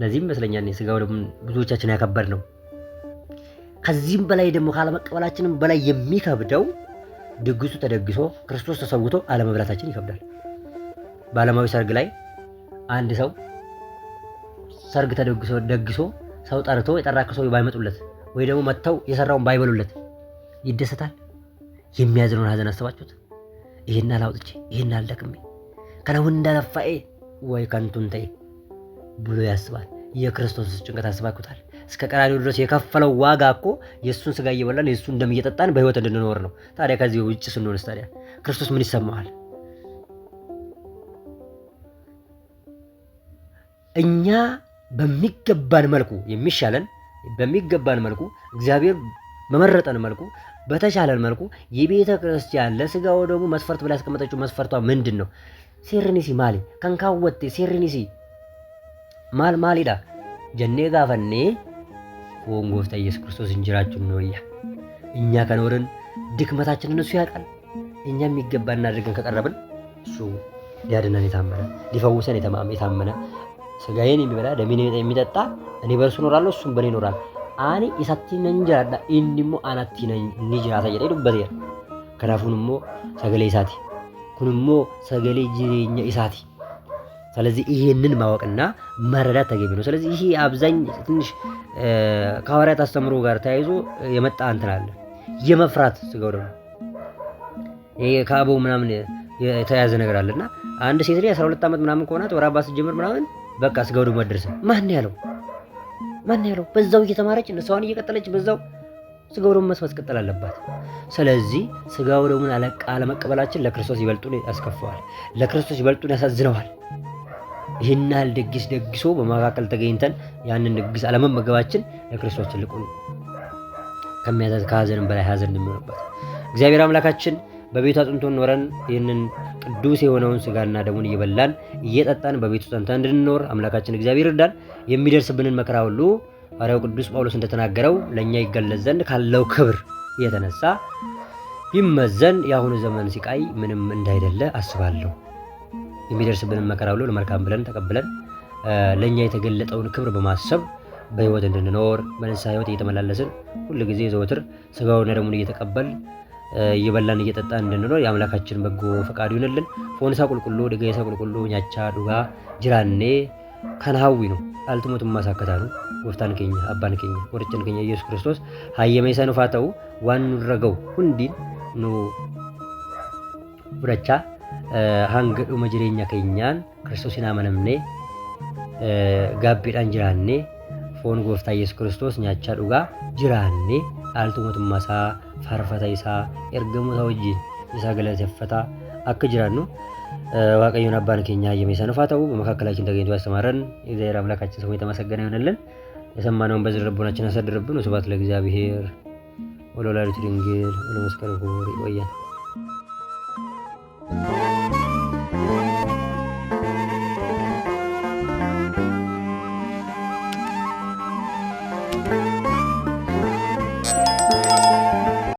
ለዚህም ይመስለኛል የሥጋው ደሙ ብዙዎቻችን ያከበር ነው። ከዚህም በላይ ደግሞ ካለመቀበላችንም በላይ የሚከብደው ድግሱ ተደግሶ ክርስቶስ ተሰውቶ አለመብላታችን ይከብዳል። በዓለማዊ ሰርግ ላይ አንድ ሰው ሰርግ ተደግሶ ሰው ጠርቶ የጠራከው ሰው ባይመጡለት ወይ ደግሞ መጥተው የሰራውን ባይበሉለት ይደሰታል? የሚያዝነውን ሀዘን አስባችሁት? ይሄን አላውጥቼ ይሄን አልደክሜ ከነውን እንዳለፋኤ ወይ ከንቱን ተይ ብሎ ያስባል። የክርስቶስ ጭንቀት አስባችሁታል? እስከ ቀራንዮ ድረስ የከፈለው ዋጋ እኮ የእሱን ስጋ እየበላን የእሱን ደም እየጠጣን በህይወት እንድንኖር ነው። ታዲያ ከዚህ ውጭ ስንሆንስ ታዲያ ክርስቶስ ምን ይሰማዋል? እኛ በሚገባን መልኩ የሚሻለን በሚገባን መልኩ እግዚአብሔር በመረጠን መልኩ በተሻለን መልኩ የቤተ ክርስቲያን ለስጋው ደግሞ መስፈርት ብላ ያስቀመጠችው መስፈርቷ ምንድን ነው? ሴርኒሲ ማሊ ከንካወቴ ሴርኒሲ ማሊዳ ጀኔ ጋፈኔ ፎን ጎፍታ ኢየሱስ ክርስቶስ እንጀራችን ነው። እኛ ከኖርን ድክመታችንን እሱ ያውቃል። እኛ የሚገባን አድርገን ከቀረብን እሱ ሊያድነን የታመነ ሊፈውሰን የታመነ ስጋዬን የሚበላ ደሜን የሚጠጣ እኔ በእርሱ እኖራለሁ እሱም በእኔ ይኖራል። አኒ ኢሳቲ ነኝ ጅራዳ ኢኒሞ አናቲ ነኝ ኒጅራታ jedhee dubbateera. Kanaafuu immoo sagalee isaati. Kun immoo sagalee jireenya isaati. ስለዚህ ይሄንን ማወቅና መረዳት ተገቢ ነው። ስለዚህ ይሄ አብዛኝ ትንሽ ከሐዋርያት አስተምሮ ጋር ተያይዞ የመጣ እንትን አለ። የመፍራት ስጋው ደግሞ ይሄ ከአበው ምናምን የተያዘ ነገር አለና አንድ ሴት ልጅ 12 ዓመት ምናምን ከሆናት ወር አባስ ጀምር ምናምን በቃ ስጋው ደግሞ መድረስ ማን ያለው በዛው እየተማረች እሷን እየቀጠለች በዛው ስጋው ደግሞ መስዋዕት ቀጠል አለባት። ስለዚህ ስጋው ደግሞ አለመቀበላችን ለክርስቶስ ይበልጡን ያስከፋዋል፣ ለክርስቶስ ይበልጡን ያሳዝነዋል። ይህናል ደግስ ደግሶ በመካከል ተገኝተን ያንን ደግስ አለመመገባችን ለክርስቶስ ትልቁን ከሚያዛዝ ከሐዘንም በላይ ሐዘን እንደሚሆንበት እግዚአብሔር አምላካችን በቤቱ አጥንቶን ኖረን ይህንን ቅዱስ የሆነውን ስጋና ደሙን እየበላን እየጠጣን በቤቱ ጸንተን እንድንኖር አምላካችን እግዚአብሔር ይርዳን። የሚደርስብንን መከራ ሁሉ ሐዋርያው ቅዱስ ጳውሎስ እንደተናገረው ለኛ ይገለጽ ዘንድ ካለው ክብር የተነሳ ይመዘን የአሁኑ ዘመን ሲቃይ ምንም እንዳይደለ አስባለሁ። የሚደርስብንን መከራ ሁሉ ለመልካም ብለን ተቀብለን ለኛ የተገለጠውን ክብር በማሰብ በህይወት እንድንኖር በንስሐ ህይወት እየተመላለስን ሁሉ ጊዜ ዘወትር ስጋውና ደሙን እየተቀበል እየበላን እየጠጣን እንድንኖር የአምላካችን በጎ ፈቃዱ ይሁንልን። ፎንሳ ቁልቁሉ ደገይሳ ቁልቁሉ ኛቻ ዱጋ ጅራኔ ከናዊ ነው አልትሞት ማሳከታኑ ወፍታን ከኛ አባን ከኛ ወርጭን ከኛ ኢየሱስ ክርስቶስ ሃየመይሳ ነው ፋታው ዋን ረገው ሁንዲን ነው ብረቻ ሃንገዱ መጅሬኛ ከኛን ክርስቶስና መነምኔ ጋቢዳን ጅራኔ ፎን ጎፍታ ኢየሱስ ክርስቶስ ኛቻ ዱጋ ጅራኔ አልትሞት ማሳ ፋርፋታይሳ ኤርገሙ ታውጂ ይሳገለት ፈታ አከጅራኑ ዋቀዩን አባን ከኛ የሚሰነው ፋታው በመካከላችን ተገኝቶ ያስተማረን የእግዚአብሔር አምላካችን ስሙ የተመሰገነ ይሁንልን። የሰማነውን በዝር ልቦናችን ያሳድርብን። ወስብሐት ለእግዚአብሔር ወለወላዲቱ ድንግል ወለመስቀሉ ክቡር። ይቆየን።